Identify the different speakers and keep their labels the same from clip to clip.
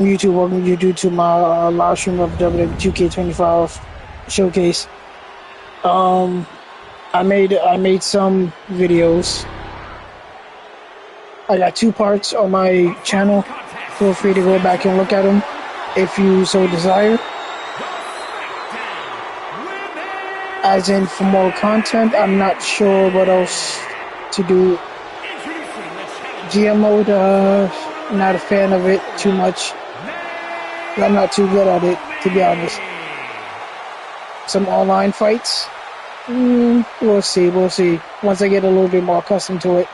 Speaker 1: YouTube, welcome you to my live stream of WWE 2K25 showcase. I made some videos. I got 2 parts on my channel. Feel free to go back and look at them if you so desire. As in for more content, I'm not sure what else to do. GM mode, not a fan of it too much. I'm not too good at it, to be honest. Some online fights, we'll see. Once I get a little bit more accustomed to it.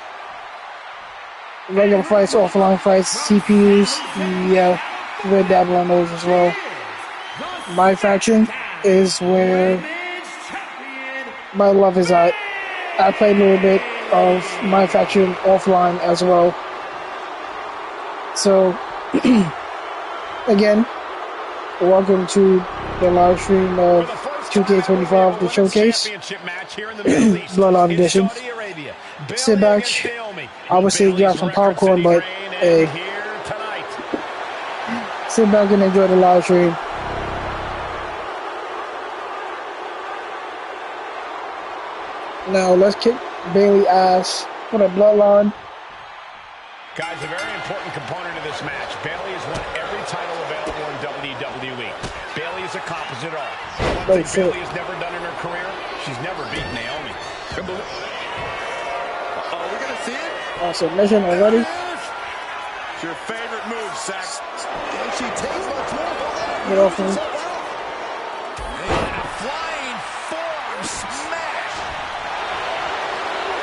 Speaker 1: Regular fights, offline fights, CPUs, yeah, we're dabbling on those as well. My faction is where my love is at. I played a little bit of my faction offline as well. So, again, welcome to the live stream of 2K25, the showcase, Bloodline Edition. Sit back, I would say grab some popcorn, but hey, sit back and enjoy the live stream. Now let's kick Bayley ass for the Bloodline.
Speaker 2: Guys, a very important component of this match. Bayley has won every title available in WWE. Bayley has accomplished it all. One thing Bayley has never done in her career, she's never beaten Naomi.
Speaker 3: Oh, we're going to see it?
Speaker 1: Submission already.
Speaker 3: It's your favorite move, Sax. And she takes much more.
Speaker 1: Get off me.
Speaker 3: A flying forearm smash.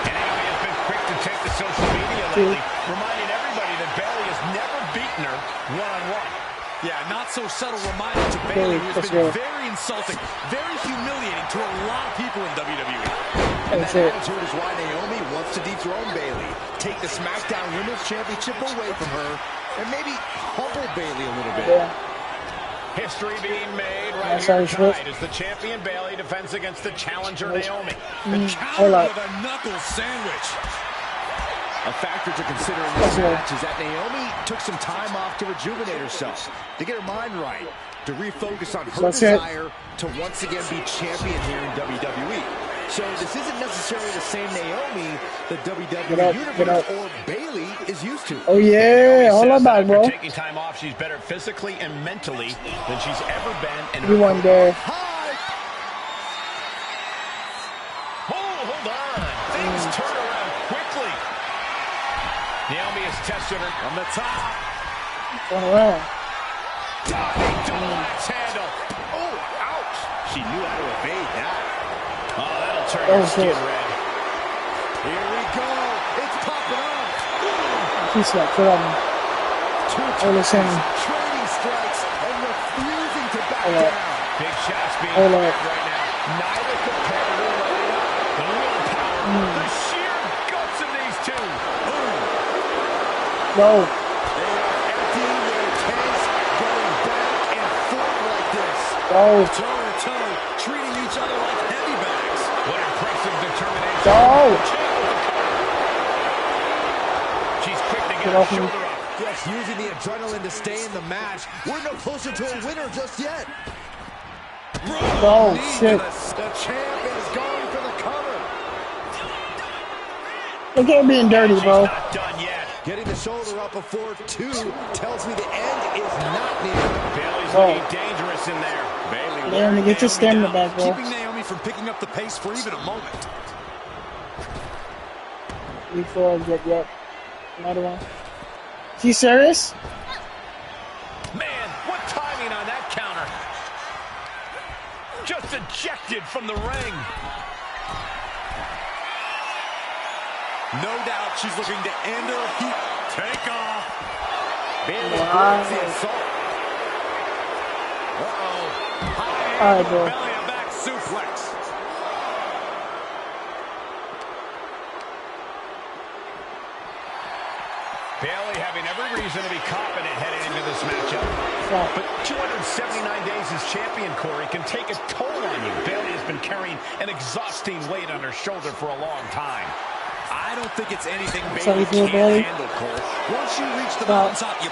Speaker 2: And Naomi has been quick to take to social media lately, reminding everybody that Bayley has never beaten her one-on-one.
Speaker 3: Yeah, not so subtle reminder to Bayley, who's been very insulting, very humiliating to a lot of people in WWE. And that attitude is why Naomi wants to dethrone Bayley, take the SmackDown Women's Championship away from her, and maybe humble Bayley a little bit.
Speaker 1: Yeah.
Speaker 2: History being made right here tonight as the champion Bayley defends against the challenger Naomi. The challenger with a knuckle sandwich.
Speaker 3: A factor to consider in this match is that Naomi took some time off to rejuvenate herself, to get her mind right, to refocus on her desire to once again be champion here in WWE. So this isn't necessarily the same Naomi that WWE Universe or Bayley is used to.
Speaker 1: Oh yeah, hold on back, bro.
Speaker 2: Taking time off, she's better physically and mentally than she's ever been. And
Speaker 1: you one there.
Speaker 2: Hold on. Things turn around quickly. Naomi has tested her on the top.
Speaker 1: Turn around.
Speaker 2: Diving double axe handle. Oh, ouch.
Speaker 3: She knew how to evade that.
Speaker 2: Oh, that'll turn her skin red.
Speaker 3: Here we go. It's popping up.
Speaker 1: He's like, trading
Speaker 3: strikes and refusing to back down.
Speaker 2: Big shots being fired right now. Neither competitor letting up. The willpower, the sheer guts of these two.
Speaker 1: No.
Speaker 3: They are emptying their tanks, going back and forth like this.
Speaker 1: No.
Speaker 3: Toe to toe, treating each other like heavy bags.
Speaker 2: What impressive determination.
Speaker 1: No.
Speaker 2: She's quick to get her shoulder up.
Speaker 3: Just using the adrenaline to stay in the match. We're no closer to a winner just yet.
Speaker 1: Oh, shit.
Speaker 3: The champ is going for the cover.
Speaker 1: Look at being dirty, bro.
Speaker 2: Not done yet.
Speaker 3: Getting the shoulder up before 2 tells me the end is not near.
Speaker 2: Bayley's looking dangerous in there. Bayley,
Speaker 1: Naomi, get your stamina back, bro.
Speaker 3: Keeping Naomi from picking up the pace for even a moment.
Speaker 1: Before I get yet. Another one. You serious?
Speaker 2: Man, what timing on that counter. Just ejected from the ring.
Speaker 3: No doubt she's looking to end her heat. Take off. Bayley
Speaker 1: Wow.
Speaker 3: the assault. Uh-oh.
Speaker 1: All right, bro.
Speaker 3: Belly and back suplex.
Speaker 2: Bayley having every reason to be confident heading into this matchup. But 279 days as champion, Corey, can take a toll on you. Bayley has been carrying an exhausting weight on her shoulder for a long time.
Speaker 3: I don't think it's anything
Speaker 1: Sorry,
Speaker 3: Bayley can't
Speaker 1: Bayley.
Speaker 3: handle, Cole. Once you reach the mountaintop, you...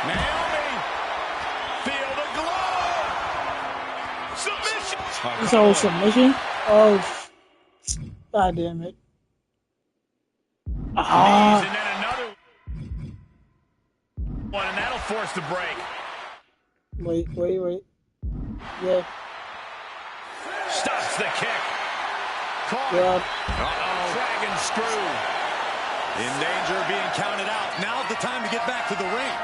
Speaker 2: Naomi, feel the glow. Submission.
Speaker 1: This whole submission. Oh, God damn it.
Speaker 2: And then another one, and that'll force the break.
Speaker 1: Wait. Yeah.
Speaker 2: Stops the kick. Caught.
Speaker 1: Yeah.
Speaker 2: Dragon screw.
Speaker 3: In danger of being counted out. Now's the time to get back to the ring.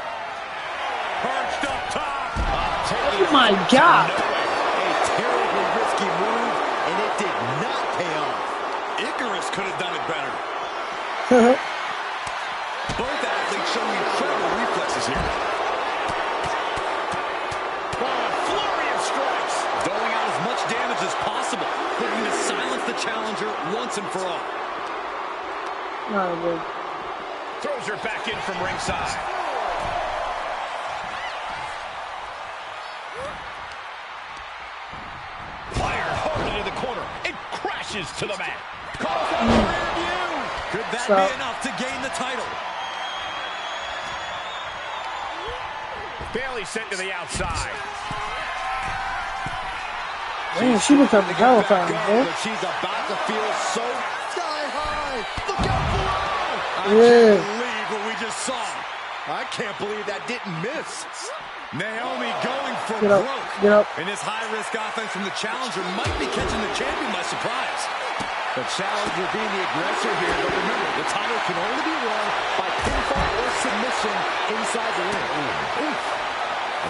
Speaker 2: Perched up top.
Speaker 1: Oh my God.
Speaker 3: A terribly risky move, and it did not pay off. Icarus could have done it better. Both athletes showing incredible reflexes here.
Speaker 2: Flurry of strikes.
Speaker 3: Doling out as much damage as possible, looking to silence the challenger once and for all.
Speaker 1: Not good.
Speaker 2: Throws her back in from ringside. Fired hard into the corner. It crashes to the mat. Calls out the rear view.
Speaker 3: Could that
Speaker 1: So,
Speaker 3: be enough to gain the title?
Speaker 2: Bayley sent to the outside.
Speaker 1: man, she become terrifying, bro.
Speaker 3: But she's about to feel so sky high. Look out below. I
Speaker 1: Yeah.
Speaker 3: can't believe what we just saw. I can't believe that didn't miss. Naomi going for
Speaker 1: Get up,
Speaker 3: broke.
Speaker 1: get up.
Speaker 3: And this high-risk offense from the challenger might be catching the champion by surprise. The challenger being the aggressor here, but remember, the title can only be won by pinfall or submission inside the ring.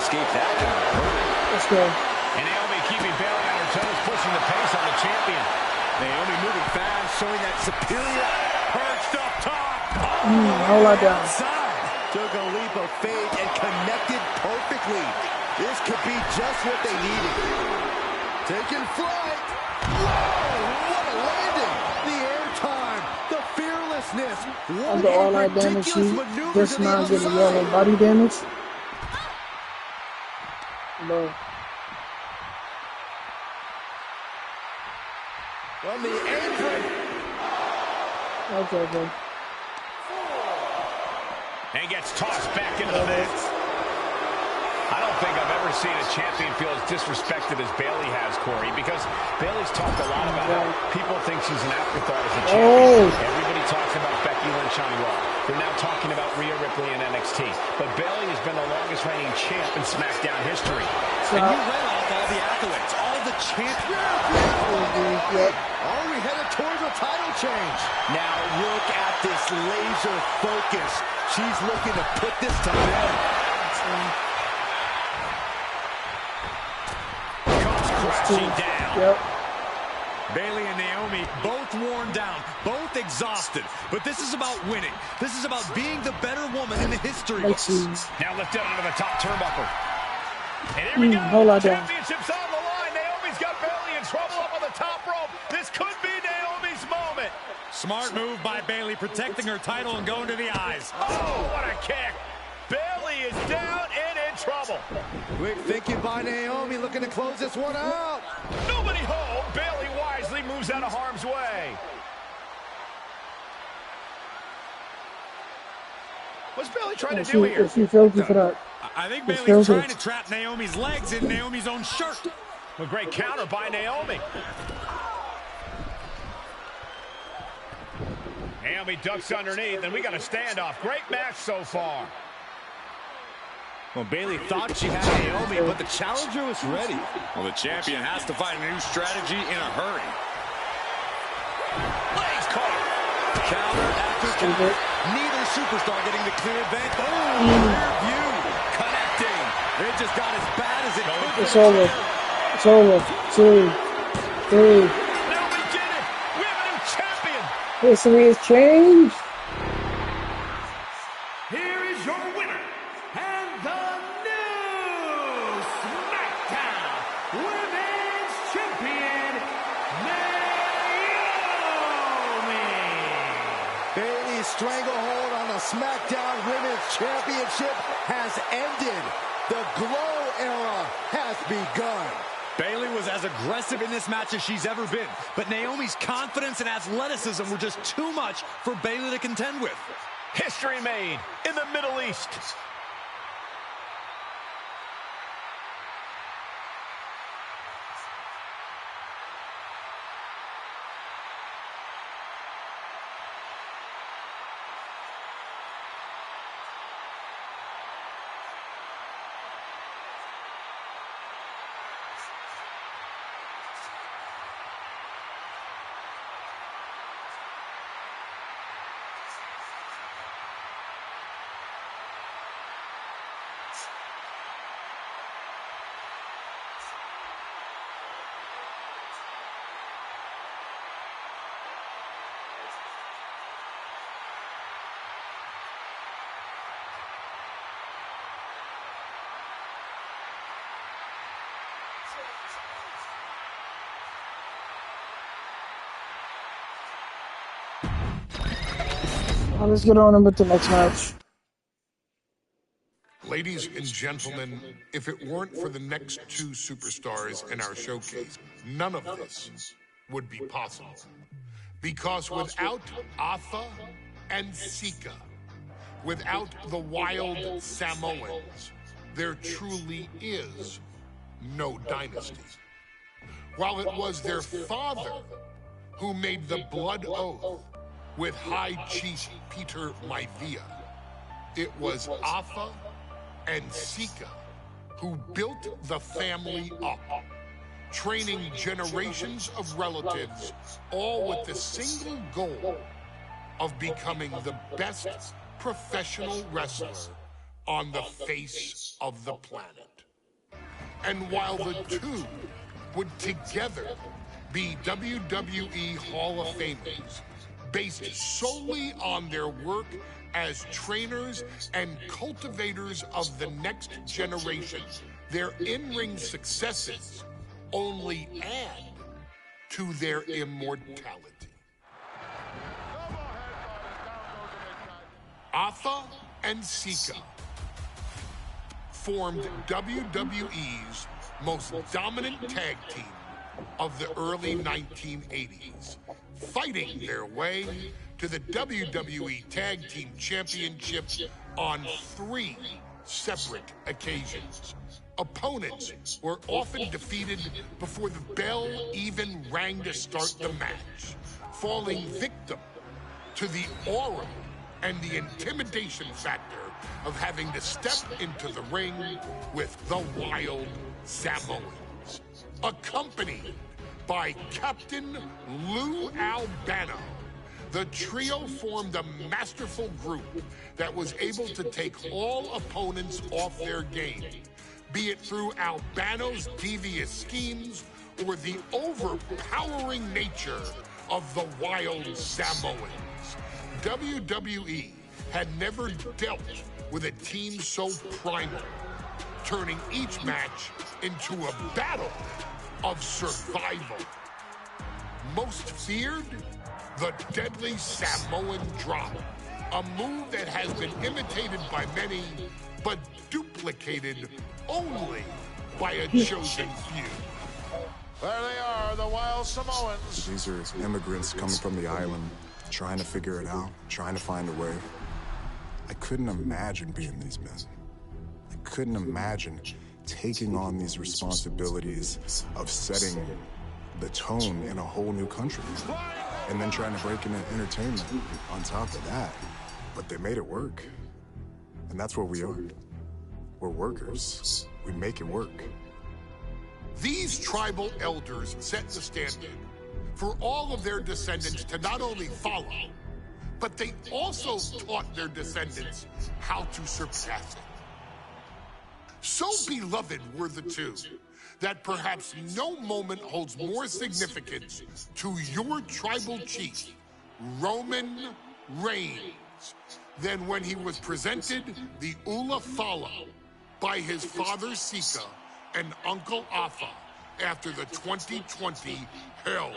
Speaker 3: Escape that one.
Speaker 1: Let's go.
Speaker 2: And Naomi keeping Bayley on her toes, pushing the pace on the champion.
Speaker 3: Naomi moving fast, showing that superior.
Speaker 2: Perched up top.
Speaker 1: Hold that down.
Speaker 3: Outside. Took a leap of faith and connected perfectly. This could be just what they needed. Taking flight. Whoa, what a landing. The airtime, the fearlessness.
Speaker 1: Under all that damage, she just not getting yellow body damage. Bro.
Speaker 3: From the apron.
Speaker 1: Okay, bro.
Speaker 2: And gets tossed back into the mix. I don't think I've ever seen a champion feel as disrespected as Bayley has, Corey, because Bayley's talked a lot about how people think she's an afterthought as a champion. Everybody talks about Becky Lynch on Raw. They're now talking about Rhea Ripley in NXT. But Bayley has been the longest reigning champ in SmackDown history.
Speaker 3: And you read off all the accolades, all the champions. Are we headed towards a title change? Now look at this laser focus. She's looking to put this to bed.
Speaker 2: Comes crashing down.
Speaker 1: Yep.
Speaker 3: Bayley and Naomi both worn down, both exhausted. But this is about winning. This is about being the better woman in the history books.
Speaker 2: Now lifted onto the top turnbuckle. And here we go.
Speaker 1: Hold on down.
Speaker 2: Championship's on the line. Naomi's got Bayley in trouble up on the top rope. This could be Naomi's moment.
Speaker 3: Smart move by Bayley, protecting her title and going to the eyes.
Speaker 2: Oh, what a kick. Bayley is down and in trouble.
Speaker 3: Quick thinking by Naomi, looking to close this one out.
Speaker 2: Nobody home. Bayley wisely moves out of harm's way. What's Bayley trying to do here?
Speaker 1: She filthy for that.
Speaker 3: I think
Speaker 1: It's
Speaker 3: Bayley's
Speaker 1: filthy.
Speaker 3: trying to trap Naomi's legs in Naomi's own shirt.
Speaker 2: A great counter by Naomi. Naomi ducks underneath, and we got a standoff. Great match so far.
Speaker 3: Well, Bayley thought she had Naomi, but the challenger was ready. Well, the champion has to find a new strategy in a hurry.
Speaker 2: Legs caught.
Speaker 3: Counter after counter. Neither superstar getting the clear advance. Oh, rear view. Connecting. It just got as bad as it could.
Speaker 1: It's over. It's over. 2, 3.
Speaker 2: Now we did it. We have a new champion.
Speaker 1: History has changed.
Speaker 2: Here is your winner and the new SmackDown Women's Champion, Naomi.
Speaker 3: Bayley's stranglehold on the SmackDown Women's Championship has ended. The Glow era has begun. Bayley was as aggressive in this match as she's ever been, but Naomi's confidence and athleticism were just too much for Bayley to contend with.
Speaker 2: History made in the Middle East.
Speaker 1: let's get on with the next match.
Speaker 4: Ladies and gentlemen, if it weren't for the next two superstars in our showcase, none of this would be possible. Because without Afa and Sika, without the Wild Samoans, there truly is no dynasty. While it was their father who made the blood oath with High Chief Peter Maivia, it was Afa and Sika who built the family up, training generations of relatives, all with the single goal of becoming the best professional wrestler on the face of the planet. And while the two would together be WWE Hall of Famers, based solely on their work as trainers and cultivators of the next generation, their in-ring successes only add to their immortality. Afa and Sika formed WWE's most dominant tag team of the early 1980s, fighting their way to the WWE Tag Team Championship on 3 separate occasions. Opponents were often defeated before the bell even rang to start the match, falling victim to the aura and the intimidation factor of having to step into the ring with the Wild Samoans, accompanied by Captain Lou Albano. The trio formed a masterful group that was able to take all opponents off their game, be it through Albano's devious schemes or the overpowering nature of the Wild Samoans. WWE had never dealt with a team so primal, turning each match into a battle of survival. Most feared, the deadly Samoan drop, a move that has been imitated by many, but duplicated only by a chosen few.
Speaker 5: There they are, the Wild Samoans.
Speaker 6: These are immigrants coming from the island, trying to figure it out, trying to find a way. I couldn't imagine being these men. I couldn't imagine taking on these responsibilities of setting the tone in a whole new country. And then trying to break into entertainment on top of that. But they made it work. And that's what we are. We're workers. We make it work.
Speaker 4: These tribal elders set the standard for all of their descendants to not only follow, but they also taught their descendants how to surpass it. So beloved were the two that perhaps no moment holds more significance to your tribal chief, Roman Reigns, than when he was presented the Ula Fala by his father Sika and Uncle Afa after the 2020 Hell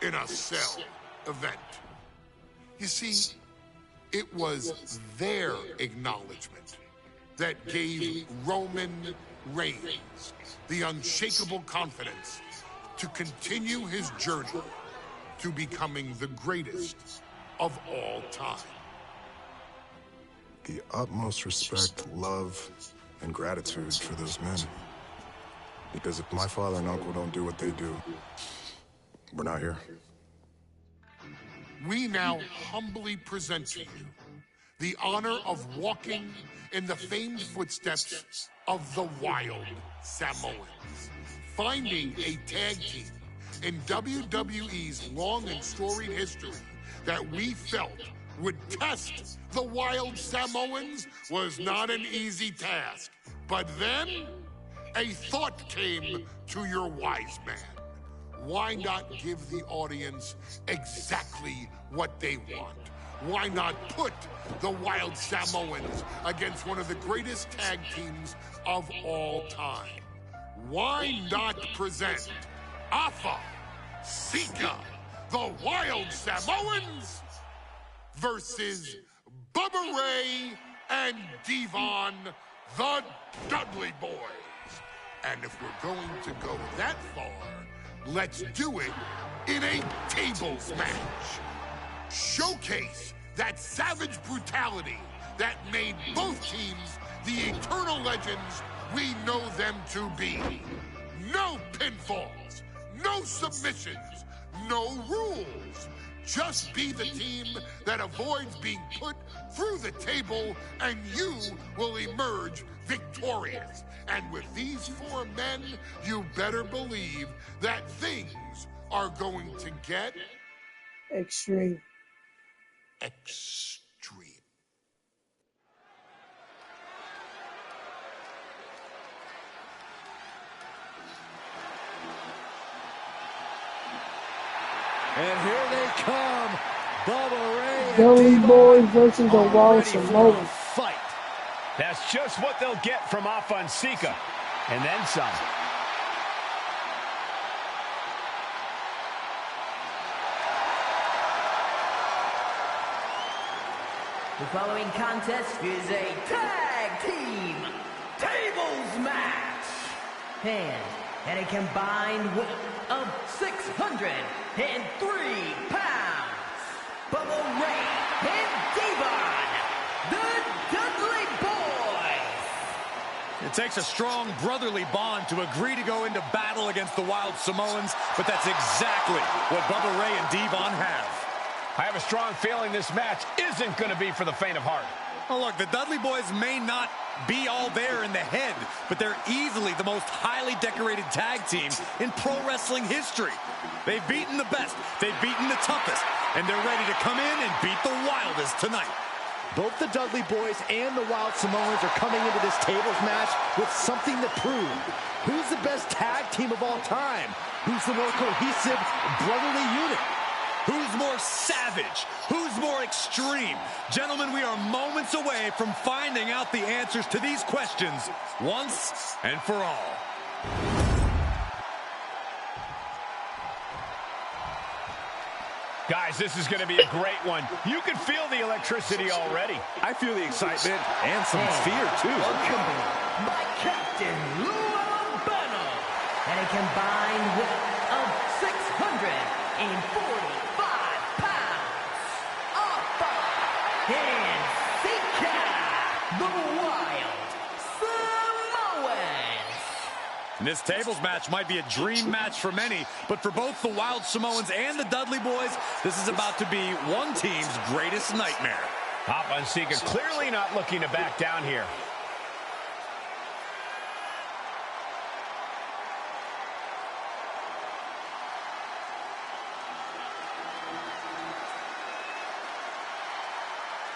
Speaker 4: in a Cell event. You see, it was their acknowledgement that gave Roman Reigns the unshakable confidence to continue his journey to becoming the greatest of all time.
Speaker 6: The utmost respect, love, and gratitude for those men. Because if my father and uncle don't do what they do, we're not here.
Speaker 4: We now humbly present to you the honor of walking in the famed footsteps of the Wild Samoans, finding a tag team in WWE's long and storied history that we felt would test the Wild Samoans was not an easy task. But then, a thought came to your wise man. Why not give the audience exactly what they want? Why not put the Wild Samoans against one of the greatest tag teams of all time? Why not present Afa, Sika, the Wild Samoans versus Bubba Ray and Devon, the Dudley Boys. And if we're going to go that far, let's do it in a tables match. Showcase that savage brutality that made both teams the eternal legends we know them to be. No pinfalls, no submissions, no rules. Just be the team that avoids being put through the table, and you will emerge victorious. And with these 4 men, you better believe that things are going to get
Speaker 1: extreme.
Speaker 4: Extreme.
Speaker 3: And here they come, Bubba Ray and
Speaker 1: Dudley Boys versus the
Speaker 3: are
Speaker 1: Wild
Speaker 3: ready for a
Speaker 1: Samoans.
Speaker 3: fight.
Speaker 2: That's just what they'll get from Afa, and then some.
Speaker 7: The following contest is a tag team tables match. And a combined weight of 603 pounds. Bubba Ray and Devon, the Dudley Boys.
Speaker 3: It takes a strong brotherly bond to agree to go into battle against the Wild Samoans, but that's exactly what Bubba Ray and Devon have.
Speaker 2: I have a strong feeling this match isn't going to be for the faint of heart.
Speaker 3: Oh, look, the Dudley Boys may not be all there in the head, but they're easily the most highly decorated tag team in pro wrestling history. They've beaten the best, they've beaten the toughest, and they're ready to come in and beat the wildest tonight.
Speaker 8: Both the Dudley Boys and the Wild Samoans are coming into this tables match with something to prove. Who's the best tag team of all time? Who's the more cohesive, brotherly unit?
Speaker 3: Who's more savage? Who's more extreme? Gentlemen, we are moments away from finding out the answers to these questions once and for all.
Speaker 2: Guys, this is going to be a great one. You can feel the electricity already.
Speaker 8: I feel the excitement and some fear, too.
Speaker 7: Accompanied by Captain Lou Albano. And a combined weight of 645 pounds. Afa and Sika, the Wild Samoans.
Speaker 3: This tables match might be a dream match for many, but for both the Wild Samoans and the Dudley Boys, this is about to be one team's greatest nightmare.
Speaker 2: Afa and Sika clearly not looking to back down here.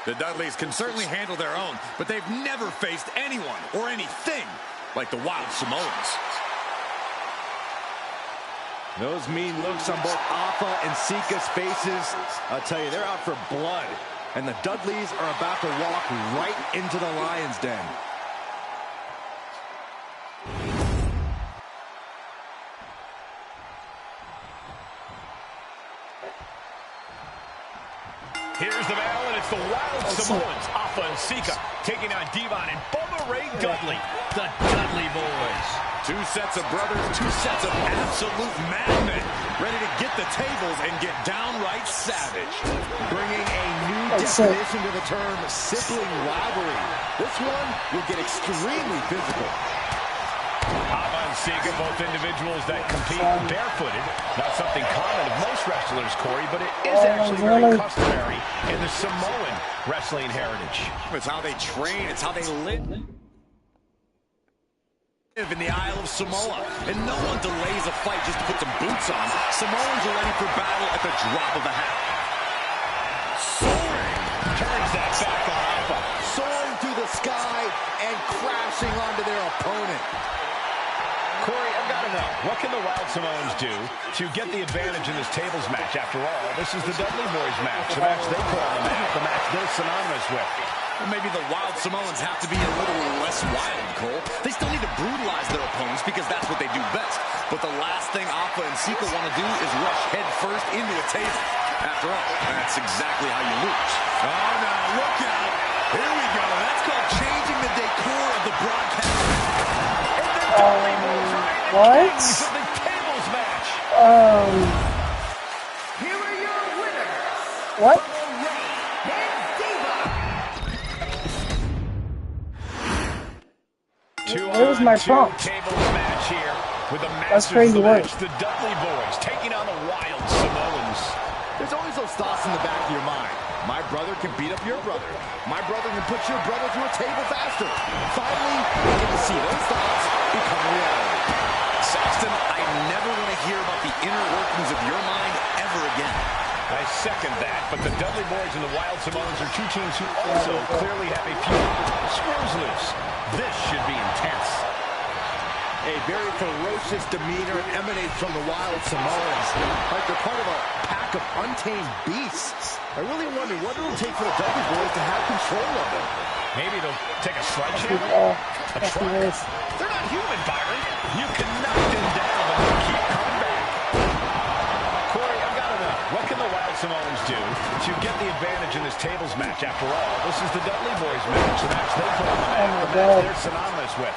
Speaker 3: The Dudleys can certainly handle their own, but they've never faced anyone or anything like the Wild Samoans.
Speaker 8: Those mean looks on both Afa and Sika's faces. I'll tell you, they're out for blood. And the Dudleys are about to walk right into the lion's den.
Speaker 2: Here's the battle, and it's the Wild Samoans, Afa and Sika, taking on Devon and Bubba Ray Dudley, the Dudley Boys.
Speaker 3: Two sets of brothers, two sets of absolute madmen, ready to get the tables and get downright savage.
Speaker 8: Bringing a new definition to the term sibling rivalry. This one will get extremely physical.
Speaker 2: Afa and Sika, both individuals that compete barefooted. Not something common of most wrestlers, Corey, but it is actually very customary in the Samoan wrestling heritage.
Speaker 3: It's how they train, it's how they live in the Isle of Samoa. And no one delays a fight just to put some boots on. Samoans are ready for battle at the drop of a hat.
Speaker 2: Soaring turns that back on Afa.
Speaker 8: Soaring through the sky and crashing onto their opponent.
Speaker 2: Corey, I've got to know, what can the Wild Samoans do to get the advantage in this tables match? After all, this is the Dudley Boys match, the match they call the match they're synonymous with.
Speaker 3: Well, maybe the Wild Samoans have to be a little less wild, Cole. They still need to brutalize their opponents because that's what they do best. But the last thing Alpha and Sika want to do is rush head first into a table. After all, that's exactly how you lose. Oh, no, look out. Here we go. That's called changing the decor of the broadcast.
Speaker 1: What?
Speaker 2: The tables match.
Speaker 7: Here are your winners.
Speaker 1: What? Where was my prompt?
Speaker 2: Tables match here with the
Speaker 1: That's crazy work.
Speaker 2: the Dudley Boys taking on the Wild Samoans.
Speaker 8: There's always those thoughts in the back of your mind. My brother can beat up your brother. My brother can put your brother through a table faster. Finally, we get to see those thoughts become reality.
Speaker 3: Saxton, I never want to hear about the inner workings of your mind ever again.
Speaker 2: I second that, but the Dudley Boys and the Wild Samoans are two teams who also clearly have a few screws loose. This should be intense.
Speaker 8: A very ferocious demeanor emanates from the Wild Samoans. Like they're part of a pack of untamed beasts. I really wonder what it'll take for the Dudley Boys to have control of them.
Speaker 2: Maybe they'll take a sledgehammer, a truck. They're not human, Byron. You can knock them down, but they keep coming back. Corey, I've got to know, what can the Wild Samoans do to get the advantage in this tables match? After all, this is the Dudley Boys match, the match they put on the map, the match they're synonymous with.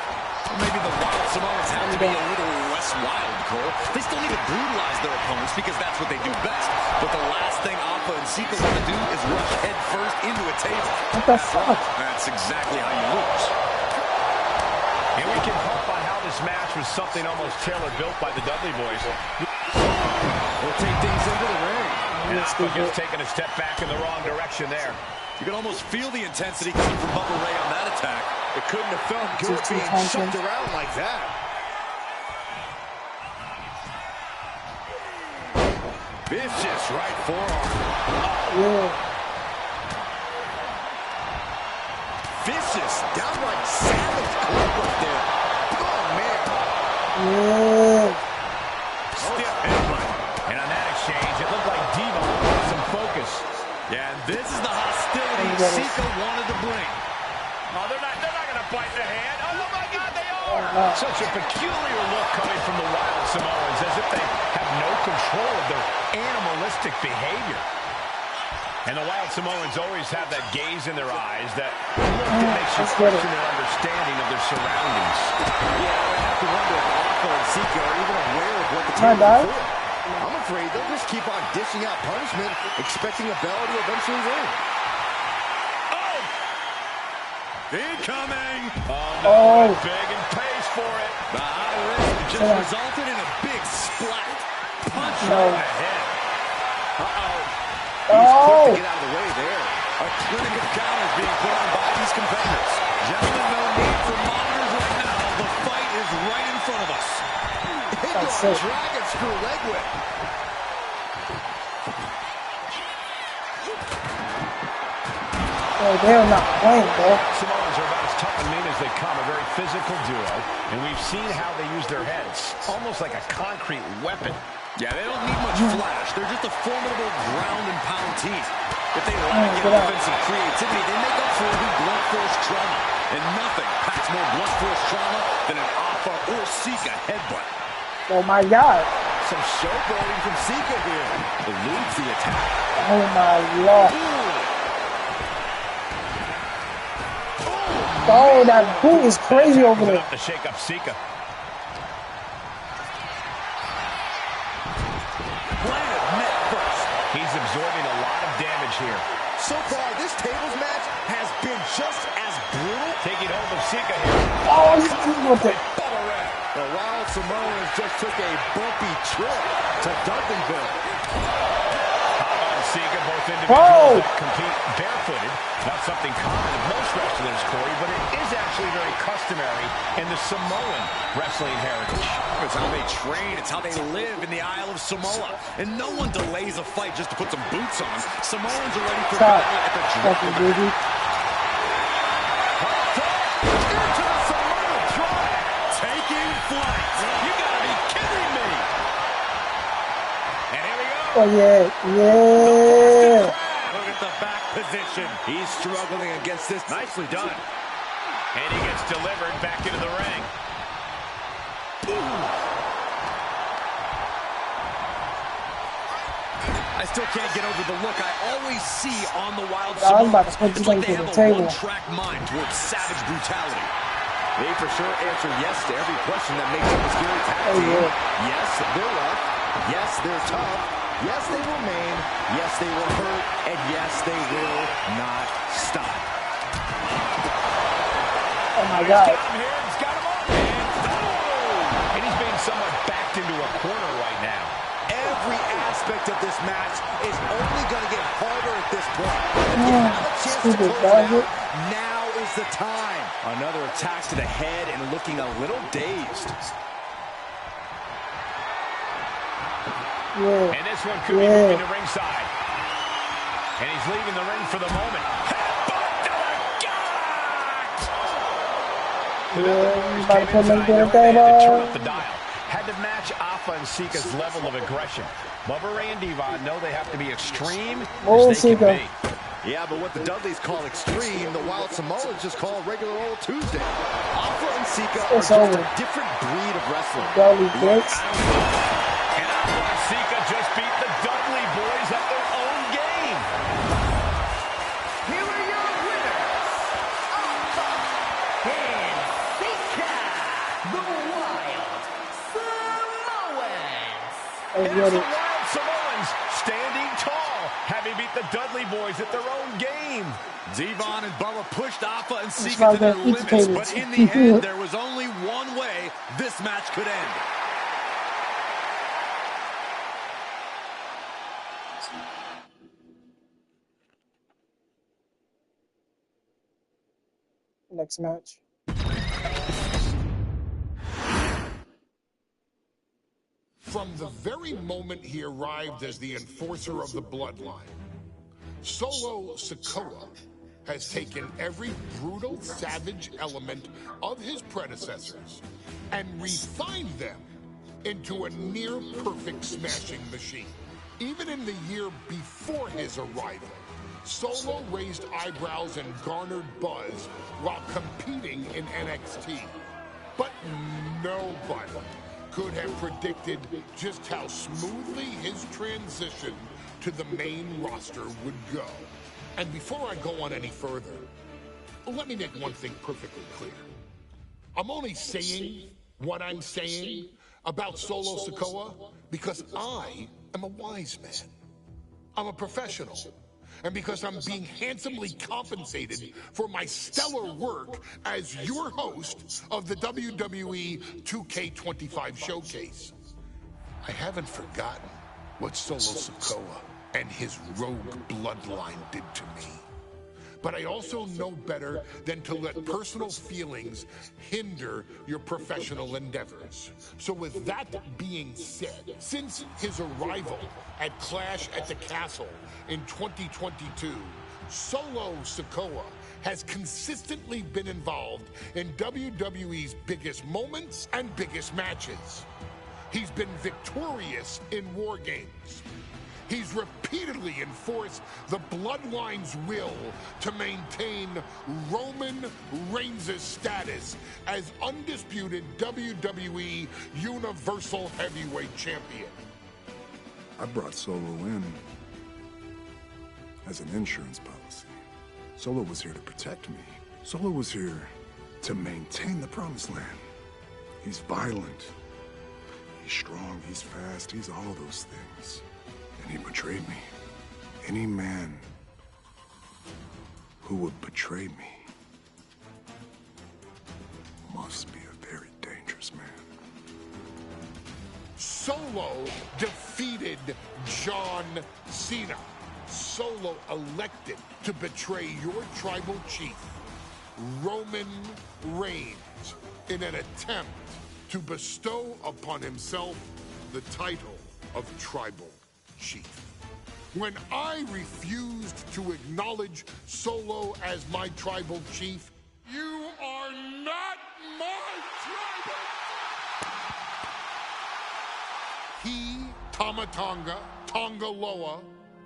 Speaker 3: Maybe the Wild Samoans have to be a little less wild, Cole. They still need to brutalize their opponents because that's what they do best. But the last thing Alpha and Sika want to do is rush head first into a table.
Speaker 1: What the fuck?
Speaker 3: That's exactly how you lose.
Speaker 2: And we can harp on how this match was something almost tailor-built by the Dudley Boys.
Speaker 8: We'll take things into the ring.
Speaker 2: And Alpha gets taken a step back in the wrong direction there.
Speaker 3: You can almost feel the intensity coming from Bubba Ray on that attack.
Speaker 8: It couldn't have felt good being shoved around like that. Vicious right forearm.
Speaker 1: Yeah.
Speaker 8: Vicious, downright savage club right there. Oh, man.
Speaker 1: Yeah.
Speaker 2: Stiff headbutt. And on that exchange, it looked like Devon lost some focus.
Speaker 3: Yeah, and this is the hostility Sika wanted to bring.
Speaker 2: Oh, they're not going to bite the hand. Oh, my God, they are. Such a peculiar look coming from the Wild Samoans, as if they have no control of their animalistic behavior. And the Wild Samoans always have that gaze in their eyes that makes you question their understanding of their surroundings.
Speaker 8: Yeah, I have to wonder if Alpha and Sika are even aware of what the team is for. I'm afraid they'll just keep on dishing out punishment, expecting a bell to eventually ring.
Speaker 3: Incoming!
Speaker 2: Oh, no, big and pays for it.
Speaker 3: The high risk just resulted in a big splat. Punch right in the head.
Speaker 8: He's quick to get out of the way there. A clinic of counters being put on by these competitors.
Speaker 3: Gentlemen, no need for monitors right now. The fight is right in front of us.
Speaker 8: Into a dragon screw leg whip.
Speaker 1: Oh, they're not playing, bro.
Speaker 2: Samoans are about as tough and mean as they come, a very physical duo, and we've seen how they use their heads, almost like a concrete weapon.
Speaker 3: Yeah, they don't need much flash. They're just a formidable ground and pound team. If they lack in offensive creativity, they make up for it in blunt force trauma. And nothing packs more blunt force trauma than an Alpha or Sika headbutt.
Speaker 1: Oh my God.
Speaker 8: Some showboating from Sika here.
Speaker 3: Eludes the attack.
Speaker 1: Oh my Lord. Oh, that boot is crazy over there.
Speaker 2: To shake up Sika.
Speaker 8: Planted net first.
Speaker 2: He's absorbing a lot of damage here.
Speaker 8: So far, this tables match has been just as brutal.
Speaker 2: Taking hold of Sika here.
Speaker 1: Oh, he's with it.
Speaker 8: The Wild Samoans just took a bumpy trip to Duncanville.
Speaker 2: Sika, both individuals that compete barefooted. Not something common with most wrestlers, Corey, but it is actually very customary in the Samoan wrestling heritage.
Speaker 3: It's how they train. It's how they live in the Isle of Samoa. And no one delays a fight just to put some boots on. Samoans are ready for battle at the drop of a hat. Into the Samoan drop. Taking flight. You gotta be kidding me. And here we go.
Speaker 1: Oh, yeah.
Speaker 3: Look at the back position. He's struggling against this.
Speaker 2: Nicely done. And he gets delivered back into the ring.
Speaker 3: still can't get over the look I always see on the Wild
Speaker 1: I'm about to
Speaker 3: Samoans.
Speaker 1: put
Speaker 3: It's
Speaker 1: this
Speaker 3: like
Speaker 1: thing
Speaker 3: they
Speaker 1: to
Speaker 3: have
Speaker 1: the
Speaker 3: a
Speaker 1: table.
Speaker 3: one-track mind towards savage brutality. They for sure answer yes to every question that makes up a scary tag team. Yes, they're rough. Yes, they're tough. Yes, they will maim. Yes, they will hurt. And yes, they will not stop.
Speaker 1: Oh my God.
Speaker 2: He's got him here. He's got him on. And he's being somewhat backed into a corner right now.
Speaker 8: Every aspect of this match is only going to get harder at this point. If you have a chance to close it out, now is the time.
Speaker 3: Another attack to the head and looking a little dazed.
Speaker 2: And this one could be moving to ringside. And he's leaving the ring for the moment.
Speaker 1: He's about to put me to the
Speaker 2: Turn up
Speaker 1: table.
Speaker 2: the dial. Had to match Afa and Sika's level of aggression. Bubba Ray and Devon know they have to be extreme as they can be.
Speaker 8: Yeah, but what the Dudleys call extreme, the Wild Samoans just call regular old Tuesday. Afa and Sika are just a different breed of wrestling.
Speaker 1: Dudley Brooks.
Speaker 2: And Afa and Sika just beat the Dudley boys at their own game.
Speaker 7: Here are your winners, Afa and Sika, the Wild Samoans.
Speaker 2: And it's the Wild Samoans standing tall, having beat the Dudley boys at their own game.
Speaker 3: Devon and Bubba pushed Afa and Sika to their limits, but in the end, there was only one way this match could end.
Speaker 1: Next match.
Speaker 4: From the very moment he arrived as the enforcer of the bloodline, Solo Sikoa has taken every brutal, savage element of his predecessors and refined them into a near-perfect smashing machine. Even in the year before his arrival, Solo raised eyebrows and garnered buzz while competing in NXT. But nobody could have predicted just how smoothly his transition to the main roster would go. And before I go on any further, let me make one thing perfectly clear. I'm only saying what I'm saying about Solo Sikoa because I am a wise man. I'm a professional. And because I'm being handsomely compensated for my stellar work as your host of the WWE 2K25 Showcase, I haven't forgotten what Solo Sikoa and his rogue bloodline did to me. But I also know better than to let personal feelings hinder your professional endeavors. So with that being said, since his arrival at Clash at the Castle in 2022, Solo Sikoa has consistently been involved in WWE's biggest moments and biggest matches. He's been victorious in War Games. He's repeatedly enforced the Bloodline's will to maintain Roman Reigns' status as undisputed WWE Universal Heavyweight Champion.
Speaker 6: I brought Solo in as an insurance policy. Solo was here to protect me. Solo was here to maintain the promised land. He's violent. He's strong. He's fast. He's all those things. And he betrayed me. Any man who would betray me must be a very dangerous man.
Speaker 4: Solo defeated John Cena. Solo elected to betray your tribal chief, Roman Reigns, in an attempt to bestow upon himself the title of tribal chief. When I refused to acknowledge Solo as my tribal chief, you are not my tribal. He, Tama Tonga, Tonga Loa,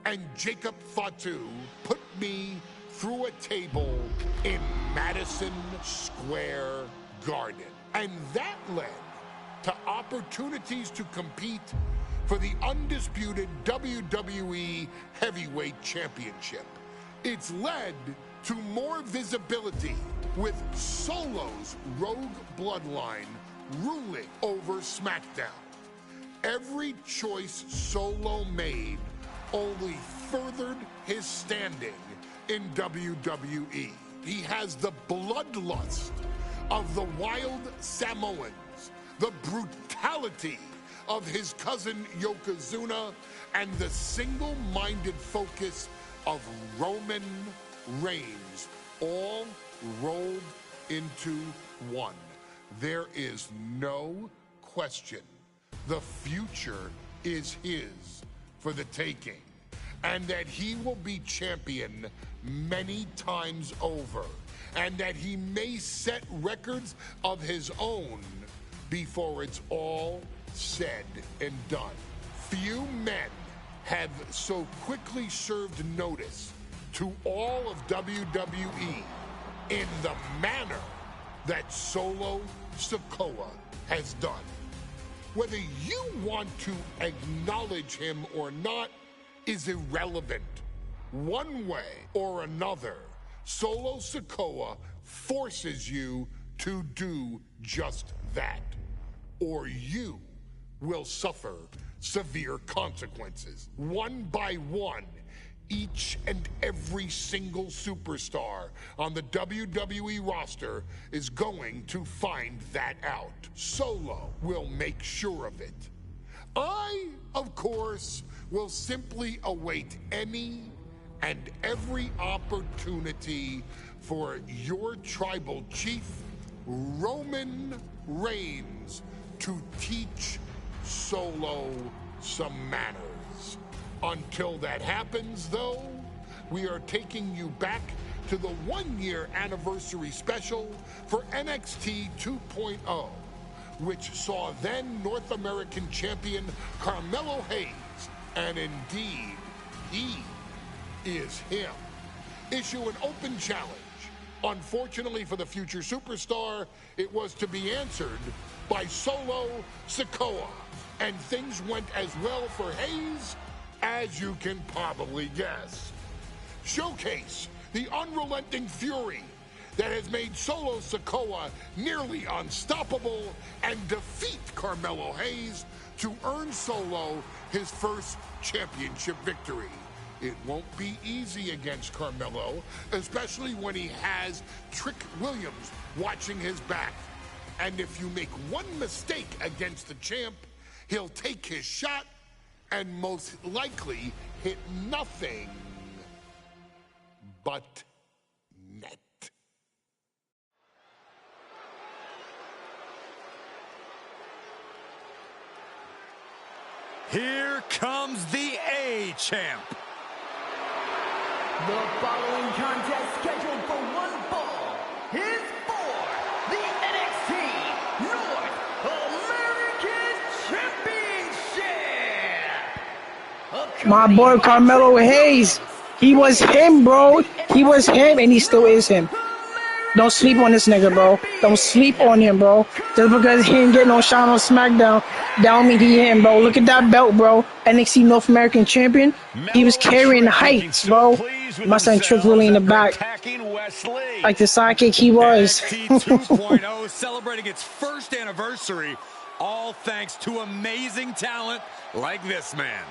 Speaker 4: and Jacob Fatu put me through a table in Madison Square Garden. And that led to opportunities to compete for the undisputed WWE Heavyweight Championship. It's led to more visibility, with Solo's Rogue Bloodline ruling over SmackDown. Every choice Solo made only furthered his standing in WWE. He has the bloodlust of the wild Samoans, the brutality of his cousin Yokozuna, and the single-minded focus of Roman Reigns, all rolled into one. There is no question the future is his for the taking, and that he will be champion many times over, and that he may set records of his own before it's all said and done. Few men have so quickly served notice to all of WWE in the manner that Solo Sikoa has done. Whether you want to acknowledge him or not is irrelevant. One way or another, Solo Sikoa forces you to do just that, or you will suffer severe consequences. One by one, each and every single superstar on the WWE roster is going to find that out. Solo will make sure of it. I, of course, will simply await any and every opportunity for your tribal chief, Roman Reigns, to teach Solo some manners. Until that happens, though, we are taking you back to the one-year anniversary special for NXT 2.0, which saw then North American champion Carmelo Hayes, and indeed, he is him, issue an open challenge. Unfortunately for the future superstar, it was to be answered by Solo Sikoa, and things went as well for Hayes as you can probably guess. Showcase the unrelenting fury that has made Solo Sikoa nearly unstoppable, and defeat Carmelo Hayes to earn Solo his first championship victory. It won't be easy against Carmelo, especially when he has Trick Williams watching his back. And if you make one mistake against the champ, he'll take his shot and most likely hit nothing but net.
Speaker 2: Here comes the A-Champ.
Speaker 7: The following contest, scheduled for one fall, is for the NXT North American Championship.
Speaker 1: My boy Carmelo Hayes, he was him, bro. He was him, and he still is him. Don't sleep on this nigga, bro. Don't sleep on him, bro. Just because he didn't get no shine on SmackDown, that don't mean he him, bro. Look at that belt, bro. NXT North American Champion. He was carrying the heights, bro. My son Trick Willie in the back. Like the sidekick he was.
Speaker 2: NXT 2.0 celebrating its first anniversary, all thanks to amazing talent like this man.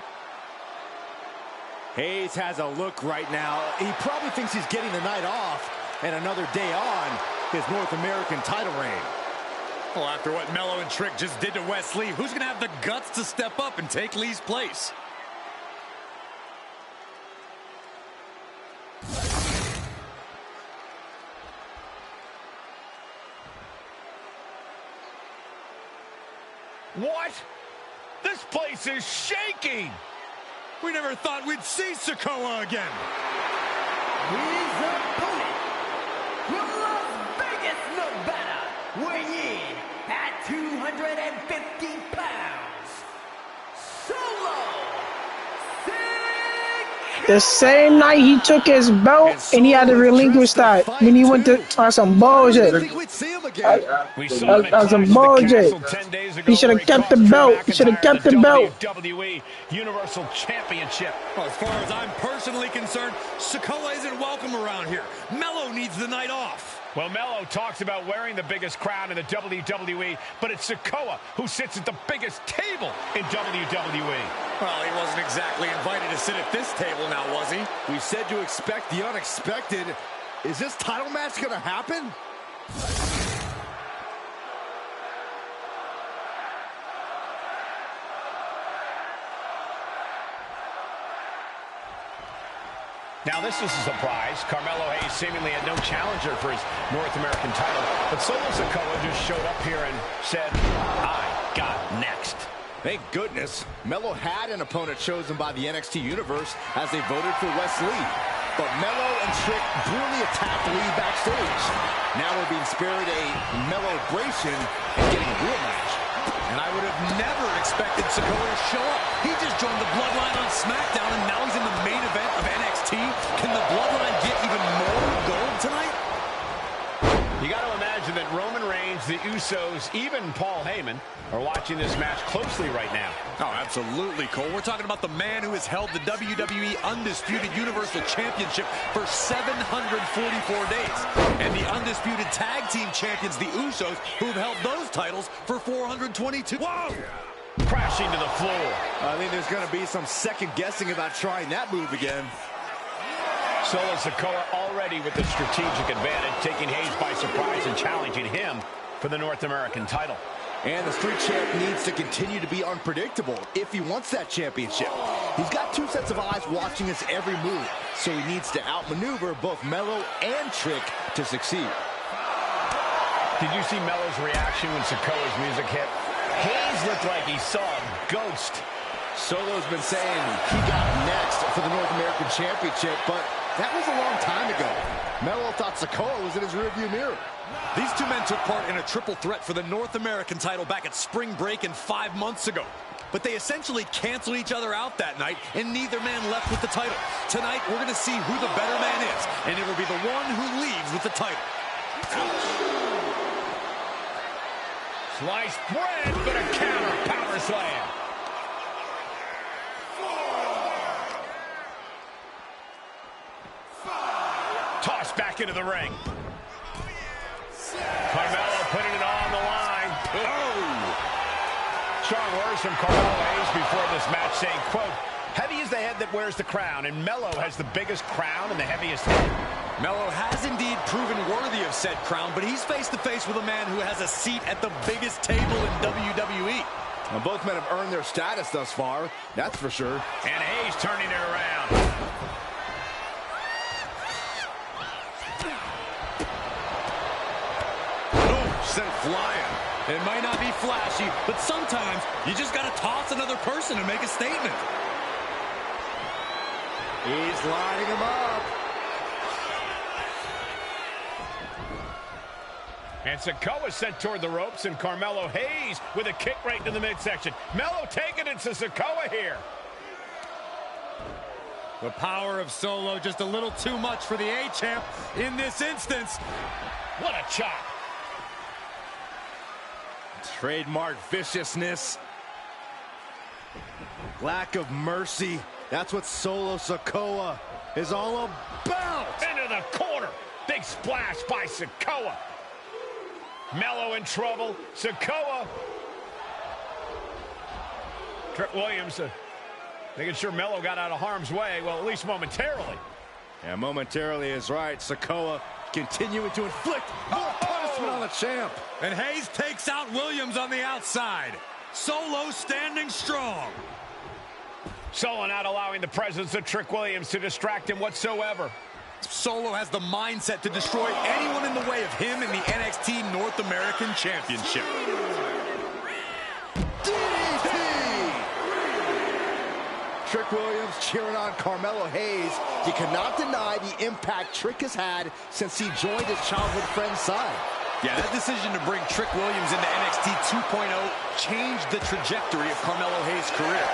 Speaker 8: Hayes has a look right now. He probably thinks he's getting the night off and another day on his North American title reign.
Speaker 2: Well, after what Mello and Trick just did to Wes Lee, who's going to have the guts to step up and take Lee's place? What? This place is shaking! We never thought we'd see Sikoa again.
Speaker 7: His opponent, from Las Vegas, Nevada, weighing in at 250 pounds, Solo Sikoa!
Speaker 1: The same night he took his belt and he had to relinquish that when he went to some bullshit. Some bullshit. He should have kept the belt. He should have kept the belt.
Speaker 2: WWE Universal Championship.
Speaker 9: Well, as far as I'm personally concerned, Sikoa isn't welcome around here. Melo needs the night off.
Speaker 2: Well, Melo talks about wearing the biggest crown in the WWE, but it's Sikoa who sits at the biggest table in WWE.
Speaker 9: Well, he wasn't exactly invited to sit at this table now, was he?
Speaker 8: We said to expect the unexpected. Is this title match going to happen?
Speaker 2: Now, this is a surprise. Carmelo Hayes seemingly had no challenger for his North American title, but Solo Sikoa just showed up here and said, I got next.
Speaker 8: Thank goodness. Melo had an opponent chosen by the NXT Universe as they voted for Wes Lee. But Melo and Trick brutally attacked Lee backstage. Now we're being spared a Melo-bration and getting a real match.
Speaker 9: And I would have never expected Sikoa to show up. He just joined the Bloodline on SmackDown, and now he's in the main event of NXT. Can the Bloodline get even more gold tonight?
Speaker 2: You got to imagine that Roman Reigns, the Usos, even Paul Heyman are watching this match closely right now.
Speaker 9: Oh, absolutely, Cole. We're talking about the man who has held the WWE Undisputed Universal Championship for 744 days. And the Undisputed Tag Team Champions, the Usos, who have held those titles for 422. Whoa!
Speaker 2: Crashing to the floor.
Speaker 8: I think there's going to be some second guessing about trying that move again.
Speaker 2: Solo Sikoa already with the strategic advantage, taking Hayes by surprise and challenging him for the North American title.
Speaker 8: And the Street Champ needs to continue to be unpredictable if he wants that championship. He's got two sets of eyes watching his every move, so he needs to outmaneuver both Melo and Trick to succeed.
Speaker 2: Did you see Melo's reaction when Sikoa's music hit? Hayes looked like he saw a ghost.
Speaker 8: Solo's been saying he got next for the North American Championship, but that was a long time ago. Melo thought Sikoa was in his rearview mirror.
Speaker 9: These two men took part in a triple threat for the North American title back at Spring Break and 5 months ago. But they essentially canceled each other out that night, and neither man left with the title. Tonight, we're going to see who the better man is, and it will be the one who leaves with the title.
Speaker 2: Sliced bread, but a counter power slam. Tossed back into the ring. Carmelo putting it on the line. Oh! Strong words from Carmelo Hayes before this match saying, quote, heavy is the head that wears the crown, and Melo has the biggest crown and the heaviest head.
Speaker 9: Melo has indeed proven worthy of said crown, but he's face-to-face with a man who has a seat at the biggest table in WWE.
Speaker 8: Well, both men have earned their status thus far, that's for sure.
Speaker 2: And Hayes turning it around.
Speaker 9: Sent flying. It might not be flashy, but sometimes you just got to toss another person and make a statement.
Speaker 8: He's lining him up.
Speaker 2: And Sikoa sent toward the ropes, and Carmelo Hayes with a kick right to the midsection. Melo taking it to Sikoa here.
Speaker 9: The power of Solo just a little too much for the A-Champ in this instance.
Speaker 2: What a chop.
Speaker 8: Trademark viciousness. Lack of mercy. That's what Solo Sikoa is all about.
Speaker 2: Into the corner. Big splash by Sikoa. Melo in trouble. Sikoa. Trick Williams making sure Melo got out of harm's way. Well, at least momentarily.
Speaker 8: Yeah, momentarily is right. Sikoa continuing to inflict more punishment on the champ.
Speaker 9: And Hayes takes out Williams on the outside. Solo standing strong.
Speaker 2: Solo not allowing the presence of Trick Williams to distract him whatsoever.
Speaker 9: Solo has the mindset to destroy anyone in the way of him in the NXT North American Championship.
Speaker 8: DDT! Trick Williams cheering on Carmelo Hayes. You cannot deny the impact Trick has had since he joined his childhood friend's side.
Speaker 9: Yeah, that decision to bring Trick Williams into NXT 2.0 changed the trajectory of Carmelo Hayes' career.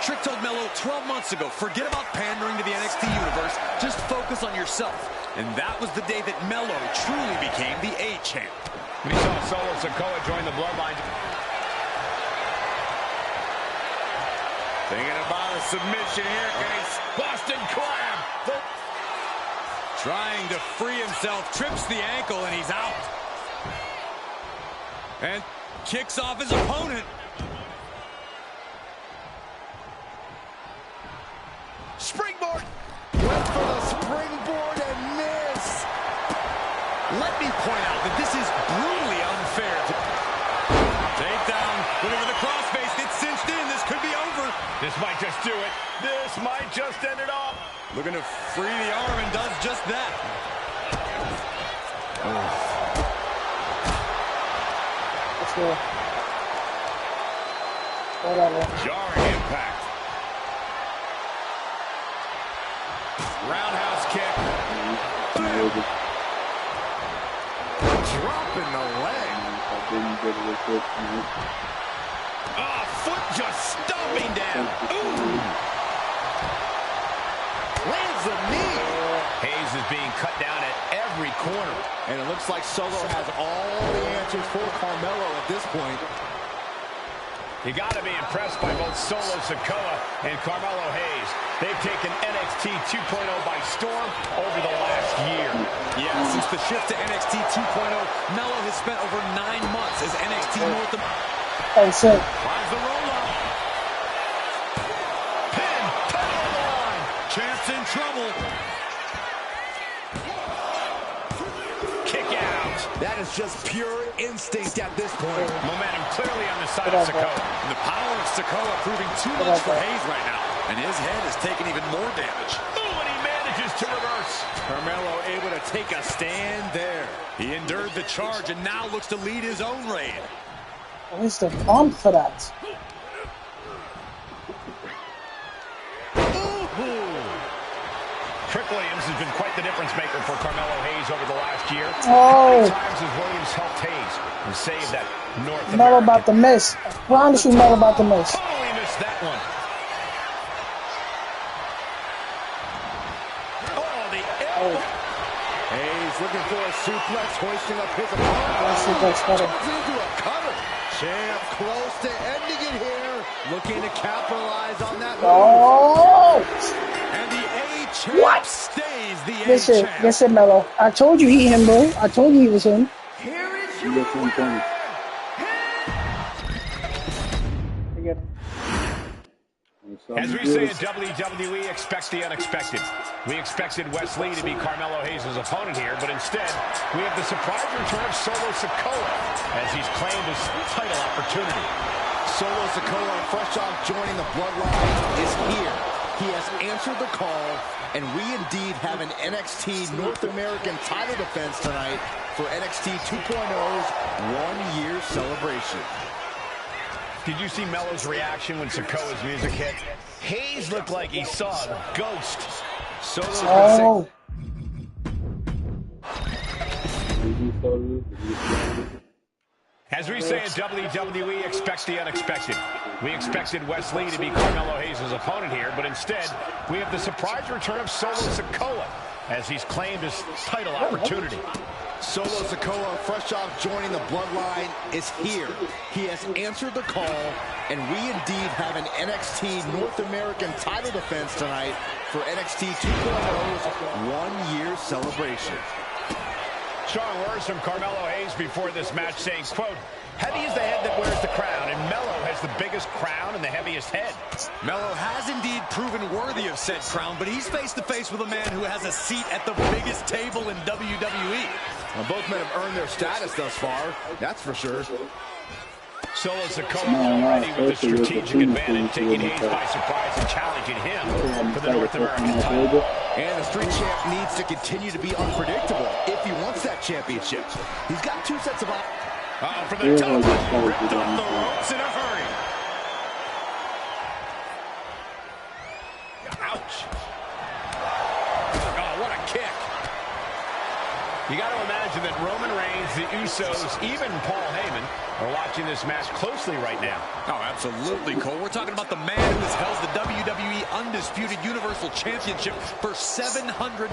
Speaker 9: Trick told Melo 12 months ago, forget about pandering to the NXT universe, just focus on yourself. And that was the day that Melo truly became the A-champ.
Speaker 2: We saw Solo Sikoa join the Bloodline.
Speaker 3: Thinking about a submission here, guys.
Speaker 2: Boston Crab.
Speaker 9: Trying to free himself, trips the ankle, and he's out. And kicks off his opponent.
Speaker 2: Springboard.
Speaker 8: Went for the springboard and miss.
Speaker 9: Let me point out that this is brutally unfair. Takedown, looking for the crossface, it's cinched in, this could be over.
Speaker 2: This might just do it. This might just end it off.
Speaker 9: Looking to free the arm and does just that.
Speaker 1: Let's go. Whatever.
Speaker 2: Jarring impact. Roundhouse kick.
Speaker 8: Dropping the leg.
Speaker 2: Oh, foot just stomping down. Ooh.
Speaker 8: Lands a knee.
Speaker 2: Hayes is being cut down at every corner.
Speaker 8: And it looks like Solo has all the answers for Carmelo at this point.
Speaker 2: You got to be impressed by both Solo Sikoa and Carmelo Hayes. They've taken NXT 2.0 by storm over the last year.
Speaker 9: Yeah, since the shift to NXT 2.0, Melo has spent over 9 months as NXT North America.
Speaker 1: Oh, shit.
Speaker 9: Finds the roll-up.
Speaker 2: Pin, title on the line.
Speaker 9: Champ's in trouble.
Speaker 2: Kick out.
Speaker 8: That is just pure instinct at this point.
Speaker 2: Momentum clearly on the side of Sikoa.
Speaker 9: And the power of Sikoa proving too much for Hayes right now. And his head is taking even more damage.
Speaker 2: Ooh, and he manages to reverse.
Speaker 9: Carmelo able to take a stand there. He endured the charge and now looks to lead his own reign.
Speaker 1: Where's the bump for that?
Speaker 2: Trick Williams has been quite the difference maker for Carmelo Hayes over the last year.
Speaker 1: Oh.
Speaker 2: How many times has Williams helped Hayes and saved that North
Speaker 1: Melo
Speaker 2: American?
Speaker 1: about to miss. I promise you Melo about to miss.
Speaker 2: Oh, he missed that one. Oh, the elbow.
Speaker 8: Hayes looking for a suplex, hoisting up his opponent.
Speaker 1: Let's see what's better.
Speaker 8: Turns into a cover. Champ close to ending it here. Looking to capitalize on that move.
Speaker 1: Oh!
Speaker 9: And the A-champ stays the A-champ.
Speaker 1: Listen, Melo. I told you him, bro. I told you he was him.
Speaker 7: Here is your winner.
Speaker 2: As we say in WWE, expect the unexpected. We expected Wes Lee to be Carmelo Hayes' opponent here, but instead, we have the surprise return of Solo Sikoa as he's claimed his title opportunity.
Speaker 8: Solo Sikoa, fresh off joining the Bloodline, is here. He has answered the call, and we indeed have an NXT North American title defense tonight for NXT 2.0's one-year celebration.
Speaker 2: Did you see Melo's reaction when Sikoa's music hit? Hayes looked like he saw a ghost. Solo's
Speaker 1: Oh.
Speaker 2: As we say in WWE, expect the unexpected. We expected Wes Lee to be Carmelo Hayes' opponent here, but instead, we have the surprise return of Solo Sikoa as he's claimed his title opportunity.
Speaker 8: Solo Sikoa, fresh off joining the Bloodline, is here. He has answered the call, and we indeed have an NXT North American title defense tonight for NXT 2.0's one-year celebration.
Speaker 2: Strong words from Carmelo Hayes before this match saying, quote, heavy is the head that wears the crown, and Melo has the biggest crown and the heaviest head.
Speaker 9: Melo has indeed proven worthy of said crown, but he's face-to-face with a man who has a seat at the biggest table in WWE.
Speaker 8: Well, both men have earned their status thus far, that's for sure.
Speaker 2: Solo Sikoa already with a strategic advantage, taking Hayes by surprise and challenging him for the North American title.
Speaker 8: And the Street Champ needs to continue to be unpredictable if he wants that championship. He's got two sets of
Speaker 2: For the top, ripped off the ropes in a hurry. Ouch. Oh, what a kick. You got to imagine that Roman Reigns, the Usos, even Paul Heyman We're watching this match closely right now.
Speaker 9: Oh, absolutely, Cole. We're talking about the man who has held the WWE Undisputed Universal Championship for 744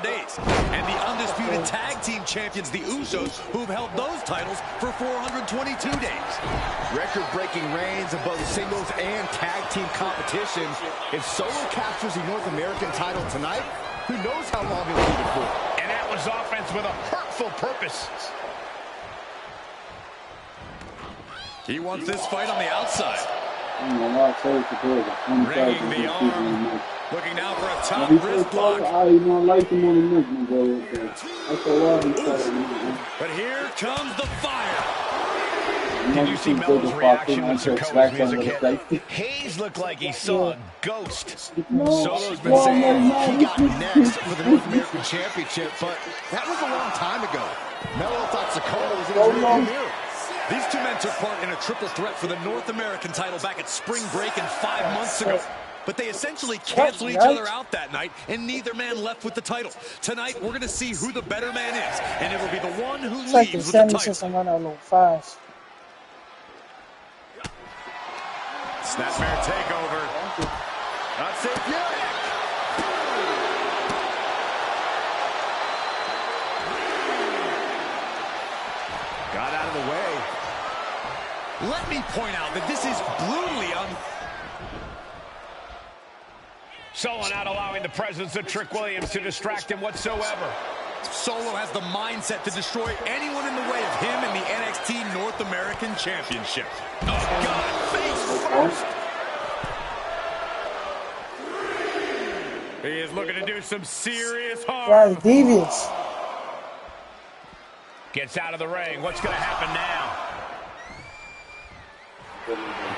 Speaker 9: days. And the Undisputed Tag Team Champions, the Usos, who've held those titles for 422 days.
Speaker 8: Record-breaking reigns of both singles and tag team competition. If Solo captures the North American title tonight, who knows how long he'll keep it for.
Speaker 2: And that was offense with a hurtful purpose.
Speaker 9: He wants this fight on the outside. Ringing the arm. Looking now for a top wrist block. But here comes the fire.
Speaker 2: Did you see Melo's reaction when Sikoa's music hit? Hayes looked like he saw a ghost.
Speaker 8: Solo's been saying he got next for the North American Championship, but that was a long time ago. Melo thought Sikoa was in his rearview mirror.
Speaker 9: These two men took part in a triple threat for the North American title back at Spring Break and 5 months ago. But they essentially canceled each other out that night, and neither man left with the title. Tonight, we're going to see who the better man is, and it will be the one who leaves with the title. Snapmare takeover. Not safe yet. Got out of the way. Let me point out that this is brutally
Speaker 2: Solo not allowing the presence of Trick Williams to distract him whatsoever.
Speaker 9: Solo has the mindset to destroy anyone in the way of him in the NXT North American Championship.
Speaker 2: Oh, God, face first.
Speaker 9: He is looking to do some serious harm.
Speaker 1: Right, devious.
Speaker 2: Gets out of the ring. What's going to happen now?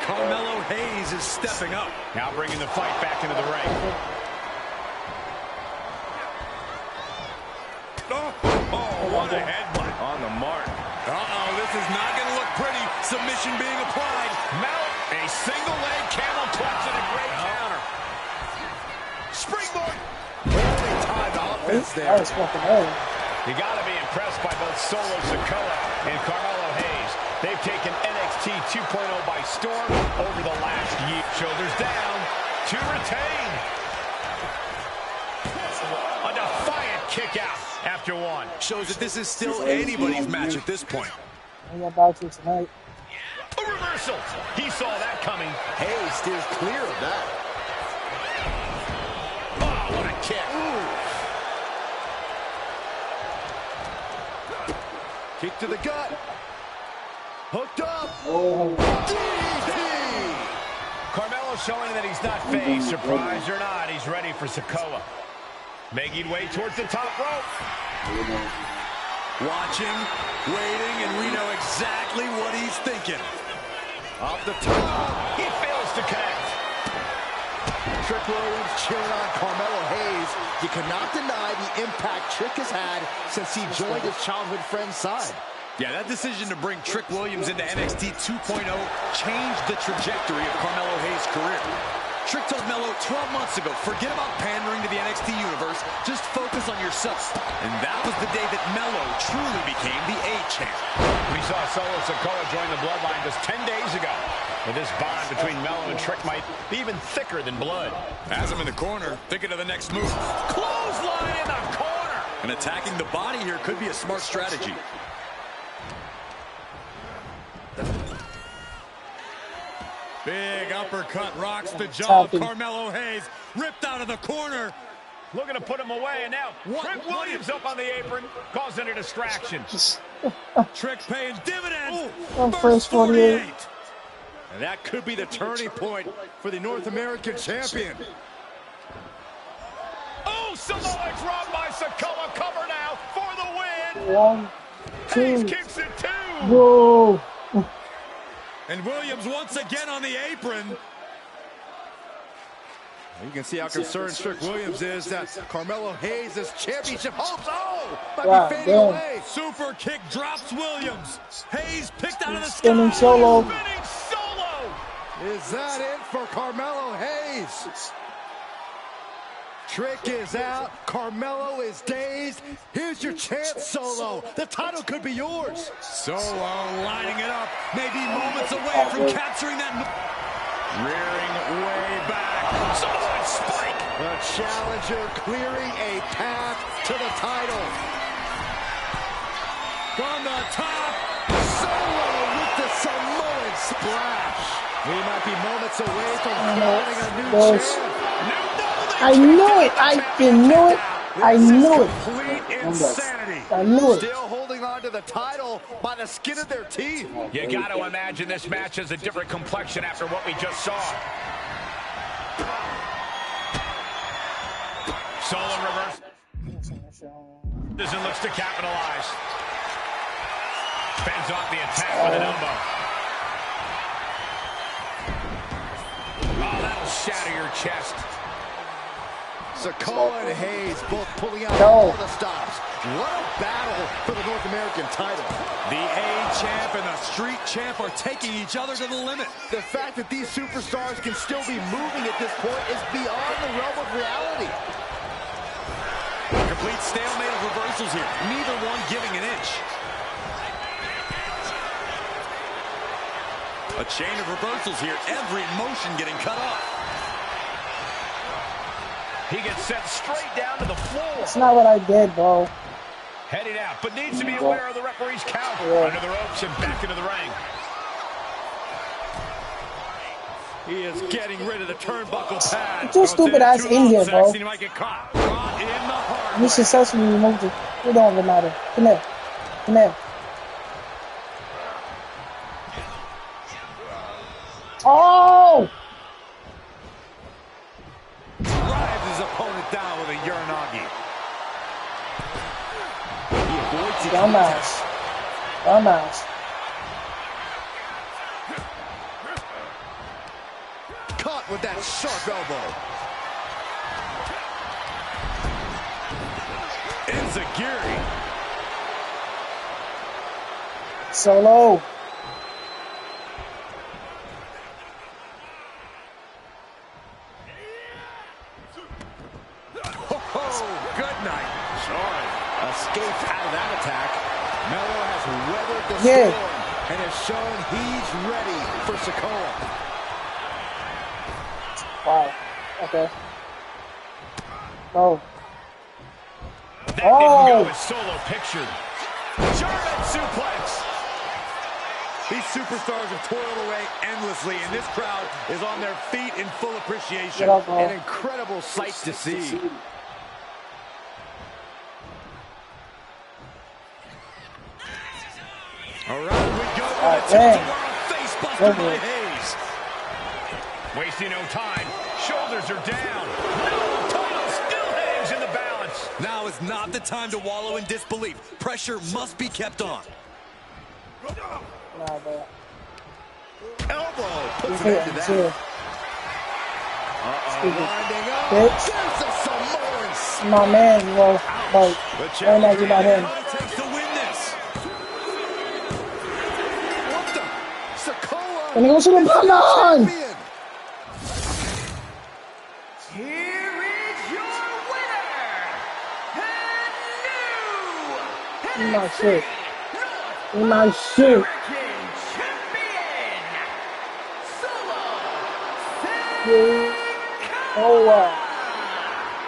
Speaker 9: Carmelo Hayes is stepping up.
Speaker 2: Now bringing the fight back into the ring.
Speaker 9: Oh, what a headbutt. On the mark. Uh-oh, this is not going to look pretty. Submission being applied.
Speaker 2: Mount, a single leg camel clutch and a great counter. Springboard.
Speaker 8: Really timed offense there.
Speaker 1: That was fucking early.
Speaker 2: You got to be impressed by both Solo Sikoa and Carmelo Hayes. They've taken NXT 2.0 by storm over the last year. Shoulders down to retain. A defiant kick out after one.
Speaker 9: Shows that this is still anybody's match at this point.
Speaker 1: I'm about to tonight.
Speaker 2: A reversal. He saw that coming.
Speaker 8: Hayes steers clear of that.
Speaker 2: Oh, what a kick.
Speaker 8: Kick to the gut. Hooked up.
Speaker 2: Carmelo showing that he's not phased. Surprised or not, he's ready for Sikoa. Making way towards the top rope.
Speaker 9: Watching, waiting, and we know exactly what he's thinking.
Speaker 8: Off the top.
Speaker 2: He fails to connect.
Speaker 8: Trick Williams cheering on Carmelo Hayes. You cannot deny the impact Trick has had since he joined his childhood friend's side.
Speaker 9: Yeah, that decision to bring Trick Williams into NXT 2.0 changed the trajectory of Carmelo Hayes' career. Trick told Melo 12 months ago, forget about pandering to the NXT universe, just focus on yourself. And that was the day that Melo truly became the A-champ.
Speaker 2: We saw Solo Sikoa join the Bloodline just 10 days ago. But this bond between Melo and Trick might be even thicker than blood.
Speaker 9: As I'm in the corner, thinking of the next move.
Speaker 2: Clothesline in the corner!
Speaker 9: And attacking the body here could be a smart strategy. Big uppercut rocks the jaw of Carmelo Hayes. Ripped out of the corner.
Speaker 2: Looking to put him away, and now Trick Williams up on the apron, causing a distraction.
Speaker 9: Trick paying dividends.
Speaker 1: First 48.
Speaker 8: And that could be the turning point for the North American champion.
Speaker 2: Oh, Samoa dropped by Sikoa. Cover now for the win.
Speaker 1: 1, 2.
Speaker 2: Hayes kicks it too.
Speaker 1: Whoa.
Speaker 9: And Williams once again on the apron.
Speaker 8: You can see how concerned Trick Williams is that Carmelo Hayes' championship hopes. Oh, might
Speaker 1: wow,
Speaker 8: be fading away.
Speaker 9: Super kick drops Williams. Hayes picked out of the
Speaker 1: Spinning
Speaker 9: sky.
Speaker 1: Solo.
Speaker 2: Spinning Solo.
Speaker 8: Is that it for Carmelo Hayes? Trick is out. Carmelo is dazed. Here's your chance, Solo. The title could be yours.
Speaker 9: Solo lining it up may be moments away from capturing that.
Speaker 2: Rearing way back. Samoan spike.
Speaker 8: The challenger clearing a path to the title.
Speaker 9: From the top.
Speaker 8: Solo with the Samoan splash. We might be moments away from crowning a new champ.
Speaker 1: I knew it. I knew it. I knew it.
Speaker 8: Complete insanity.
Speaker 1: I knew it.
Speaker 8: Still holding on to the title by the skin of their teeth.
Speaker 2: You got to imagine this match has a different complexion after what we just saw. Solo reverse. Looks to capitalize. Fends off the attack with an elbow. Oh, that'll shatter your chest.
Speaker 8: Sikoa and Hayes both pulling out all the stops. What a battle for the North American title.
Speaker 9: The A-Champ and the Street Champ are taking each other to the limit.
Speaker 8: The fact that these superstars can still be moving at this point is beyond the realm of reality.
Speaker 9: Complete stalemate of reversals here. Neither one giving an inch. A chain of reversals here. Every motion getting cut off.
Speaker 2: He gets sent straight down to the floor.
Speaker 1: That's not what I did, bro.
Speaker 2: Heading out, but needs to be aware of the referee's count. Under the ropes and back into the ring.
Speaker 9: He is getting rid of the turnbuckle pad.
Speaker 1: Get your stupid ass in here, bro.
Speaker 9: He might get caught. Caught in the hard
Speaker 1: You successfully removed it. It don't even matter. Come here. Come here. Oh!
Speaker 9: Drives his opponent down with a Uranagi. He avoids it.
Speaker 1: Dumbass. Dumbass.
Speaker 8: Caught with that sharp elbow.
Speaker 9: Enziguri.
Speaker 1: Solo.
Speaker 8: Escaped out of that attack. Mello has weathered the storm and has shown he's ready for Sikoa.
Speaker 1: Wow. Okay. Oh.
Speaker 2: That didn't go as Solo pictured. German suplex.
Speaker 9: These superstars have toiled away endlessly, and this crowd is on their feet in full appreciation.
Speaker 8: An incredible sight to see.
Speaker 2: Around we go with a tilt-a-whirl face buster by Hayes. Wasting no time. Shoulders are down. No, title still hangs in the balance.
Speaker 9: Now is not the time to wallow in disbelief. Pressure must be kept on.
Speaker 1: Nah, bro.
Speaker 8: Elbow puts an end to that. Winding up.
Speaker 1: Bitch.
Speaker 8: There's the Samoans.
Speaker 1: My man, bro. Like, don't ask about him.
Speaker 9: What it takes to win this.
Speaker 8: What the? Sikoa.
Speaker 1: And he goes to the button.
Speaker 7: Here is your winner, and new
Speaker 1: My shit. My shit.
Speaker 7: American champion, Solo
Speaker 1: Oh, wow.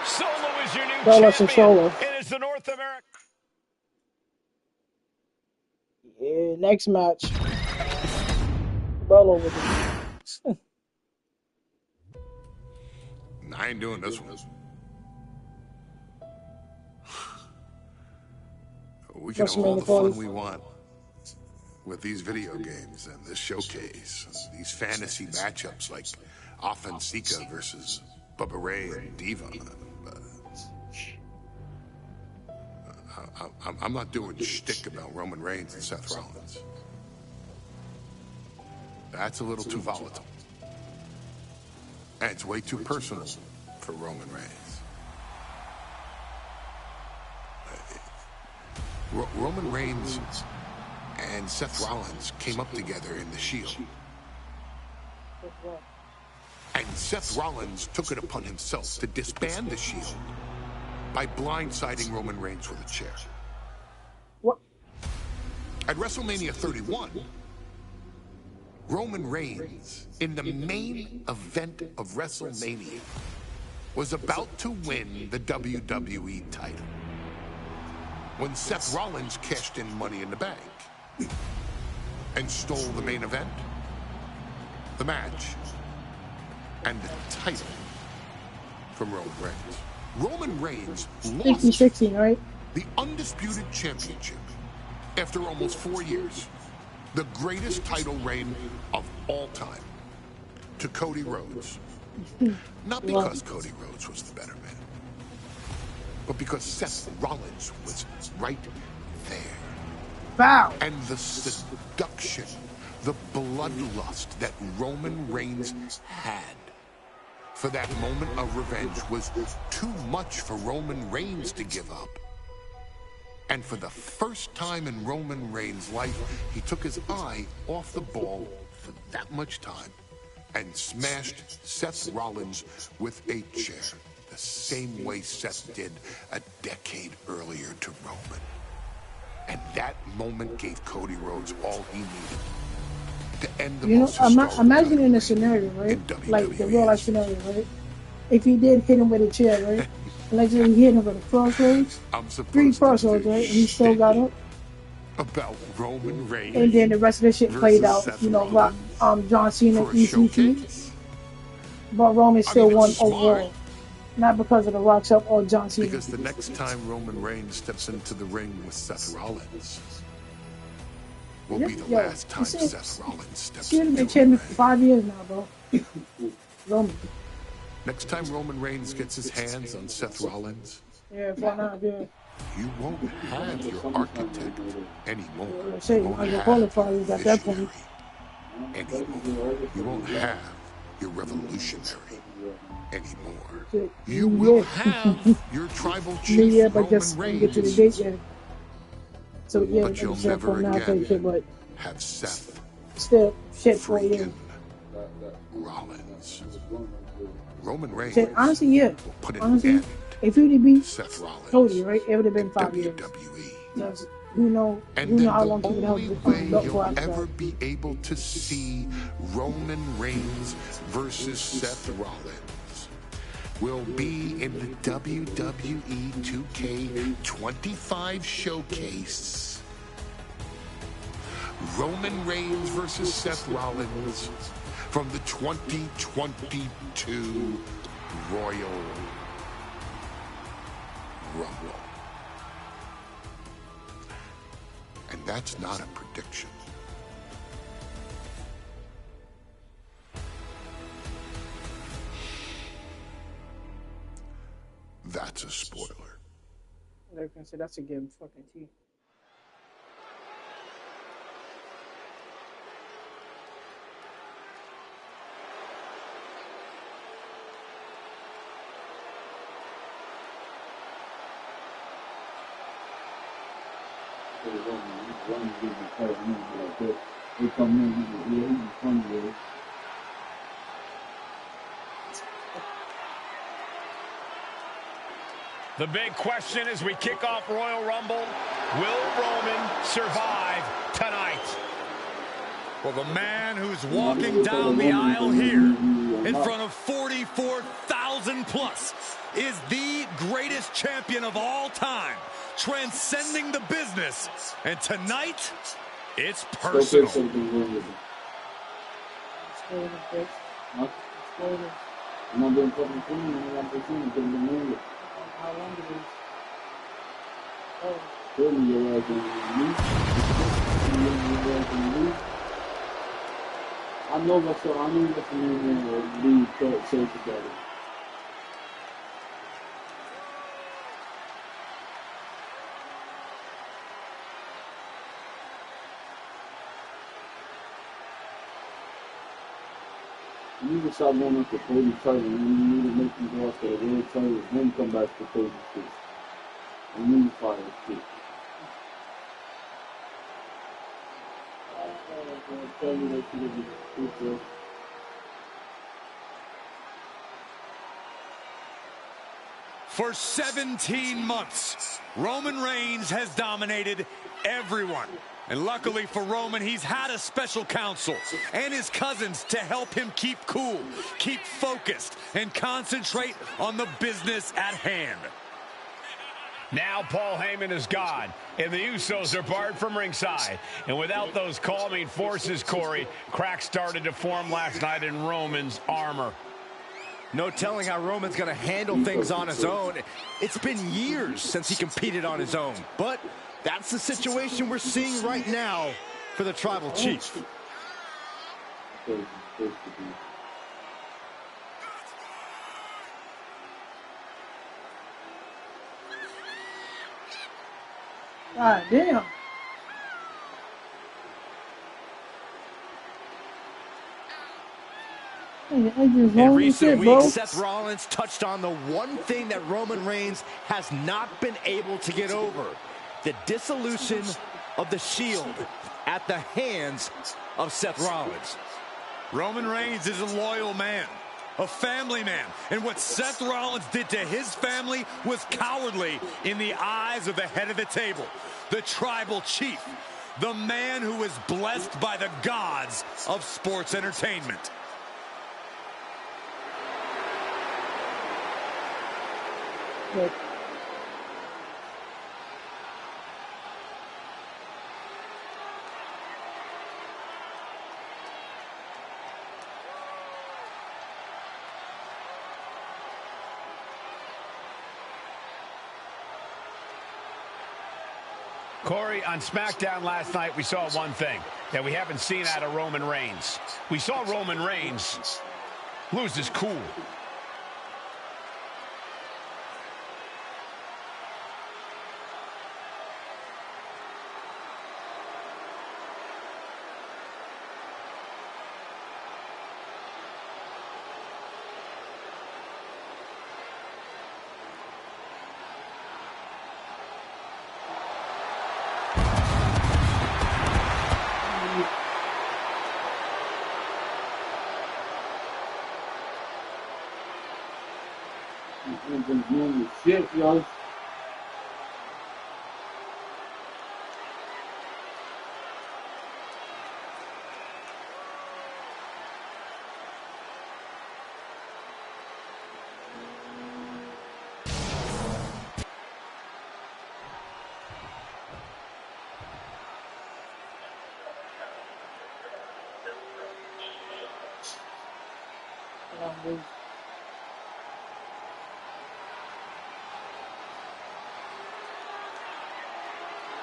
Speaker 2: Solo is your new
Speaker 1: Solo
Speaker 2: champion.
Speaker 1: Solo.
Speaker 2: It is the North American.
Speaker 1: Yeah, next match. Well over there.
Speaker 4: I ain't doing this one. We can have all the fun we want with these video games and this showcase, these fantasy matchups like Offensica versus Bubba Ray and Diva. I'm not doing shtick about Roman Reigns and Seth Rollins. That's a little too volatile. And it's way too personal for Roman Reigns. Roman Reigns and Seth Rollins came up together in the Shield. And Seth Rollins took it upon himself to disband the Shield by blindsiding Roman Reigns with a chair.
Speaker 1: What?
Speaker 4: At WrestleMania 31, Roman Reigns, in the main event of WrestleMania, was about to win the WWE title when Seth Rollins cashed in Money in the Bank and stole the main event, the match, and the title from Roman Reigns. Roman Reigns lost
Speaker 1: 16, right?
Speaker 4: the Undisputed Championship after almost 4 years, the greatest title reign of all time, to Cody Rhodes. Not because Cody Rhodes was the better man, but because Seth Rollins was right there.
Speaker 1: Wow.
Speaker 4: And the seduction, the bloodlust that Roman Reigns had for that moment of revenge was too much for Roman Reigns to give up. And for the first time in Roman Reigns' life, he took his eye off the ball for that much time and smashed Seth Rollins with a chair, the same way Seth did a decade earlier to Roman. And that moment gave Cody Rhodes all he needed to end the most historic
Speaker 1: imagining a scenario, right? Like the real life scenario, right? If he did hit him with a chair, right? Like he hit him with a crossroads, 3 crossroads, right? And he still got up.
Speaker 4: About Roman Reigns.
Speaker 1: And then the rest of the shit played out, you know, Rock, John Cena, EC3. But Roman still won overall. Not because of the Rock's up or John Cena.
Speaker 4: Because the next time Roman Reigns steps into the ring with Seth Rollins will be the last time Seth Rollins steps into the ring.
Speaker 1: He's been champion for 5 years now, bro. Roman.
Speaker 4: Next time Roman Reigns gets his hands on Seth Rollins,
Speaker 1: yeah,
Speaker 4: you won't have your architect anymore.
Speaker 1: You won't have at that point
Speaker 4: anymore. You won't have your revolutionary anymore. You will have your tribal chief Roman Reigns.
Speaker 1: Get to the date yet. So yeah,
Speaker 4: but you'll never again have Seth
Speaker 1: still shit for you.
Speaker 4: Rollins. Roman Reigns.
Speaker 1: Honestly, yeah. Honestly, if he would beat
Speaker 4: Seth Rollins,
Speaker 1: Cody, right, it would have been 5 years. You know how long he would have
Speaker 4: you'll ever be able to see Roman Reigns versus Seth Rollins will be in the WWE 2K25 showcase. Roman Reigns versus Seth Rollins from the 2022 Royal Rumble. And that's not a prediction. That's a spoiler.
Speaker 1: They're gonna say that's a game fucking tea.
Speaker 2: The big question as we kick off Royal Rumble, will Roman survive tonight?
Speaker 9: Well, the man who's walking down the aisle here in front of 44,000 plus is the greatest champion of all time, transcending the business. And tonight, it's personal.
Speaker 1: How long it is?
Speaker 10: I know that's what I mean. That's what I mean. Leave so together. You need to stop going up to Cody title, and you need to make them go after the real title, then come back to Cody too. And unify it too. Tell you that you did.
Speaker 9: For 17 months, Roman Reigns has dominated everyone. And luckily for Roman, he's had a special counsel and his cousins to help him keep cool, keep focused, and concentrate on the business at hand.
Speaker 2: Now Paul Heyman is gone, and the Usos are barred from ringside. And without those calming forces, Corey, cracks started to form last night in Roman's armor.
Speaker 8: No telling how Roman's going to handle things on his own. It's been years since he competed on his own. But that's the situation we're seeing right now for the Tribal Chief.
Speaker 1: God damn.
Speaker 8: In recent weeks, Seth Rollins touched on the one thing that Roman Reigns has not been able to get over: the dissolution of the Shield at the hands of Seth Rollins.
Speaker 9: Roman Reigns is a loyal man, a family man, and what Seth Rollins did to his family was cowardly in the eyes of the head of the table, the Tribal Chief, the man who is blessed by the gods of sports entertainment.
Speaker 1: But
Speaker 2: Corey, on SmackDown last night, we saw one thing that we haven't seen out of Roman Reigns. We saw Roman Reigns lose his cool.
Speaker 10: Been doing the shit, yo.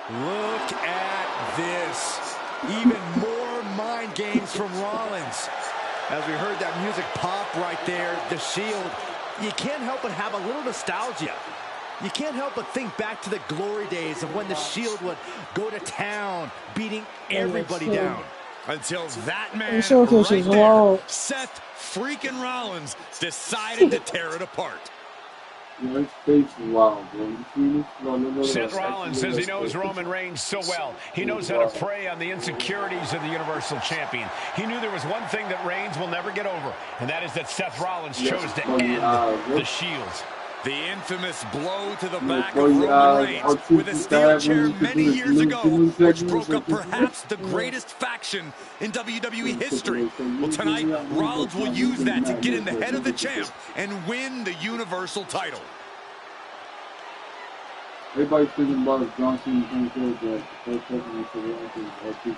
Speaker 8: Look at this. Even more mind games from Rollins. As we heard that music pop right there, the Shield, you can't help but have a little nostalgia. You can't help but think back to the glory days of when the Shield would go to town, beating everybody down.
Speaker 9: Until that man right there, Seth freaking Rollins, decided to tear it apart.
Speaker 10: His face is wild, bro. You see this?
Speaker 2: Seth Rollins says he knows Roman Reigns so well. He knows how to prey on the insecurities of the Universal Champion. He knew there was one thing that Reigns will never get over, and that is that Seth Rollins chose to end the Shield.
Speaker 9: The infamous blow to the back of Roman Reigns with a steel chair many years ago, which broke up perhaps the greatest faction in WWE history. Well, tonight, Rollins will use that to get in the head of the champ and win the Universal title.
Speaker 10: Everybody's thinking about John Cena's going to go the first person to the RP.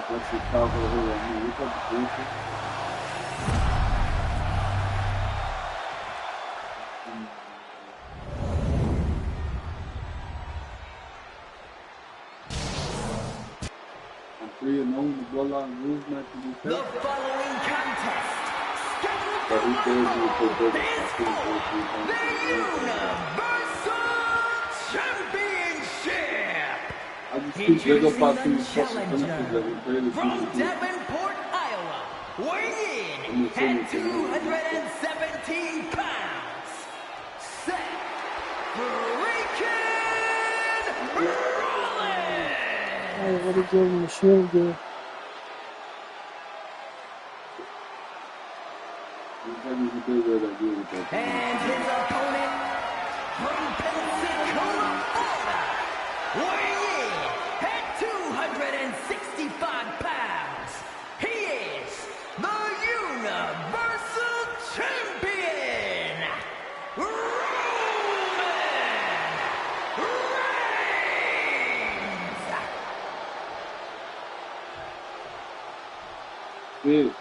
Speaker 10: That's the top of the whole. I mean, look at the bullshit. The
Speaker 7: following contest scheduled for one fall is for the Universal Championship. Introducing the challenger from Davenport, Iowa, weighing in at 217 pounds, Seth freaking Rollins.
Speaker 1: Hey, what did Jordan the Shield do?
Speaker 7: And his opponent from Pensacola, Florida, weighing in at 265 pounds, he is the Universal Champion, Roman Reigns.
Speaker 10: Good.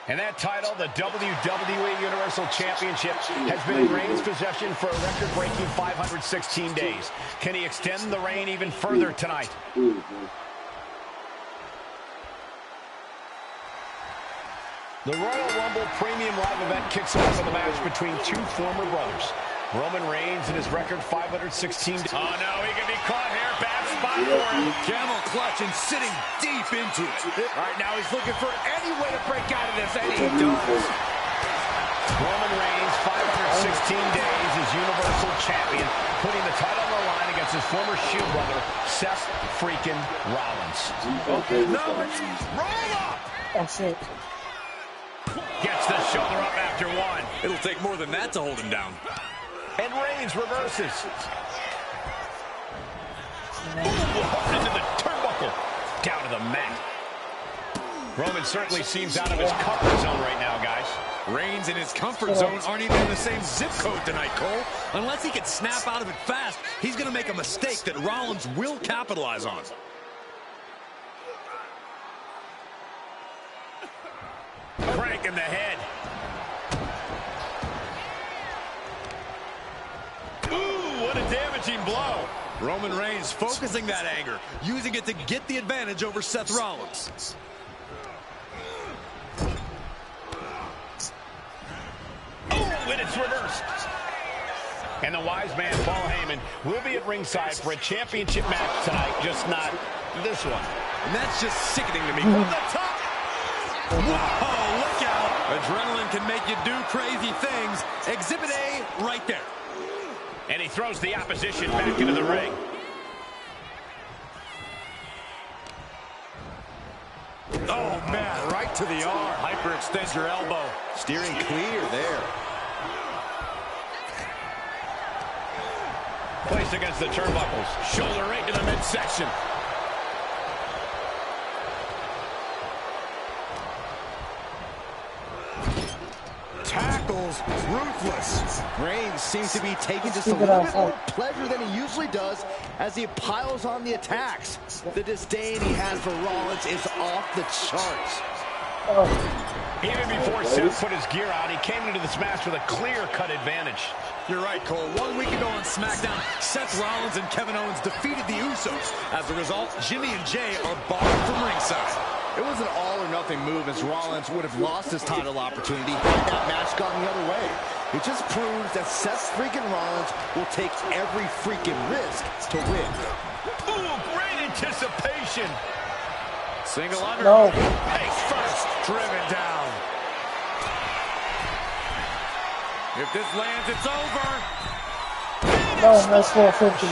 Speaker 2: And that title, the WWE Universal Championship, has been in Reigns' possession for a record-breaking 516 days. Can he extend the reign even further tonight? The Royal Rumble Premium Live event kicks off with a match between two former brothers. Roman Reigns and his record 516 days. Oh, no, he can be caught here. Bad spot for him.
Speaker 9: Camel clutch and sitting deep into it.
Speaker 3: All right, now he's looking for any way to break out of this, and he does.
Speaker 2: Roman Reigns, 516 days as Universal Champion, putting the title on the line against his former Shield brother, Seth freaking Rollins.
Speaker 3: No, it's roll up.
Speaker 1: That's it.
Speaker 2: Gets the shoulder up after one.
Speaker 9: It'll take more than that to hold him down.
Speaker 2: And Reigns reverses. Into the turnbuckle. Down to the mat. Roman certainly seems out of his comfort zone right now, guys.
Speaker 9: Reigns and his comfort zone aren't even in the same zip code tonight, Cole. Unless he can snap out of it fast, he's going to make a mistake that Rollins will capitalize on.
Speaker 2: Crank in the head. Ooh, what a damaging blow.
Speaker 9: Roman Reigns focusing that anger, using it to get the advantage over Seth Rollins.
Speaker 2: Oh, and it's reversed. And the wise man, Paul Heyman, will be at ringside for a championship match tonight, just not this one.
Speaker 9: And that's just sickening to me. From the top. Whoa, look out. Adrenaline can make you do crazy things. Exhibit A right there.
Speaker 2: And he throws the opposition back into the ring.
Speaker 3: Oh, man, right to the arm.
Speaker 9: Hyperextend your elbow.
Speaker 3: Steering clear there.
Speaker 2: Placed against the turnbuckles. Shoulder right to the midsection.
Speaker 3: Tackles ruthless. Reigns seems to be taking just a little bit more pleasure than he usually does as he piles on the attacks. The disdain he has for Rollins is off the charts.
Speaker 2: Even before Seth put his gear out, he came into this match with a clear-cut advantage.
Speaker 9: You're right, Cole. 1 week ago on SmackDown, Seth Rollins and Kevin Owens defeated the Usos. As a result, Jimmy and Jay are barred from ringside.
Speaker 3: It was an all-or-nothing move as Rollins would have lost his title opportunity had that match gone the other way. It just proves that Seth freaking Rollins will take every freaking risk to win.
Speaker 2: Ooh, great anticipation.
Speaker 9: Single under.
Speaker 1: No.
Speaker 9: Face first. Driven down. If this lands, it's over.
Speaker 1: No, that's 450.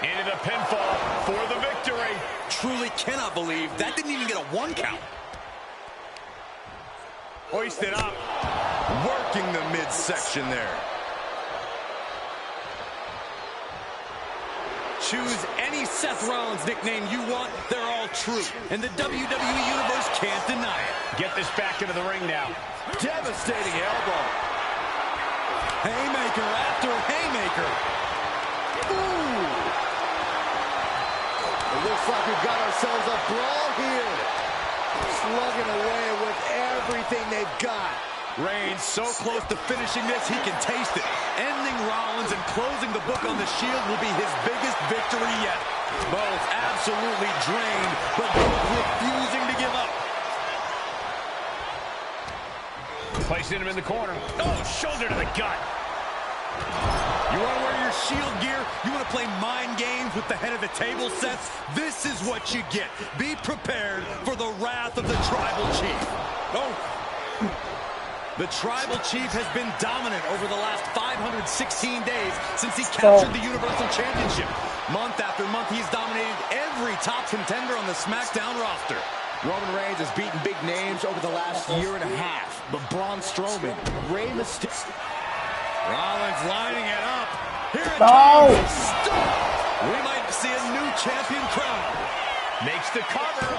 Speaker 2: Into the pinfall for the victory.
Speaker 9: Truly cannot believe that didn't even get a 1 count.
Speaker 3: Hoisted up. Working the midsection there.
Speaker 9: Choose any Seth Rollins nickname you want, they're all true. And the WWE Universe can't deny it.
Speaker 2: Get this back into the ring now.
Speaker 3: Devastating elbow.
Speaker 9: Haymaker after haymaker.
Speaker 3: Ooh. It looks like we've got ourselves a brawl here. Slugging away with everything they've got.
Speaker 9: Reigns so close to finishing this, he can taste it. Ending Rollins and closing the book on the Shield will be his biggest victory yet. Both absolutely drained, but both refusing to give up.
Speaker 2: Placing him in the corner. Oh, shoulder to the gut.
Speaker 9: You want to wear your Shield gear? You want to play mind games with the head of the table sets? This is what you get. Be prepared for the wrath of the Tribal Chief. Oh. The Tribal Chief has been dominant over the last 516 days since he captured the Universal Championship. Month after month, he's dominated every top contender on the SmackDown roster.
Speaker 3: Roman Reigns has beaten big names over the last year and a half. But Braun Strowman, Rey Mysterio...
Speaker 9: Rollins lining it up. Here it
Speaker 1: No.
Speaker 9: comes. Stop. We might see a new champion crown.
Speaker 2: Makes the cover.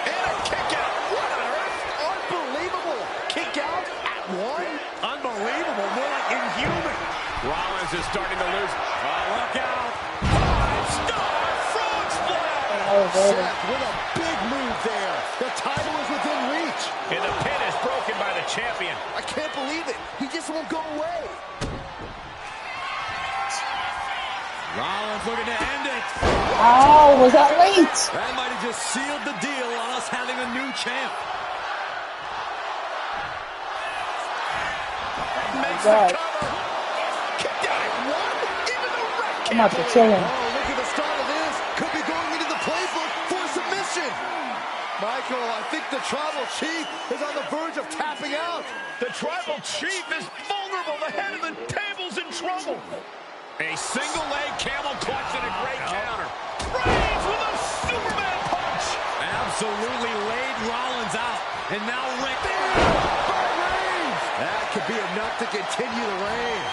Speaker 2: And a kick out. What on earth?
Speaker 8: Unbelievable. Kick out at one?
Speaker 9: Unbelievable. More like inhuman.
Speaker 2: Rollins is starting to lose.
Speaker 9: Look out.
Speaker 2: Five-star frog splash.
Speaker 8: Seth with a big move there. The title is within reach.
Speaker 2: And the pin is broken by the champion.
Speaker 8: I can't believe it. He just won't go away.
Speaker 9: Rollins looking to end it.
Speaker 1: Oh, was that late?
Speaker 9: That might have just sealed the deal on us having a new champ.
Speaker 2: Makes
Speaker 1: God.
Speaker 2: the cover. Kicked out at one. Even the ref
Speaker 1: I'm about
Speaker 2: can't
Speaker 1: to kill him.
Speaker 8: Oh, look at the start of this. Could be going into the playbook for submission. Michael, I think the Tribal Chief is on the verge of tapping out.
Speaker 2: The Tribal Chief is vulnerable. The head of the table's in trouble. A single leg camel clutch and a great counter. Reigns with a Superman punch.
Speaker 9: Absolutely laid Rollins out. And now Reigns.
Speaker 8: That could be enough to continue the reign.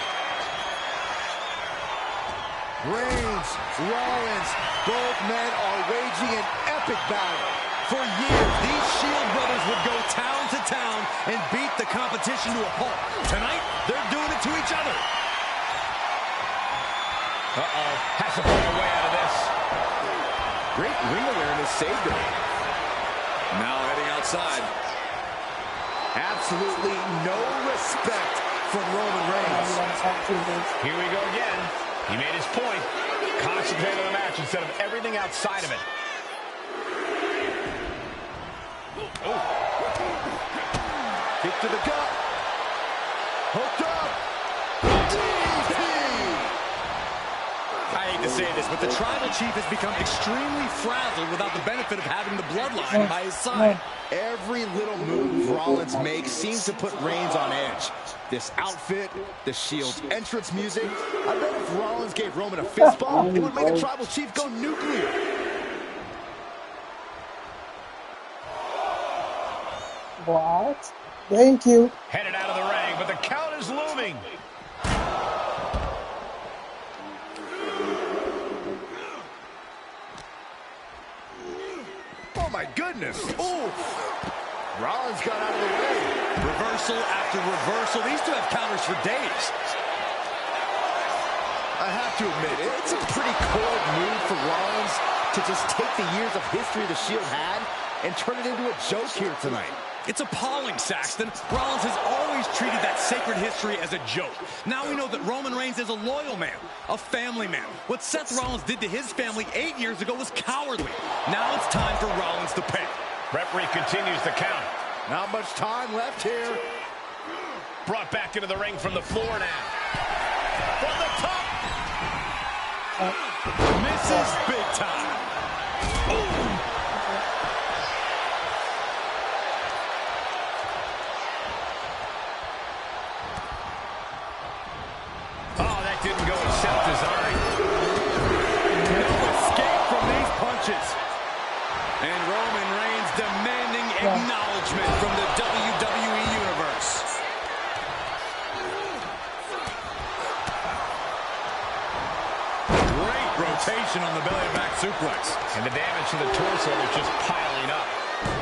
Speaker 8: Reigns, Rollins, both men are waging an epic battle.
Speaker 9: For years, these Shield brothers would go town to town and beat the competition to a pulp. Tonight, they're doing it to each other.
Speaker 2: Uh-oh. Has to find a way out of this.
Speaker 3: Great ring awareness saved him.
Speaker 9: Now heading outside.
Speaker 8: Absolutely no respect from Roman Reigns.
Speaker 2: Here we go again. He made his point. Concentrate on the match instead of everything outside of it. Oh.
Speaker 8: Kick to the gut. Hooked up. DDT.
Speaker 9: I hate to say this, but the Tribal Chief has become extremely frazzled without the benefit of having the bloodline by his side.
Speaker 8: Every little move Rollins makes seems to put Reigns on edge. This outfit, the Shield's entrance music. I bet if Rollins gave Roman a fist bump, it would make the Tribal Chief go nuclear.
Speaker 1: What? Thank you.
Speaker 2: Headed out of the ring, but the count is looming.
Speaker 8: Oh my goodness. Ooh. Rollins got out of the way.
Speaker 9: Reversal after reversal. These two have counters for days.
Speaker 8: I have to admit, it's a pretty cold move for Rollins to just take the years of history the Shield had and turn it into a joke here tonight.
Speaker 9: It's appalling, Saxton. Rollins has always treated that sacred history as a joke. Now we know that Roman Reigns is a loyal man, a family man. What Seth Rollins did to his family 8 years ago was cowardly. Now it's time for Rollins to pay.
Speaker 2: Referee continues the count.
Speaker 8: Not much time left here.
Speaker 2: Brought back into the ring from the floor now. From the top.
Speaker 9: Misses big time. Ooh.
Speaker 2: Oh, that didn't go as Seth designed.
Speaker 9: No escape from these punches. And Roman Reigns demanding acknowledgement from the WWE Universe. Great rotation on the belly back suplex.
Speaker 2: And the damage to the torso is just piling up.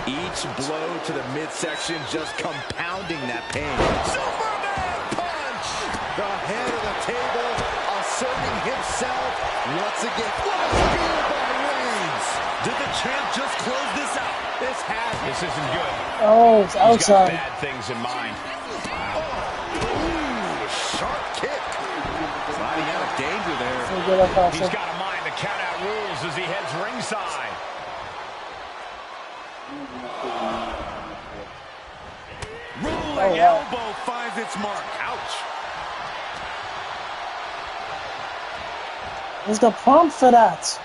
Speaker 8: Each blow to the midsection just compounding that pain.
Speaker 2: Superman punch!
Speaker 8: The head of the table asserting himself once again. What a spear by Reigns!
Speaker 9: Did the champ just close this out?
Speaker 8: This has
Speaker 2: This isn't good.
Speaker 1: Oh, it's
Speaker 2: He's got
Speaker 1: outside.
Speaker 2: bad things in mind.
Speaker 8: ooh, sharp kick. Sliding out of danger there.
Speaker 1: So good up also.
Speaker 2: He's got to mind the count-out rules as he heads ringside.
Speaker 9: Rolling elbow finds its mark. Ouch.
Speaker 1: Where's the pump for that?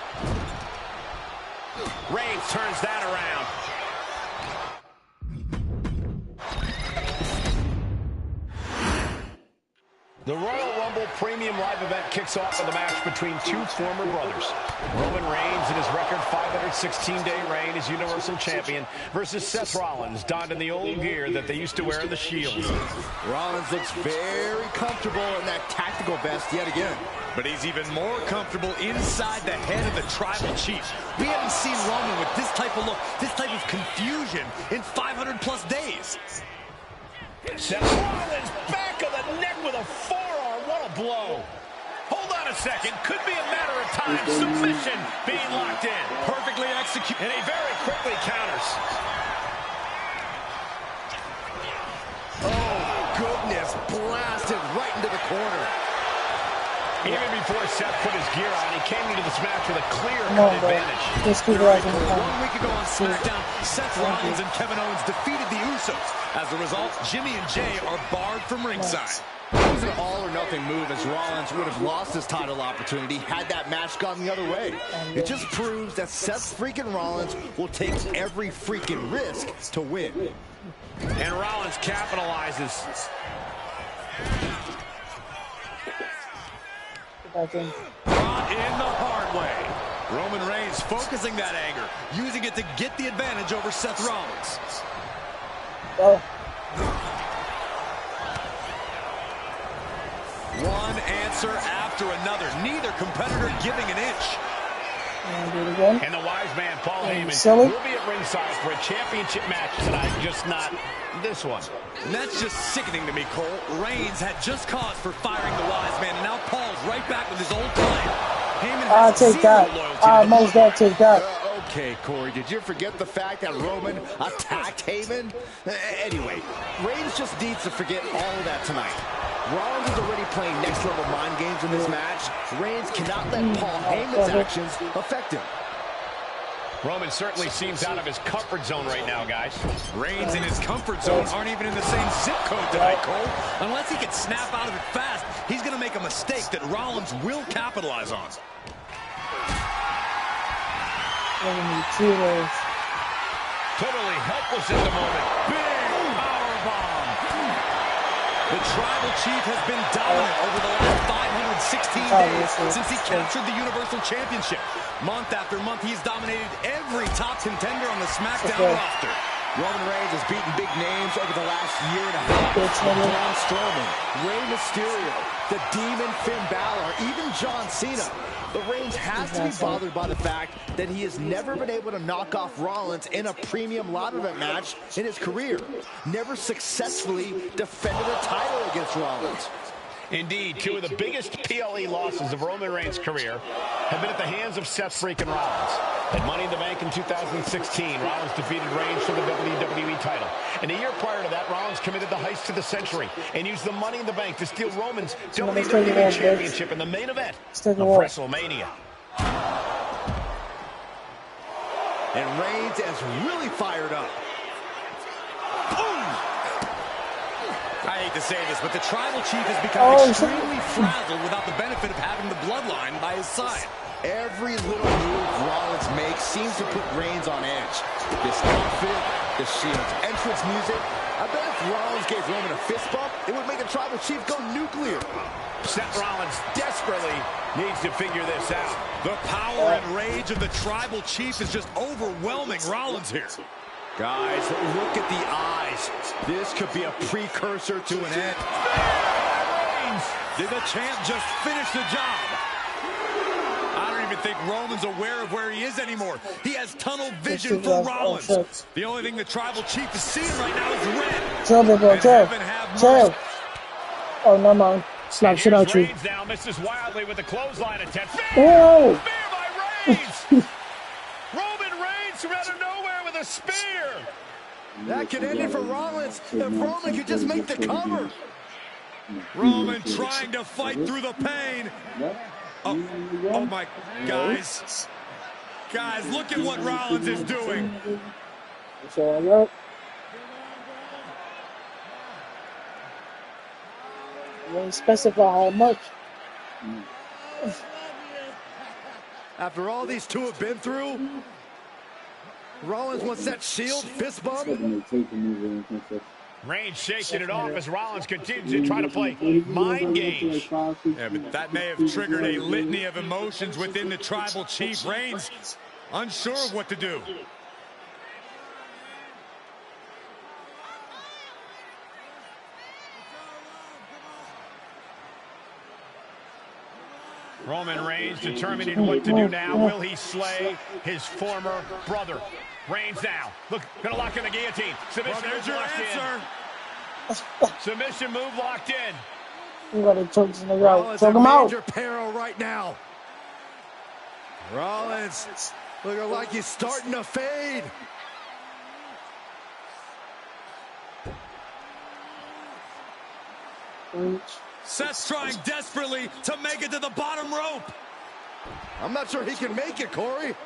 Speaker 2: Reigns turns that around. The Royal Rumble Premium Live event kicks off with a match between two former brothers. Roman Reigns in his record 516-day reign as Universal Champion versus Seth Rollins, donned in the old gear that they used to wear in the Shield.
Speaker 8: Rollins looks very comfortable in that tactical vest yet again.
Speaker 9: But he's even more comfortable inside the head of the Tribal Chief. We haven't seen Roman with this type of look, this type of confusion in 500-plus days.
Speaker 2: Seth Rollins back of the neck with a forearm. What a blow. Hold on a second. Could be a matter of time. Submission being locked in.
Speaker 9: Perfectly executed.
Speaker 2: And he very quickly counters.
Speaker 8: Oh, goodness. Blasted right into the corner.
Speaker 2: Even before Seth put his gear on, he came into this match with a clear-cut advantage.
Speaker 1: Just keep rising.
Speaker 9: 1 week ago on SmackDown, Seth Rollins and Kevin Owens defeated the Usos. As a result, Jimmy and Jay are barred from ringside.
Speaker 8: It was an all-or-nothing move, as Rollins would have lost his title opportunity had that match gone the other way. It just proves that Seth freaking Rollins will take every freaking risk to win.
Speaker 2: And Rollins capitalizes.
Speaker 9: Brought in the hard way. Roman Reigns focusing that anger, using it to get the advantage over Seth Rollins.
Speaker 1: Oh.
Speaker 9: One answer after another. Neither competitor giving an inch.
Speaker 2: And the wise man, Paul Heyman, will be at ringside for a championship match tonight, just not this one.
Speaker 9: And that's just sickening to me, Cole. Reigns had just cause for firing the wise man, and now Paul's right back with his old client. Heyman
Speaker 1: I'll take that. I'll most definitely take that.
Speaker 8: Okay, Corey, did you forget the fact that Roman attacked Heyman? Anyway, Reigns just needs to forget all of that tonight. Rollins is already playing next-level mind games in this match. Reigns cannot let Paul Heyman's actions affect him.
Speaker 2: Roman certainly seems out of his comfort zone right now, guys.
Speaker 9: Reigns and his comfort zone aren't even in the same zip code tonight, Cole. Unless he can snap out of it fast, he's going to make a mistake that Rollins will capitalize on.
Speaker 2: Totally helpless at the moment. Big powerbomb.
Speaker 9: The Tribal Chief has been dominant over the last 516 days since he captured the Universal Championship. Month after month, he's dominated every top contender on the SmackDown roster.
Speaker 8: Roman Reigns has beaten big names over the last year and a half. Braun Strowman, Rey Mysterio, the Demon Finn Balor, even John Cena. But Reigns has to be bothered by the fact that he has never been able to knock off Rollins in a premium live event match in his career. Never successfully defended a title against Rollins.
Speaker 2: Indeed, two of the biggest PLE losses of Roman Reigns' career have been at the hands of Seth freaking Rollins. At Money in the Bank in 2016, Rollins defeated Reigns for the WWE title. And a year prior to that, Rollins committed the heist of the century and used the Money in the Bank to steal Roman's WWE Championship in the main event of WrestleMania.
Speaker 8: And Reigns is really fired up.
Speaker 9: I hate to say this, but the Tribal Chief has become extremely frazzled without the benefit of having the bloodline by his side.
Speaker 8: Every little move Rollins makes seems to put Reigns on edge. This outfit, the Shield's entrance music. I bet if Rollins gave Roman a fist bump, it would make the Tribal Chief go nuclear.
Speaker 2: Seth Rollins desperately needs to figure this out.
Speaker 9: The power and rage of the Tribal Chief is just overwhelming Rollins here.
Speaker 8: Guys, look at the eyes. This could be a precursor to an end.
Speaker 9: Did the champ just finish the job? I don't even think Roman's aware of where he is anymore. He has tunnel vision for Rollins. The only thing the Tribal Chief is seeing right now is red.
Speaker 1: Chill. Oh, no, man. Slap shit out you.
Speaker 2: Reigns now misses wildly with the clothesline attempt.
Speaker 1: Oh!
Speaker 2: Spear by Reigns! Roman Reigns from out of nowhere with a spear!
Speaker 8: That could end it for Rollins if Roman could just make the cover.
Speaker 9: Roman trying to fight through the pain. Oh my, guys. Guys, look at what Rollins is doing.
Speaker 1: It's all right. I won't specify how much.
Speaker 8: After all these two have been through, Rollins wants that Shield fist bump.
Speaker 2: Reigns shaking it off as Rollins continues to try to play mind games.
Speaker 9: Yeah, but that may have triggered a litany of emotions within the Tribal Chief. Reigns unsure of what to do.
Speaker 2: Roman Reigns determining what to do now. Will he slay his former brother? Reigns now. Look, gonna lock in the guillotine. Submission move locked in. Submission move locked in.
Speaker 1: You gotta choke this nigga out. Choke him out.
Speaker 8: Major peril right now. Rollins looking like he's starting to fade.
Speaker 9: Seth's trying desperately to make it to the bottom rope.
Speaker 8: I'm not sure he can make it, Corey.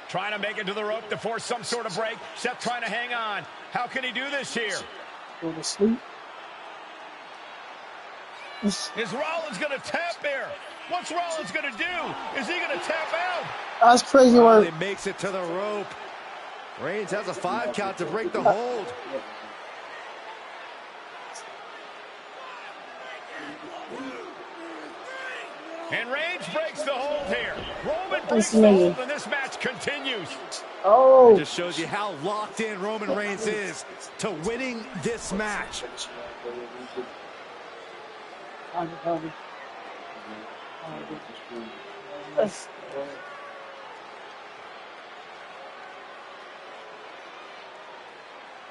Speaker 2: Trying to make it to the rope to force some sort of break. Seth trying to hang on. How can he do this here?
Speaker 1: Go to sleep.
Speaker 2: Is Rollins going to tap there? What's Rollins going to do? Is he going to tap out?
Speaker 1: That's crazy work.
Speaker 8: He makes it to the rope. Reigns has a 5 count to break the hold.
Speaker 2: And Reigns breaks the hold here. Roman breaks the hold, and this match continues.
Speaker 1: Oh.
Speaker 8: It just shows you how locked in Roman Reigns is to winning this match.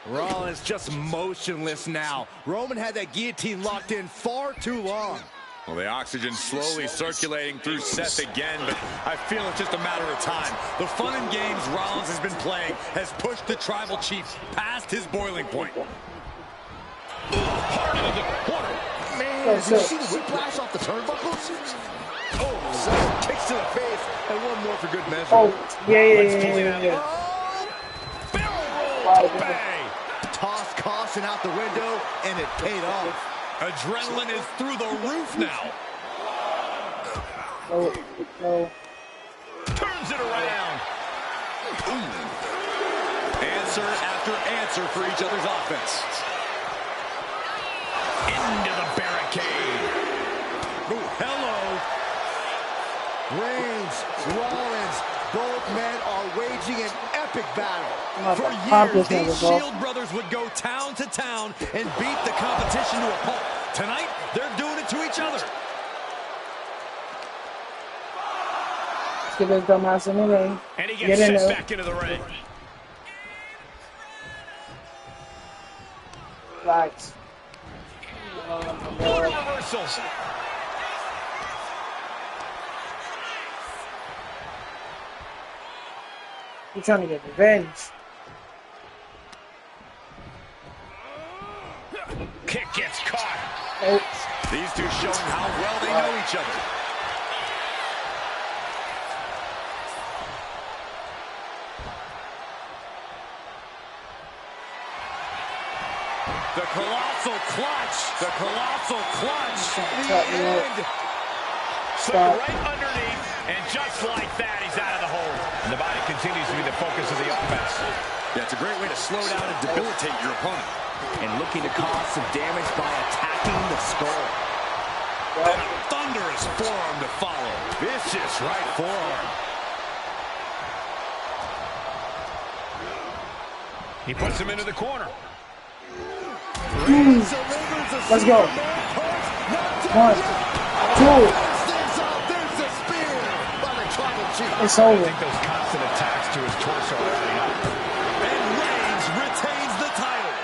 Speaker 8: Rollins just motionless now. Roman had that guillotine locked in far too long.
Speaker 9: Well, the oxygen slowly circulating through Seth again, but I feel it's just a matter of time. The fun and games Rollins has been playing has pushed the Tribal Chief past his boiling point.
Speaker 2: Hard into the corner.
Speaker 8: Man, did you see the whiplash off the turnbuckles? Oh, Seth kicks to the face, and one more for good measure.
Speaker 1: Oh, yeah.
Speaker 2: Barrel roll, bang.
Speaker 8: Toss caution out the window, and it paid off.
Speaker 9: Adrenaline is through the roof now.
Speaker 1: Oh.
Speaker 2: Turns it around.
Speaker 9: Answer after answer for each other's offense.
Speaker 2: Into the barricade.
Speaker 8: Ooh, hello. Reigns, Rollins, both men are waging an epic battle.
Speaker 9: For years, these Shield brothers would go town to town and beat the competition to a pulp. Tonight, they're doing it to each other.
Speaker 1: Let's get this dumbass in the ring.
Speaker 2: And he gets sent back into the ring.
Speaker 1: Relax.
Speaker 2: More reversals.
Speaker 1: He's trying to get revenge.
Speaker 2: Kick gets caught.
Speaker 1: Oh.
Speaker 9: These two showing how well they know each other. The colossal clutch. The colossal clutch. The end.
Speaker 2: Slipped right underneath, and just like that, he's out of the hold. And the body continues to be the focus of the offense.
Speaker 9: Yeah, it's a great way to slow down and debilitate your opponent.
Speaker 8: And looking to cause some damage by attacking the skull.
Speaker 9: And a thunderous forearm to follow.
Speaker 8: Vicious right forearm.
Speaker 2: He puts him into the corner.
Speaker 1: Let's go. 1, 2. It's over.
Speaker 2: I think those constant attacks to his torso are adding up.
Speaker 9: And Reigns retains the title.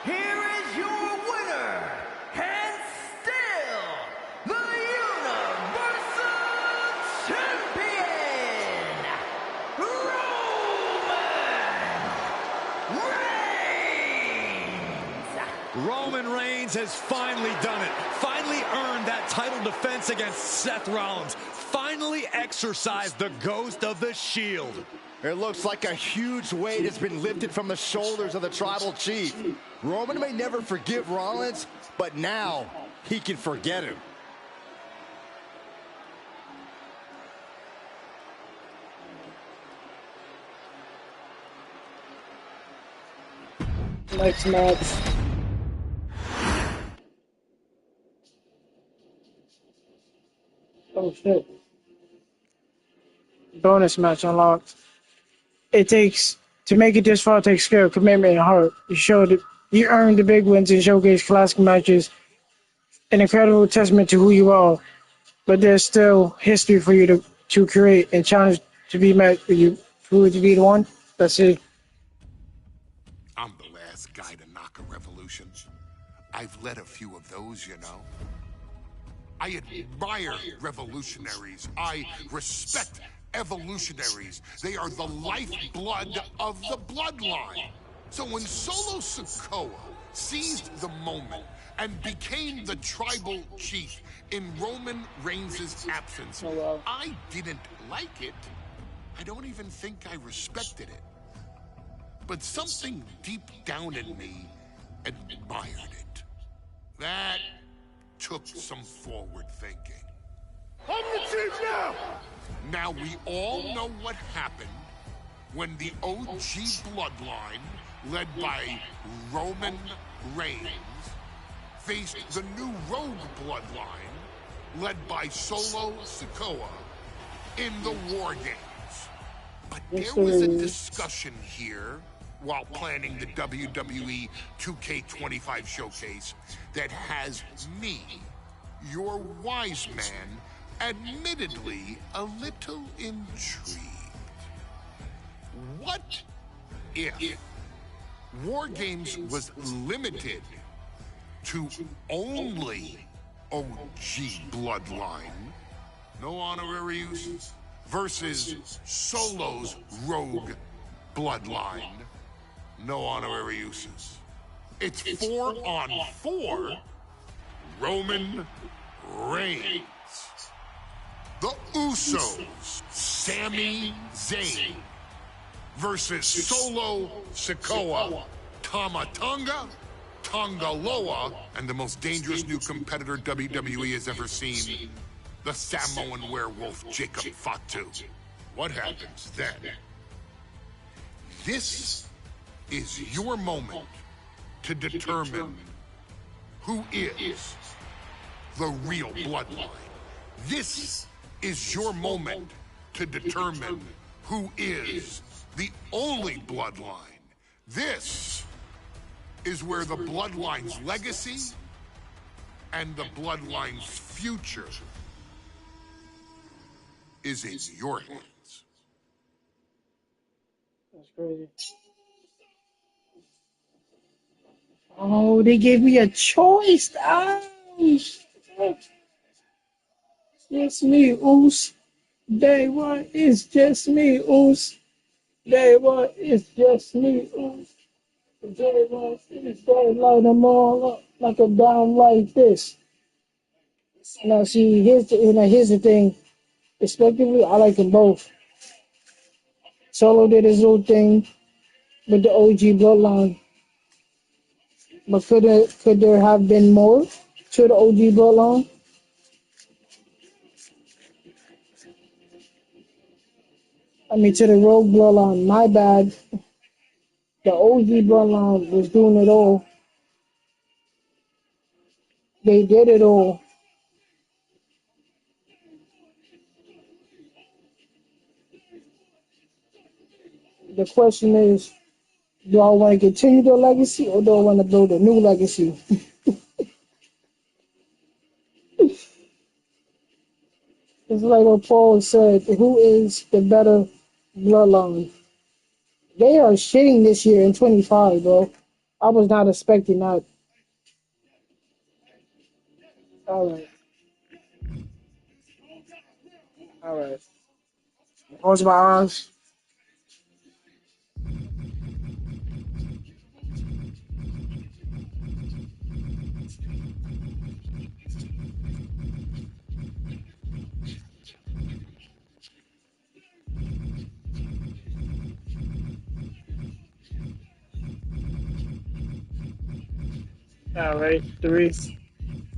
Speaker 7: Here is your winner, and still the Universal Champion,
Speaker 9: Roman Reigns has finally done it. Finally earned that title defense against Seth Rollins. Finally exercised the ghost of the Shield.
Speaker 8: It looks like a huge weight has been lifted from the shoulders of the Tribal Chief. Roman may never forgive Rollins, but now he can forget him.
Speaker 1: Next match. Oh shit. Bonus match unlocked. It takes to make it this far takes skill, commitment, and heart. You earned the big wins and showcase classic matches, an incredible testament to who you are. But there's still history for you to create and challenge to be met for you. Who to be the one? That's it.
Speaker 4: I'm the last guy to knock a revolution. I've led a few of those, you know. I admire revolutionaries. I respect evolutionaries. They are the lifeblood of the bloodline. So when Solo Sikoa seized the moment and became the tribal chief in Roman Reigns' absence, I didn't like it. I don't even think I respected it. But something deep down in me admired it. That took some forward thinking. I'm the chief now! Now we all know what happened when the OG bloodline, led by Roman Reigns, faced the new Rogue bloodline, led by Solo Sikoa, in the War Games. But there was a discussion here while planning the WWE 2K25 showcase that has me, your wise man, admittedly a little intrigued. What if War Games was limited to only OG bloodline, no honorary uses, versus Solo's Rogue bloodline, no honorary uses? It's 4-on-4 Roman Reigns. The Usos, Sami Zayn, versus Solo Sikoa, Tama Tonga, Tonga Loa, and the most dangerous new competitor WWE has ever seen, the Samoan werewolf Jacob Fatu. What happens then? This is your moment to determine who is the real bloodline. This is your moment to determine who is the only bloodline. This is where the bloodline's legacy and the bloodline's future is in your hands.
Speaker 1: That's crazy. Oh, they gave me a choice. Oh, it's me, Oos. Day one, it's just me, Oos. Day one, it's just me, Oos. Day one, it's day light them all up like a down like this. Now, see, here's the thing. Respectively, I like them both. Solo did his little thing with the OG bloodline. But could there have been more to the OG bloodline? I mean, to the Rogue bloodline. My bad. The OG bloodline was doing it all. They did it all. The question is, do I want to continue the legacy or do I want to build a new legacy? It's like what Paul said, who is the better bloodline? They are shitting this year in 25, bro. I was not expecting that. Alright. Close my eyes. All right, 3,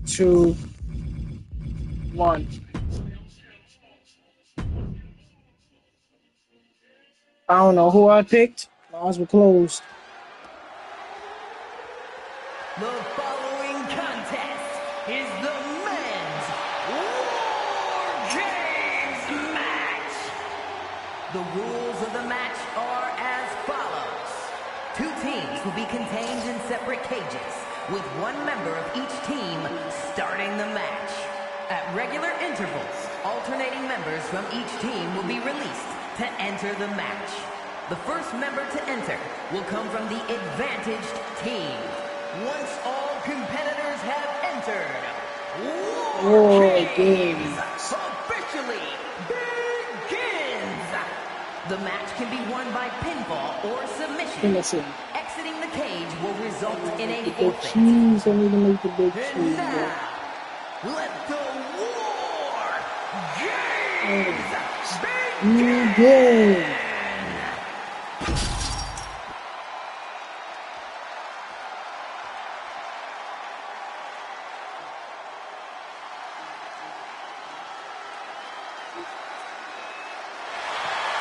Speaker 1: 2, 1. I don't know who I picked. My eyes were closed.
Speaker 7: The following contest is the men's War Games match. The rules of the match are as follows. 2 teams will be contained in separate cages, with 1 member of each team starting the match. At regular intervals, alternating members from each team will be released to enter the match. The first member to enter will come from the advantaged team. Once all competitors have entered, War Games officially begins! The match can be won by pinfall or submission. Exiting the cage will result in a forfeit.
Speaker 1: Cheese, I need to make the big cheese.
Speaker 7: And now, let the War Games begin!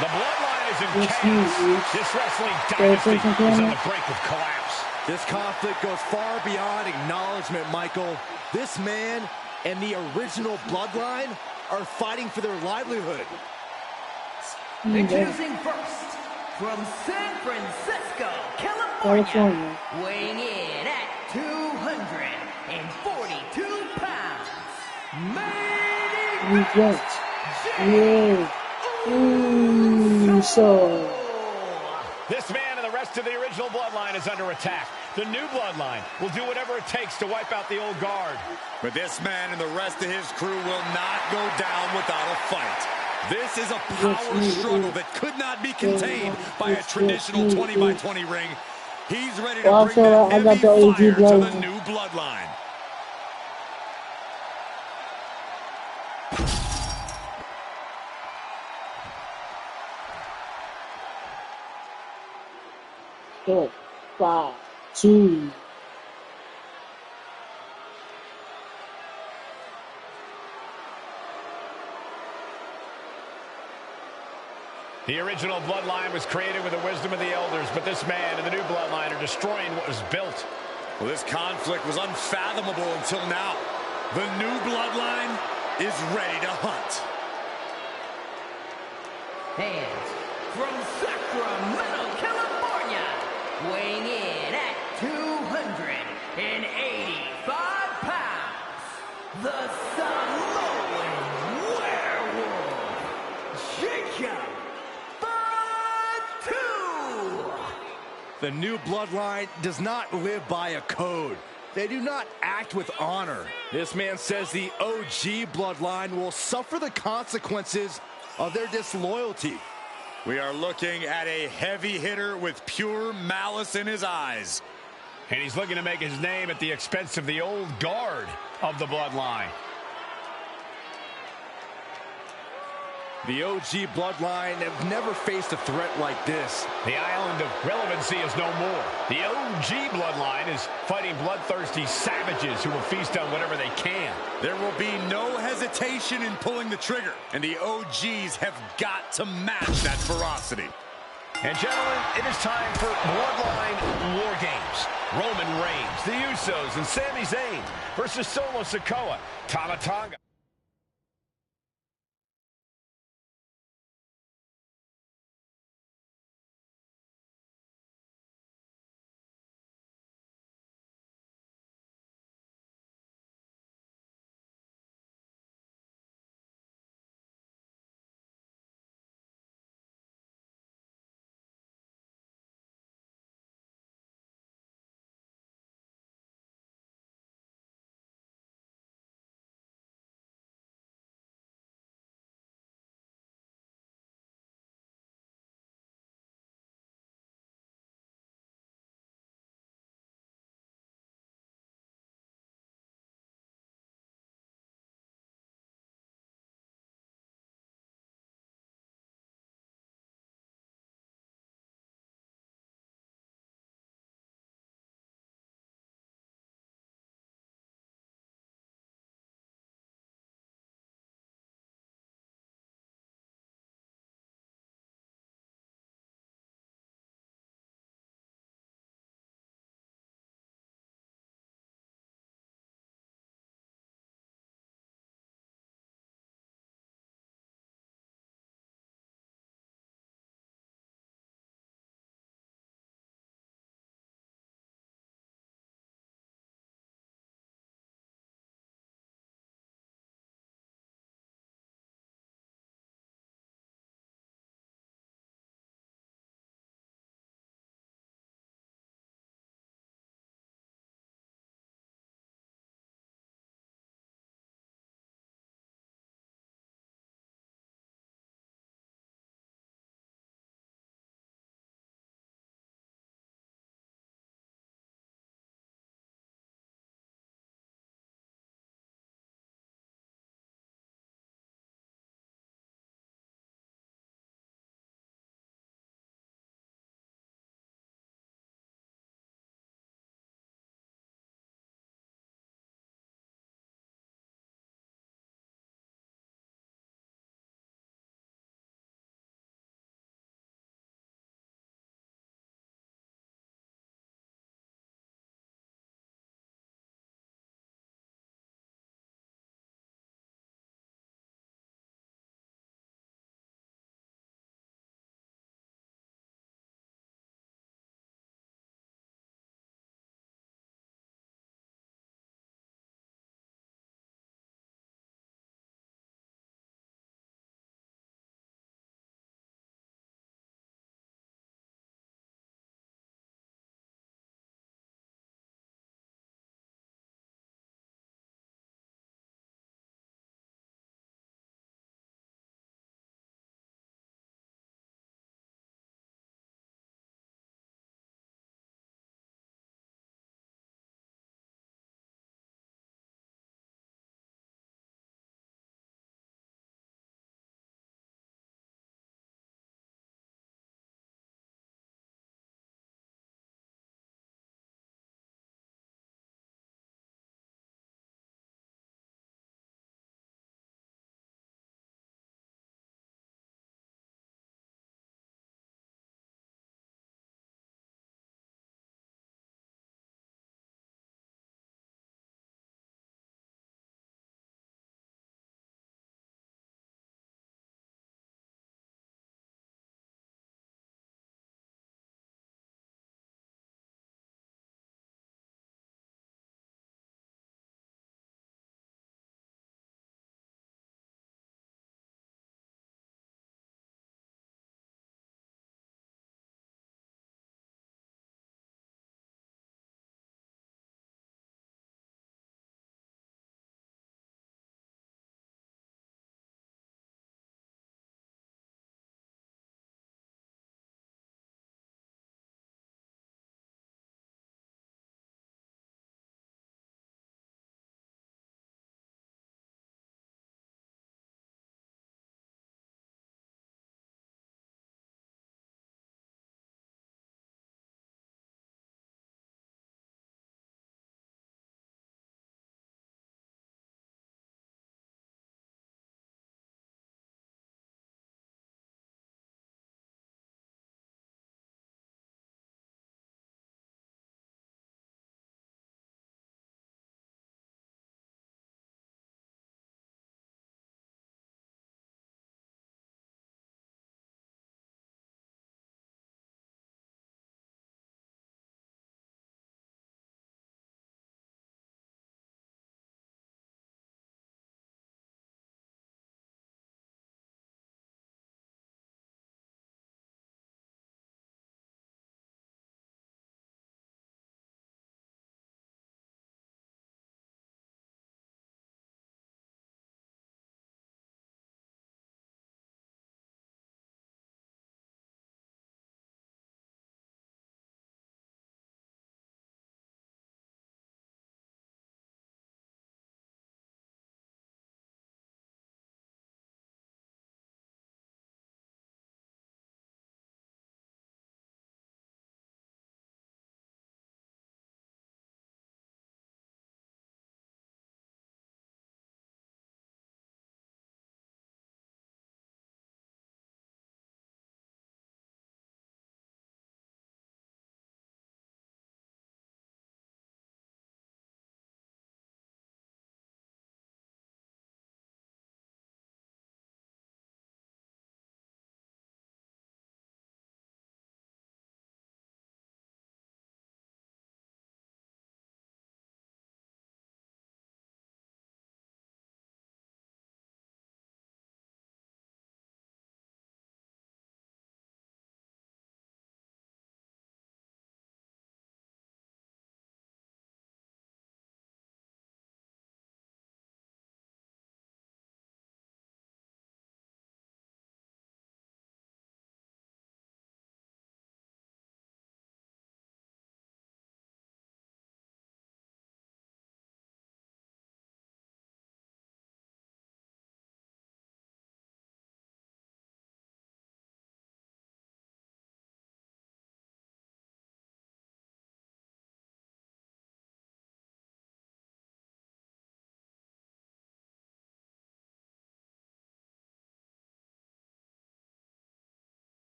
Speaker 2: The bloodline is in chaos. This wrestling dynasty is on the brink of collapse.
Speaker 8: This conflict goes far beyond acknowledgement, Michael. This man and the original bloodline are fighting for their livelihood.
Speaker 7: Introducing first, from San Francisco, California, weighing in at 242 pounds,
Speaker 2: This man and the rest of the original bloodline is under attack. The new bloodline will do whatever it takes to wipe out the old guard.
Speaker 9: But this man and the rest of his crew will not go down without a fight. This is a power struggle that could not be contained by a traditional 20-by-20 ring. He's ready to bring that heavy fire to the new bloodline.
Speaker 1: Four, 5, 2.
Speaker 2: The original bloodline was created with the wisdom of the elders, but this man and the new bloodline are destroying what was built.
Speaker 9: Well, this conflict was unfathomable until now. The new bloodline is ready to hunt.
Speaker 7: And from Sacramento, California, weighing in at 285 pounds, the Samoan Werewolf, Jacob Fatu!
Speaker 8: The new bloodline does not live by a code. They do not act with honor. This man says the OG bloodline will suffer the consequences of their disloyalty.
Speaker 9: We are looking at a heavy hitter with pure malice in his eyes.
Speaker 2: And he's looking to make his name at the expense of the old guard of the bloodline.
Speaker 8: The OG bloodline have never faced a threat like this.
Speaker 2: The island of relevancy is no more. The OG bloodline is fighting bloodthirsty savages who will feast on whatever they can.
Speaker 9: There will be no hesitation in pulling the trigger, and the OGs have got to match that ferocity.
Speaker 2: And gentlemen, it is time for Bloodline War Games. Roman Reigns, the Usos, and Sami Zayn versus Solo Sikoa, Tama Tonga.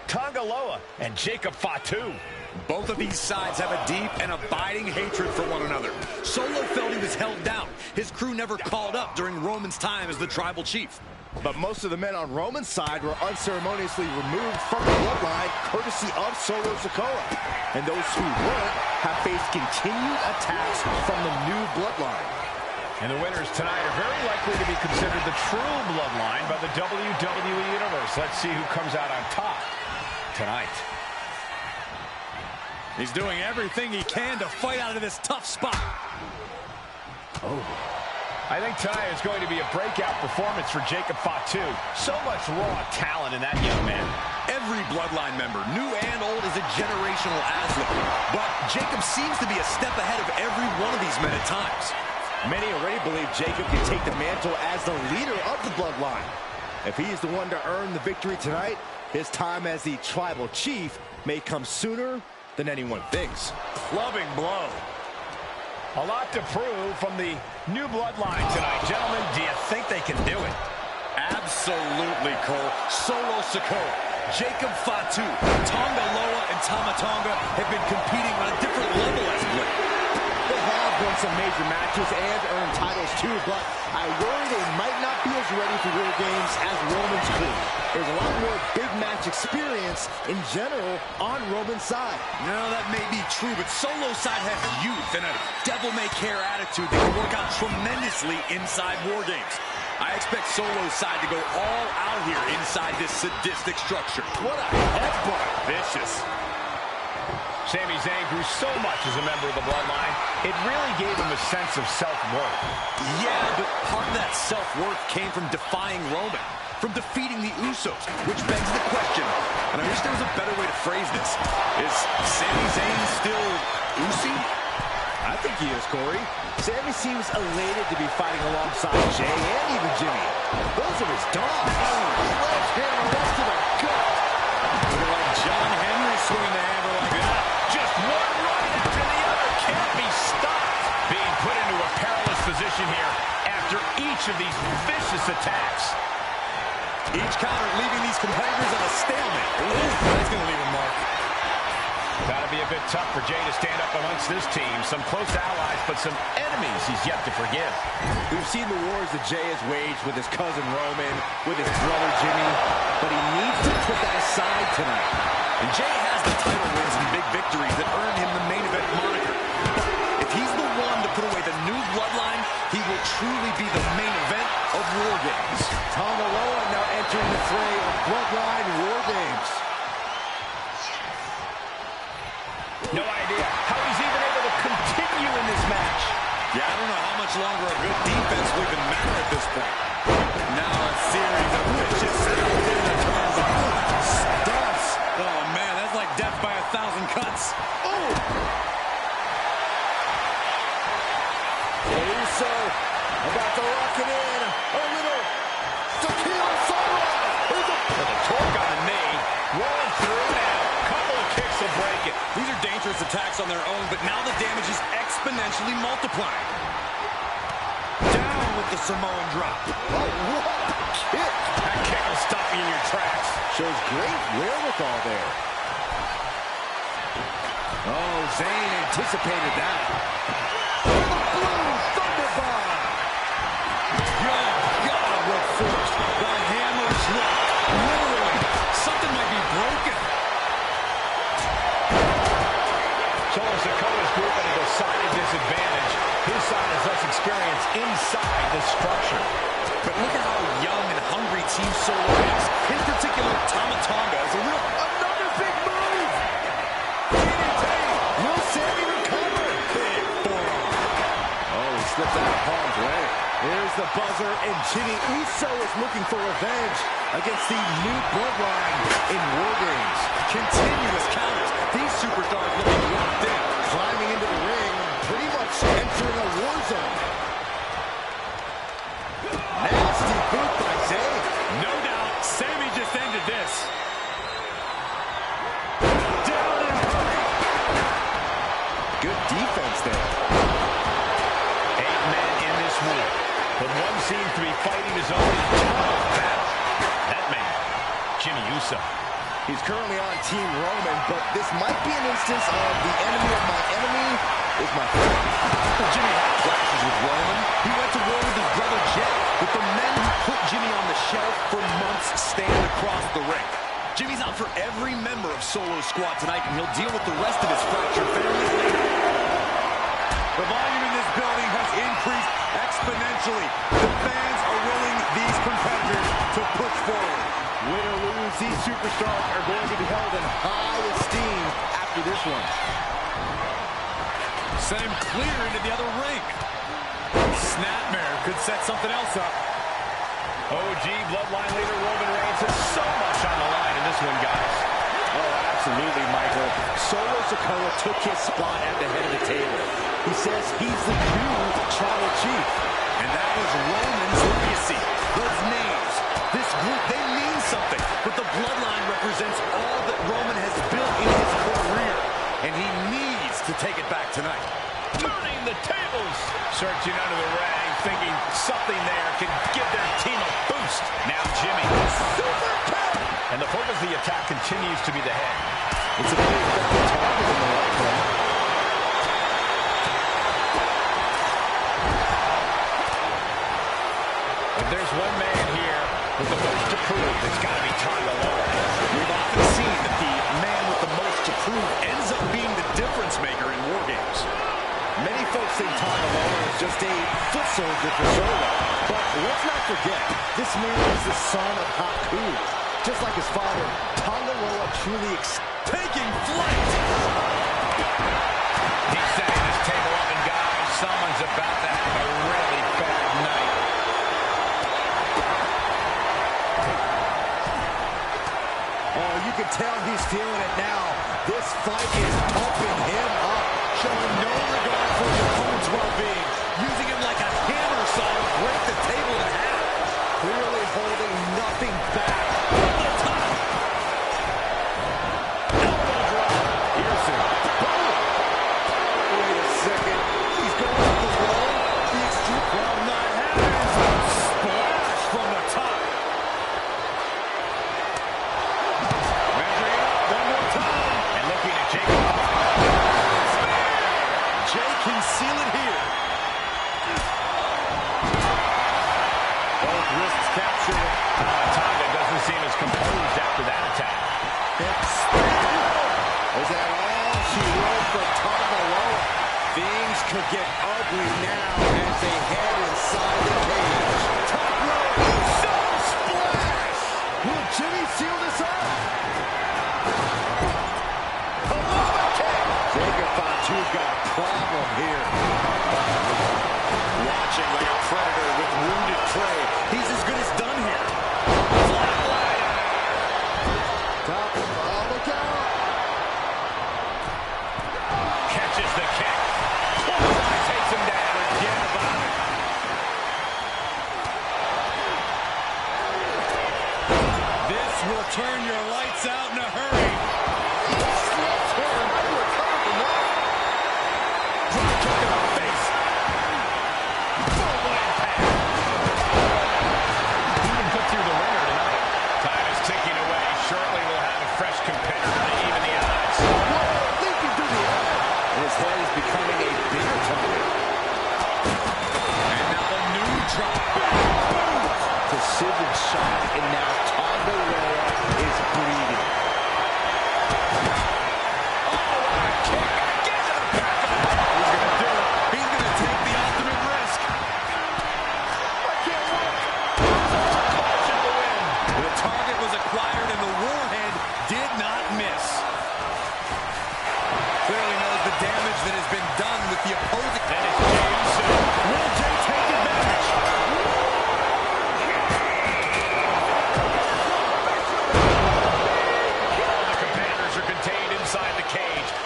Speaker 2: Tanga Loa and Jacob Fatu.
Speaker 9: Both of these sides have a deep and abiding hatred for one another. Solo felt he was held down. His crew never called up during Roman's time as the tribal chief.
Speaker 8: But most of the men on Roman's side were unceremoniously removed from the bloodline, courtesy of Solo Sikoa. And those who weren't have faced continued attacks from the new bloodline.
Speaker 2: And the winners tonight are very likely to be considered the true bloodline by the WWE Universe. Let's see who comes out on top tonight.
Speaker 9: He's doing everything he can to fight out of this tough spot.
Speaker 2: I think tonight is going to be a breakout performance for Jacob Fatu. So much raw talent in that young man.
Speaker 9: Every bloodline member, new and old, is a generational athlete. But Jacob seems to be a step ahead of every one of these men at times.
Speaker 8: Many already believe Jacob can take the mantle as the leader of the bloodline. If he is the one to earn the victory tonight, his time as the tribal chief may come sooner than anyone thinks.
Speaker 2: Clubbing blow. A lot to prove from the new bloodline tonight. Gentlemen, do you think they can do it?
Speaker 9: Absolutely, Cole. Solo Sikoa, Jacob Fatu, Tanga Loa, and Tama Tonga have been competing on a different level as of late.
Speaker 8: They have won some major matches and earned titles too, but I worry they might not be as ready for War Games as Roman's crew. There's a lot more big match experience in general on Roman's side.
Speaker 9: No, that may be true, but Solo's side has youth and a devil-may-care attitude that can work out tremendously inside War Games. I expect Solo's side to go all out here inside this sadistic structure.
Speaker 8: What a headbutt.
Speaker 9: Vicious.
Speaker 2: Sami Zayn grew so much as a member of the bloodline, it really gave him a sense of self-worth.
Speaker 9: Yeah, but part of that self-worth came from defying Roman, from defeating the Usos, which begs the question, and I wish there was a better way to phrase this. Is Sami Zayn still Usi?
Speaker 8: I think he is, Corey. Sami seems elated to be fighting alongside Jay and even Jimmy. Those are his dogs. Sledgehammer left to the gut.
Speaker 9: Like John Henry swinging the hammer like that.
Speaker 2: Just one right after the other can't be stopped. Being put into a perilous position here after each of these vicious attacks.
Speaker 9: Each counter leaving these competitors on a stalemate. Ooh, that's going to leave a mark.
Speaker 2: Gotta be a bit tough for Jay to stand up amongst this team. Some close allies, but some enemies he's yet to forgive.
Speaker 8: We've seen the wars that Jay has waged with his cousin Roman, with his brother Jimmy, but he needs to put that aside tonight.
Speaker 9: And Jay has the title wins and big victories that earned him the main event moniker. If he's the one to put away the new bloodline, he will truly be the main event of War Games.
Speaker 8: Tanga Loa now entering the fray of Bloodline War Games.
Speaker 2: No idea how he's even able to continue in this match.
Speaker 9: Yeah, I don't know how much longer a good defense will even matter at this point. Now a series of vicious sounds in the turnbuckle. Stunts. Oh, man, that's like death by 1,000 cuts. Oh!
Speaker 8: Uso about to lock it in. A little tequila sunrise.
Speaker 2: With a torque on the knee. Rolling through now. Couple of kicks will break it.
Speaker 9: These are dangerous attacks on their own, but now the damage is exponentially multiplying. Down with the Samoan drop.
Speaker 8: Oh, what a kick.
Speaker 2: That kick will stop you in your tracks.
Speaker 8: Shows great wherewithal there.
Speaker 9: Oh, Zayn anticipated that.
Speaker 8: Blue Thunderbomb.
Speaker 9: Good God, what force. The hammer's locked. Literally, something might be broken.
Speaker 2: Solo Sikoa's group at a decided disadvantage. His side has less experience inside the structure.
Speaker 9: But look at how young and hungry Team Solo is. In particular, Tama Tonga is another big move.
Speaker 8: Will Sami recover?
Speaker 9: Big forearm.
Speaker 8: Oh, he slipped out of harm's way. Here's the buzzer, and Jimmy Uso is looking for revenge against the new bloodline in War Games.
Speaker 9: Continuous counters. These superstars looking locked in.
Speaker 8: Climbing into the ring, pretty much entering a war zone. Nasty boot by Zayn.
Speaker 9: No doubt, Sami just ended this.
Speaker 8: Down and hurry. Good defense there.
Speaker 2: 8 men in this war, but one seems to be fighting his own internal battle. That man, Jimmy Uso.
Speaker 8: He's currently on Team Roman, but this might be an instance of the enemy of my enemy is my friend.
Speaker 9: Jimmy had clashes with Roman. He went to war with his brother Jay, but the men who put Jimmy on the shelf for months stand across the ring. Jimmy's out for every member of Solo's squad tonight, and he'll deal with the rest of his fractured family later. The volume in this building has increased exponentially. The fans are willing these competitors to push forward.
Speaker 8: Win or lose, these superstars are going to be held in high esteem after this one.
Speaker 9: Sent him clear into the other ring. Snapmare could set something else up.
Speaker 2: OG Bloodline leader Roman Reigns has so much on the line in this one, guys.
Speaker 8: Oh, absolutely, Michael. Solo Sikoa took his spot at the head of the table. He says he's the new tribal chief.
Speaker 9: And that was Roman's legacy. Those names, this group, they mean something. But the Bloodline represents all that Roman has built in his career. And he needs to take it back tonight.
Speaker 2: Turning the tables. Searching under the ring, thinking something there can give their team a boost. Now Jimmy. Super kick. And the focus of the attack continues to be the head.
Speaker 8: It's a big effective target in the right play.
Speaker 2: If there's one man here with the most to prove, it's got to be Tanga Loa.
Speaker 9: We've often seen that the man with the most to prove ends up being the difference maker in war games.
Speaker 8: Many folks think Tanga Loa is just a foot soldier for Solo. But let's not forget, this man is the son of Haku. Just like his father, Tanga Loa truly
Speaker 9: taking flight.
Speaker 2: He's setting this table up, and guys, someone's about to have a really bad night.
Speaker 8: Oh, you can tell he's feeling it now. This fight is pumping him up,
Speaker 9: showing no regard for his opponent's well-being, using him like a hammer saw to break the table in half.
Speaker 8: Clearly holding nothing back.
Speaker 9: Over the top. Elbow drop.
Speaker 8: Pearson. Boom. Wait a second. He's going up the wall. The extreme.
Speaker 9: Well, not happening. Splash from the top. Measuring up one more time.
Speaker 2: And looking at Jacob.
Speaker 9: Jay can seal it here.
Speaker 2: Both wrists captured. Tanga doesn't seem as composed after that attack.
Speaker 8: Is that all she wrote for Tanga Loa? Things could get ugly now as they head inside the cage.
Speaker 9: Top rope. Sun splash.
Speaker 8: Will Jimmy seal this up? Jacob Fatu's got a problem here.
Speaker 9: Watching like a predator with wounded prey. He's as good as done here.
Speaker 8: Top, look out.
Speaker 2: Catches the kick. Takes him down. Forget about it.
Speaker 9: This will turn your lights out in a hurry.
Speaker 8: Precision shot, and now Tanga Loa is bleeding.
Speaker 9: Oh, what a kick! Get to the back of the head. He's going to do it. He's going to take the ultimate risk.
Speaker 8: I can't look.
Speaker 9: Caution to win. The target was acquired, and the warhead did not miss. Clearly knows the damage that has been done with the opposing.
Speaker 2: That is James.
Speaker 9: Will Jay take advantage?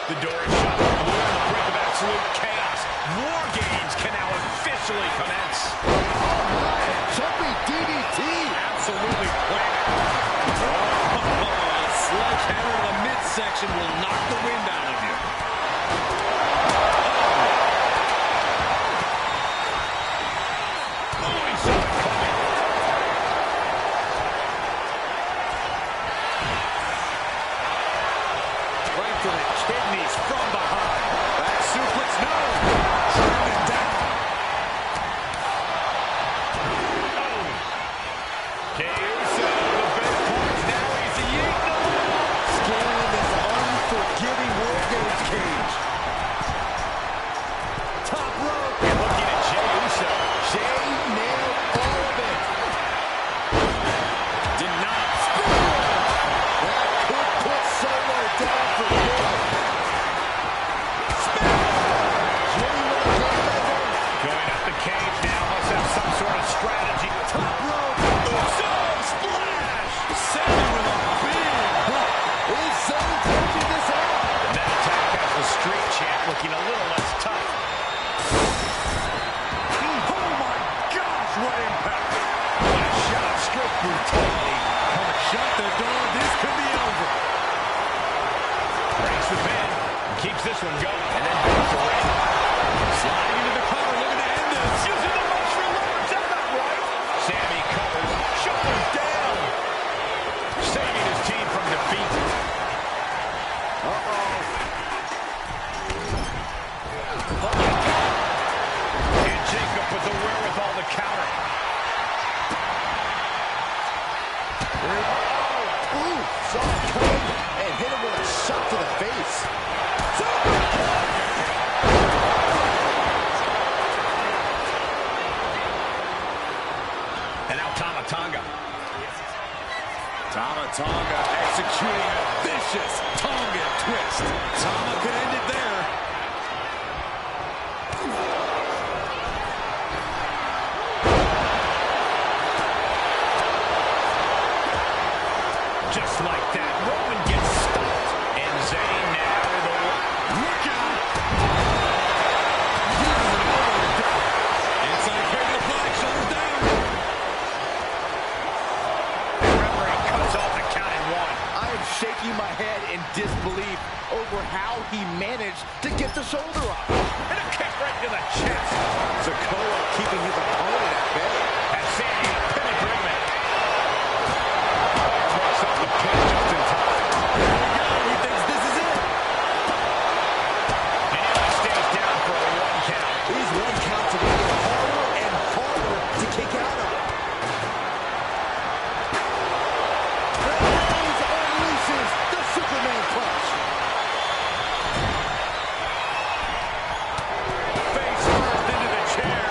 Speaker 2: The door is shut. We're on the brink of absolute chaos. War games can now officially commence.
Speaker 8: Jumping DDT.
Speaker 9: Absolutely planted. A sledgehammer in the midsection will knock the wind out of you.
Speaker 2: Oh, he saw it coming.
Speaker 8: Johnny War Games cage. Top rope.
Speaker 2: And looking at Jey Uso.
Speaker 8: Jey nailed all of it. Did not spin. That could put Solo down for good. Smash. Jey with a haymaker.
Speaker 2: Going up the cage now. Must have some sort of strategy.
Speaker 8: Top rope. Uso splash. Sammy with a big hook. Is Zayn taking this out?
Speaker 2: That attack has the street champ looking a little less tough.
Speaker 8: Oh my gosh, what impact. What a shot, straight brutality. Shut the door, this could be over.
Speaker 2: Breaks the pin. Keeps this one going. And then back to Ray.
Speaker 8: Sliding into the cover, looking to end this.
Speaker 2: Using the mushroom leverage. That's not right. Sammy covers. Shoulders down. Saving his team from defeat. And Jacob with the wherewithal to counter.
Speaker 8: Ooh, saw it coming and hit him with a shot to the face.
Speaker 2: And now Tama Tonga.
Speaker 8: Tama Tonga executing a vicious Tongan twist. Tama could end it there.
Speaker 2: Just like that, Roman gets stopped. And Zayn now with a
Speaker 8: look out. Inside cradle flag, shoulders down.
Speaker 2: And referee cuts off the count in one.
Speaker 8: I am shaking my head in disbelief over how he managed to get the shoulder up.
Speaker 2: And a kick right to the chest.
Speaker 8: Sikoa keeping his opponent at bay.
Speaker 2: And Sammy in a pin agreement. Drops off the pin just in time.
Speaker 8: There we go. He thinks this is it.
Speaker 2: And now he stays down for a 1 count.
Speaker 8: These 1 counts are going to get harder and harder to kick out of. Reigns unleashes the Superman clutch.
Speaker 2: Face first into the chair.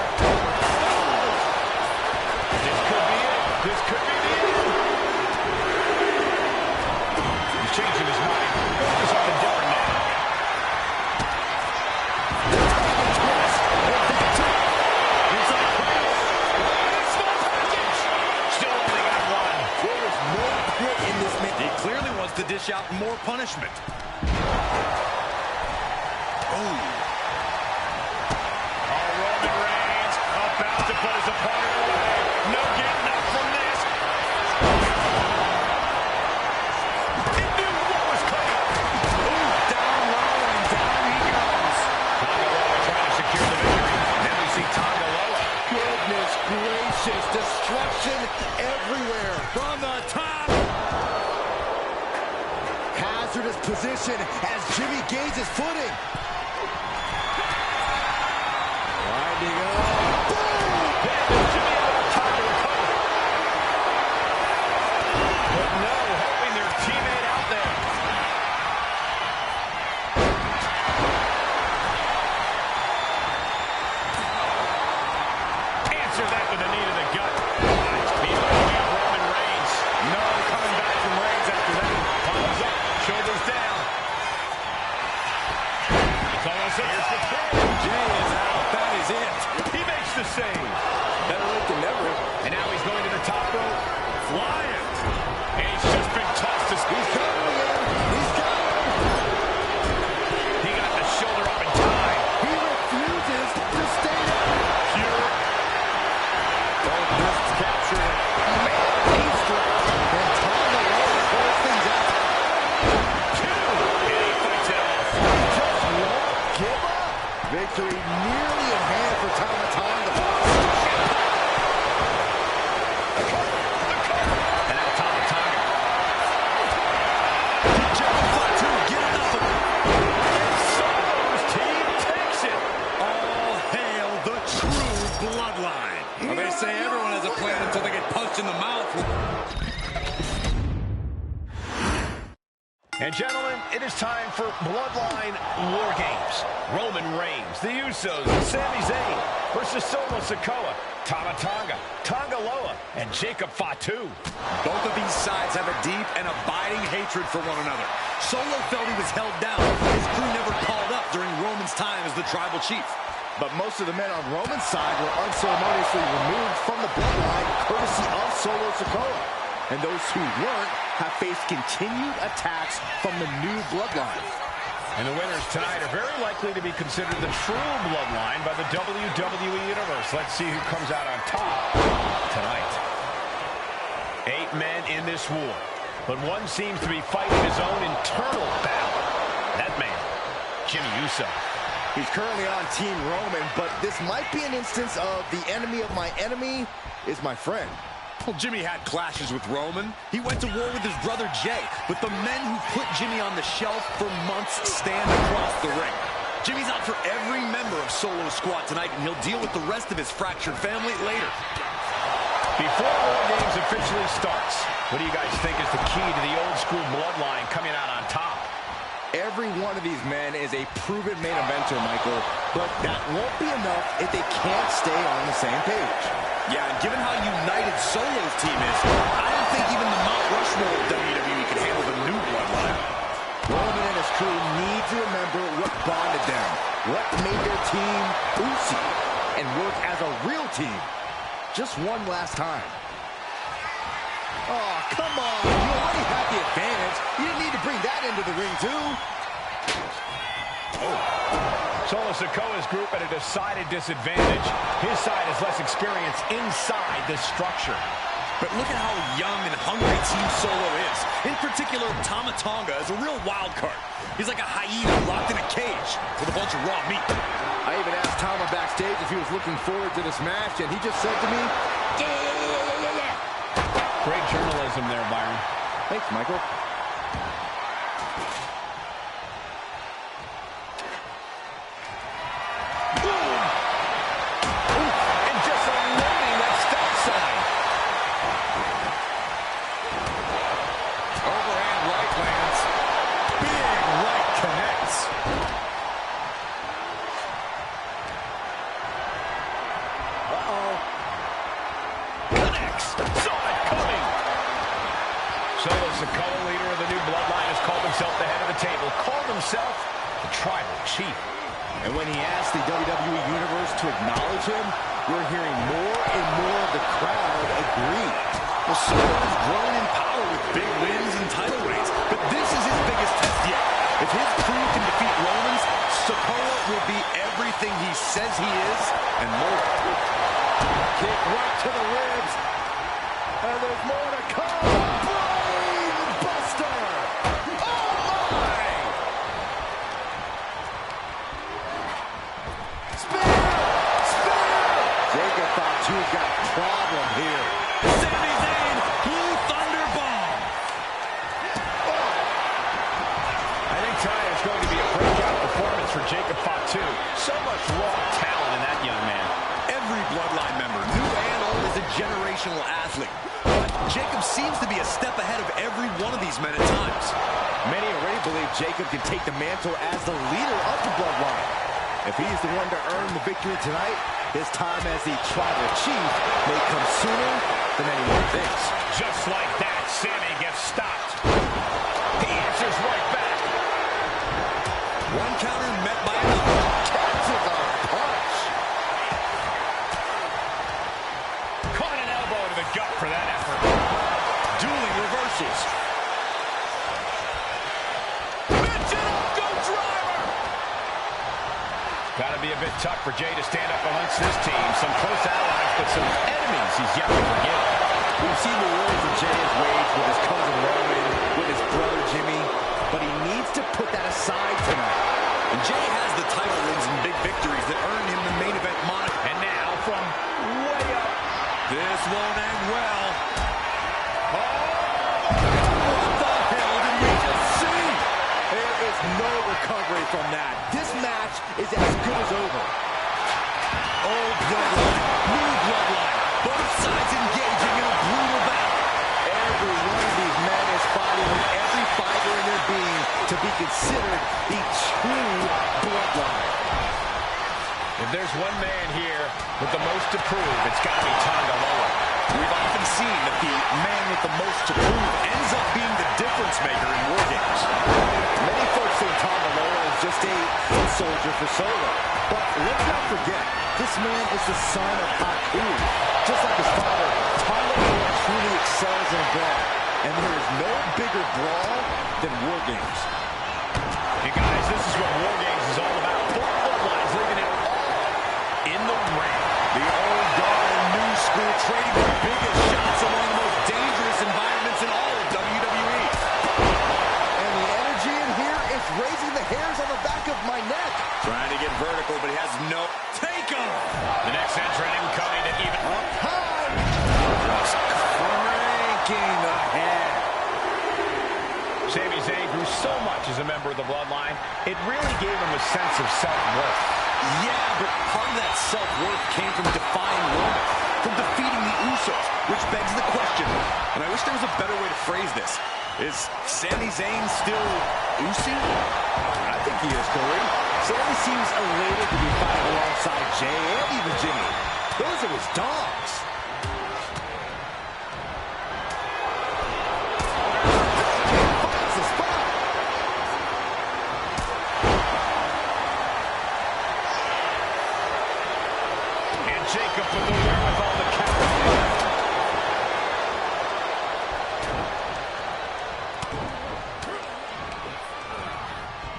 Speaker 2: This could be it. This could be the end. He's changing his mind. Focus on the different now. Still only got one.
Speaker 8: There is more grit in this man.
Speaker 9: He clearly wants to dish out more punishment.
Speaker 2: Oh, Roman Reigns about to put his opponent away. No getting up from this. He knew what was coming.
Speaker 8: Ooh, down low and down he goes.
Speaker 2: Tonga Loa trying to secure the victory. Now we see Tonga Loa.
Speaker 8: Goodness gracious, destruction everywhere. From the top. Hazardous position as Jimmy gauges footing. Winding up. Boom!
Speaker 2: Jimmy able to time to recover. But no, helping their teammate out there. Answer that with a knee to the gut. Meanwhile, we have Roman Reigns. No coming back from Reigns after that. Palms up, shoulders down. It's almost a here's the pin.
Speaker 8: Jey is out. That is it.
Speaker 2: He makes the save.
Speaker 8: Better late than never.
Speaker 2: And now he's going to the top rope. Flying. And he's just been tossed to
Speaker 8: He's coming again. He's coming.
Speaker 2: He got the shoulder up in time.
Speaker 8: He refuses to stay down.
Speaker 2: Pure.
Speaker 8: Both wrists captured. Man, he's struck. And Tonga Loa pulls things out.
Speaker 2: Two. And he fights it off.
Speaker 8: Just won't give up. Victory nearly in hand for Tama Tonga.
Speaker 2: And now Tama Tonga.
Speaker 8: Jump flat two, get nothing.
Speaker 2: And Solo's team takes it.
Speaker 9: All hail the true bloodline. Well, they say everyone has a plan until they get punched in the mouth.
Speaker 2: And gentlemen, it is time for Bloodline War Games. Roman Reigns, the Usos, and Sami Zayn versus Solo Sikoa, Tama Tonga, Tonga Loa, and Jacob Fatu.
Speaker 9: Both of these sides have a deep and abiding hatred for one another. Solo felt he was held down. His crew never called up during Roman's time as the tribal chief.
Speaker 8: But most of the men on Roman's side were unceremoniously removed from the bloodline courtesy of Solo Sikoa. And those who weren't have faced continued attacks from the new bloodline.
Speaker 2: And the winners tonight are very likely to be considered the true bloodline by the WWE Universe. Let's see who comes out on top tonight. 8 men in this war, but one seems to be fighting his own internal battle. That man, Jimmy Uso.
Speaker 8: He's currently on Team Roman, but this might be an instance of the enemy of my enemy is my friend.
Speaker 9: Well, Jimmy had clashes with Roman. He went to war with his brother Jay, but the men who put Jimmy on the shelf for months stand across the ring. Jimmy's out for every member of Solo's squad tonight, and he'll deal with the rest of his fractured family later.
Speaker 2: Before War Games officially starts, what do you guys think is the key to the old school bloodline coming out on top?
Speaker 8: Every one of these men is a proven main eventer, Michael, but that won't be enough if they can't stay on the same page.
Speaker 9: Yeah, and given how united Solo's team is, I don't think even the Mount Rushmore of WWE can handle the new bloodline.
Speaker 8: Roman and his crew need to remember what bonded them, what made their team Usi, and work as a real team. Just one last time. Oh, come on. You already had the advantage. You didn't need to bring that into the ring, too.
Speaker 2: Oh. Solo Sikoa's group at a decided disadvantage. His side has less experience inside this structure.
Speaker 9: But look at how young and hungry Team Solo is. In particular, Tama Tonga is a real wild card. He's like a hyena locked in a cage with a bunch of raw meat.
Speaker 8: I even asked Tama backstage if he was looking forward to this match, and he just said to me, yeah.
Speaker 2: Great journalism there, Byron.
Speaker 8: Thanks, Michael.
Speaker 2: And just unloading that stop sign.
Speaker 9: Overhand right lands. Big right connects.
Speaker 2: Connects. Saw it coming. Solo Sikoa, leader of the new bloodline, has called himself the head of the table. Called himself the tribal chief.
Speaker 8: And when he asked the WWE Universe to acknowledge him, we're hearing more and more of the crowd agree.
Speaker 9: Well, Solo is growing in power with big wins and title reigns, but this is his biggest test yet. If his crew can defeat Roman's, Sikoa will be everything he says he is and more.
Speaker 8: Kick right to the ribs. And there's more to come. Brain Buster. Oh, my. Spear. Jacob Fatu's got a problem here.
Speaker 9: Sami Zayn, Blue Thunder Bomb.
Speaker 2: I think tonight is going to be a breakout performance for Jacob Fatu. So much raw talent in that young man.
Speaker 9: Every bloodline member, new and old, is a generational athlete. But Jacob seems to be a step ahead of every one of these men at times.
Speaker 8: Many already believe Jacob can take the mantle as the leader of the bloodline. If he's the one to earn the victory tonight, his time as the tribal chief may come sooner than anyone thinks.
Speaker 2: Just like that, Sami gets stopped. He answers right back.
Speaker 9: One counter met by another.
Speaker 8: Catches a punch.
Speaker 2: Caught an elbow to the gut for that effort.
Speaker 9: Dueling reversals.
Speaker 2: Michinoku driver! Gotta be a bit tough for Jay to stand up amongst this team. Some close allies, but some enemies he's yet to forgive.
Speaker 8: We've seen the wars that Jay has waged with his cousin Roman, with his brother Jimmy, but he needs to put that aside tonight.
Speaker 9: And Jay has the title wins and big victories that earned him the main event moniker.
Speaker 2: And now from way up.
Speaker 9: This won't end well. Oh! What the hell did we just see?
Speaker 8: There is no recovery from that. This match is as good as over.
Speaker 9: Old bloodline, new bloodline. Both sides engaging in a brutal battle.
Speaker 8: Every one of these men is fighting with every fiber in their being be considered the true bloodline.
Speaker 2: If there's one man here with the most to prove, it's got to be Tanga Loa.
Speaker 9: We've often seen that the man with the most to prove ends up being the difference maker in War Games.
Speaker 8: Many folks think Tanga Loa is just a foot soldier for Solo. But let's not forget, this man is the son of Haku. Just like his father, Tanga Loa truly excels in a brawl. And there is no bigger brawl than War Games.
Speaker 2: Hey guys, this is what War Games is all about. Both bloodlines leaving it all in the ring.
Speaker 9: The old guard and new school trading the biggest shots in one of the most dangerous environments in all of WWE.
Speaker 8: And the energy in here is raising the hairs on the back of my neck.
Speaker 9: Trying to get vertical, but he has no... Take him!
Speaker 2: The next entrant incoming to even...
Speaker 8: Up high!
Speaker 9: Just cranking the head.
Speaker 2: Sami Zayn grew so much as a member of the Bloodline, it really gave him a sense of self-worth.
Speaker 9: Yeah, but part of that self-worth came from defying Roman, from defeating the Usos, which begs the question, and I wish there was a better way to phrase this. Is Sami Zayn still Usi?
Speaker 8: I think he is, Corey. Sami seems elated to be fighting alongside Jay and even Jimmy. Those are his dogs. Finds the spot.
Speaker 2: And Jacob with the wherewithal to counter.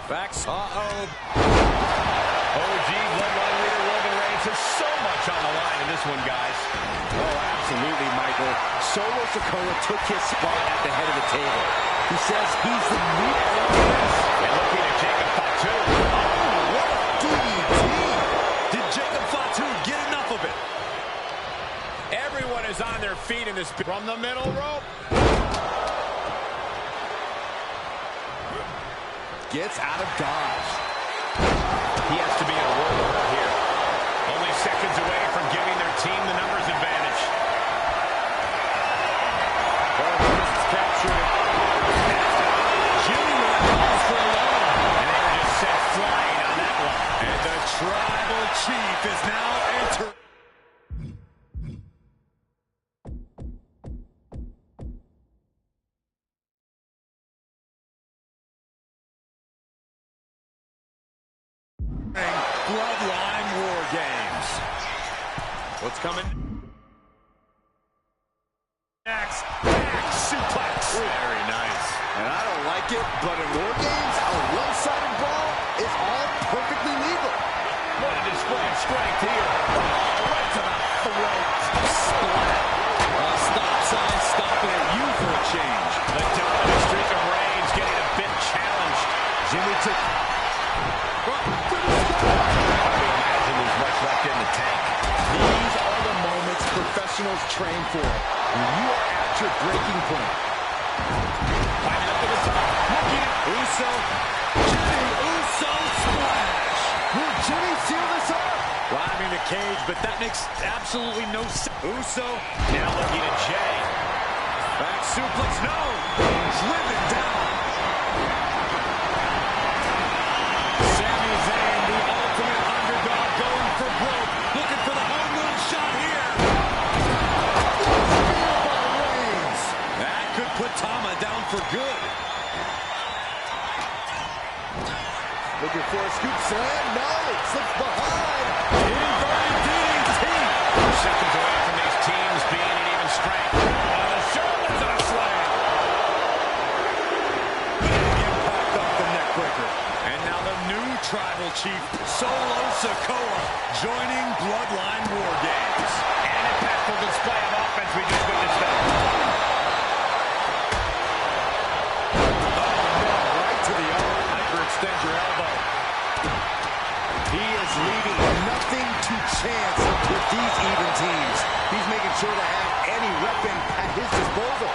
Speaker 9: Facts. Uh-oh.
Speaker 2: OG Bloodline leader Roman Reigns has so much on the line in this one, guys.
Speaker 8: Oh, absolutely, Michael. Solo Sikoa took his spot at the head of the table. He says he's the new Elias.
Speaker 2: And looking at Jacob Fatu.
Speaker 8: Oh, what a DDT.
Speaker 9: Did Jacob Fatu get enough of it?
Speaker 2: Everyone is on their feet in this... From the middle rope.
Speaker 8: Gets out of dodge.
Speaker 2: He has to be in a world right here. Only seconds away from giving their team the numbers advantage.
Speaker 9: Captured. Jimmy with calls for a long.
Speaker 2: And they were just sent flying on that one.
Speaker 9: And the Tribal Chief is now entering. Bloodline War Games. What's coming? Next, back suplex. Very nice.
Speaker 8: And I don't like it, but in War Games, a one-sided brawl is all perfectly legal.
Speaker 2: What a display of strength here.
Speaker 9: Oh, right to the throat. Splat. Stop sign stopping at you for a change.
Speaker 2: The dominant streak of Reigns getting a bit challenged.
Speaker 8: Jimmy took...
Speaker 2: Imagine there's much left in the tank.
Speaker 8: These are the moments professionals train for. When you are at your breaking point.
Speaker 2: Climbing up to the top.
Speaker 8: Looking at Uso. Jimmy Uso splash. Will Jimmy seal this up?
Speaker 9: Climbing the cage, but that makes absolutely no sense. Uso
Speaker 2: Now looking at Jay.
Speaker 9: back suplex. No. Driven down. Sami Zayn, the ultimate underdog, going for broke. Looking for the home run shot here. That could put Tama down for good.
Speaker 8: Looking for a scoop slam. No, it slips behind.
Speaker 9: Inverted DDT.
Speaker 2: Seconds away from these teams being in even strength. On the shoulders and a slam.
Speaker 9: Big impact off the neck breaker. And now the new Tribal Chief, Solo Sikoa, joining Bloodline War Games.
Speaker 2: An impactful display of offense we just witnessed there.
Speaker 9: Right to the arm. Hyperextend your elbow.
Speaker 8: He is leaving nothing to chance with these even teams. He's making sure to have any weapon at his disposal.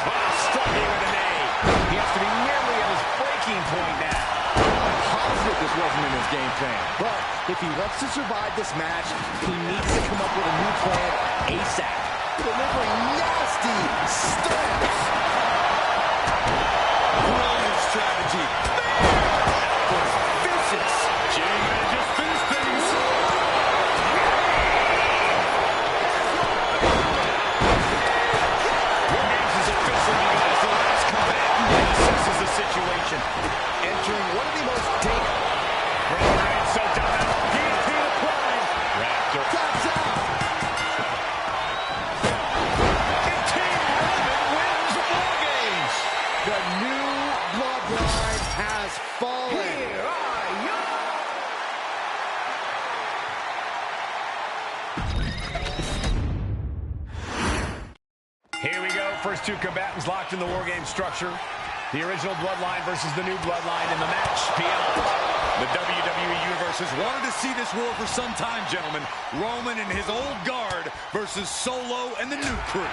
Speaker 2: Wow, striking with a knee. He has to be nearly at his breaking point now.
Speaker 8: I'm positive this wasn't in his game plan. But if he wants to survive this match, he needs to come up with a new plan ASAP. Delivering nasty stabs.
Speaker 9: Brilliant strategy. That was vicious. Jay may just finish things. War Games is officially begun as the last combatant assesses the situation. Entering one of the most dangerous. Roman Reigns so down. Guillotine applied. Raptor. Taps out. And Team Roman wins War Games.
Speaker 8: The new bloodline has fallen.
Speaker 7: Here are your...
Speaker 2: Here we go. First two combatants locked in the War Games structure. The original Bloodline versus the new Bloodline in the match beyond.
Speaker 9: The WWE Universe has wanted to see this war for some time, gentlemen. Roman and his old guard versus Solo and the new crew.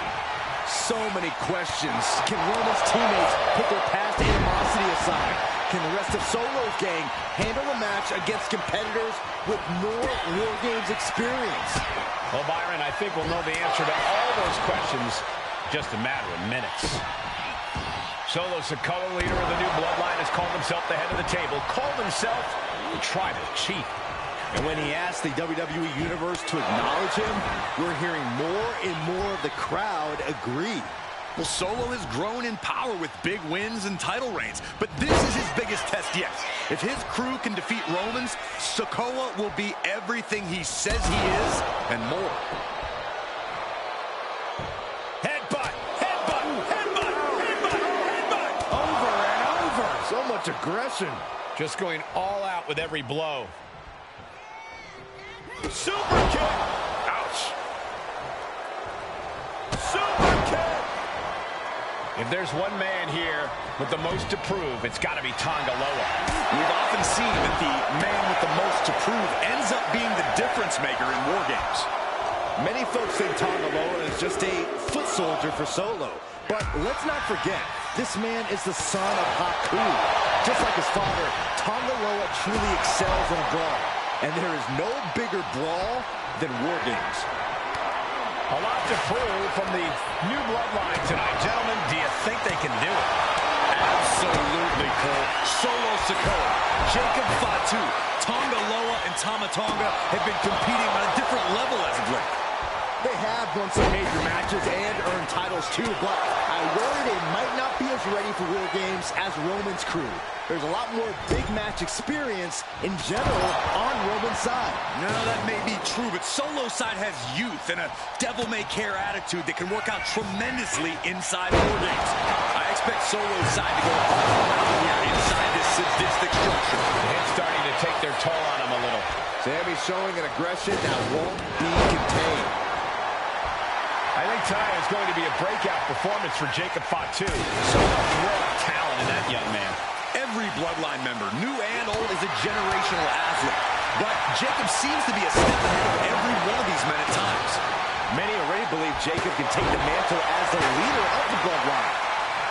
Speaker 8: So many questions. Can Roman's teammates put their past animosity aside? Can the rest of Solo's gang handle a match against competitors with more War Games experience?
Speaker 2: Well, Byron, I think we'll know the answer to all those questions just a matter of minutes. Solo Sikoa, leader of the new Bloodline, has called himself the head of the table, called himself the Tribal Chief.
Speaker 8: And when he asked the WWE Universe to acknowledge him, we're hearing more and more of the crowd agree.
Speaker 9: Well, Solo has grown in power with big wins and title reigns, but this is his biggest test yet. If his crew can defeat Roman's, Sikoa will be everything he says he is and more.
Speaker 2: Headbutt, headbutt, headbutt, headbutt, headbutt.
Speaker 8: Over and over. So much aggression.
Speaker 2: Just going all out with every blow. Super kick. Ouch. Super kick. If there's one man here with the most to prove, it's got to be Tonga Loa.
Speaker 9: We've often seen that the man with the most to prove ends up being the difference maker in War Games.
Speaker 8: Many folks think Tonga Loa is just a foot soldier for Solo. But let's not forget, this man is the son of Haku. Just like his father, Tonga Loa truly excels in a brawl. And there is no bigger brawl than War Games.
Speaker 2: A lot to prove from the new Bloodline tonight. Gentlemen, do you think they can do it?
Speaker 9: Absolutely, Cole. Solo Sikoa, Jacob Fatu, Tonga Loa, and Tama Tonga have been competing on a different level as of late.
Speaker 8: They have won some major matches and earned titles too, but I worry they might not be as ready for War Games as Roman's crew. There's a lot more big match experience in general on Roman's side.
Speaker 9: No, that may be true, but Solo's side has youth and a devil-may-care attitude that can work out tremendously inside War Games. I expect Solo's side to go all out inside this sadistic structure.
Speaker 2: It's starting to take their toll on him a little.
Speaker 8: Sami showing an aggression that won't be contained.
Speaker 2: I think tonight is going to be a breakout performance for Jacob Fatu. So much raw talent in that young man.
Speaker 9: Every Bloodline member, new and old, is a generational athlete. But Jacob seems to be a step ahead of every one of these men at times.
Speaker 8: Many already believe Jacob can take the mantle as the leader of the Bloodline.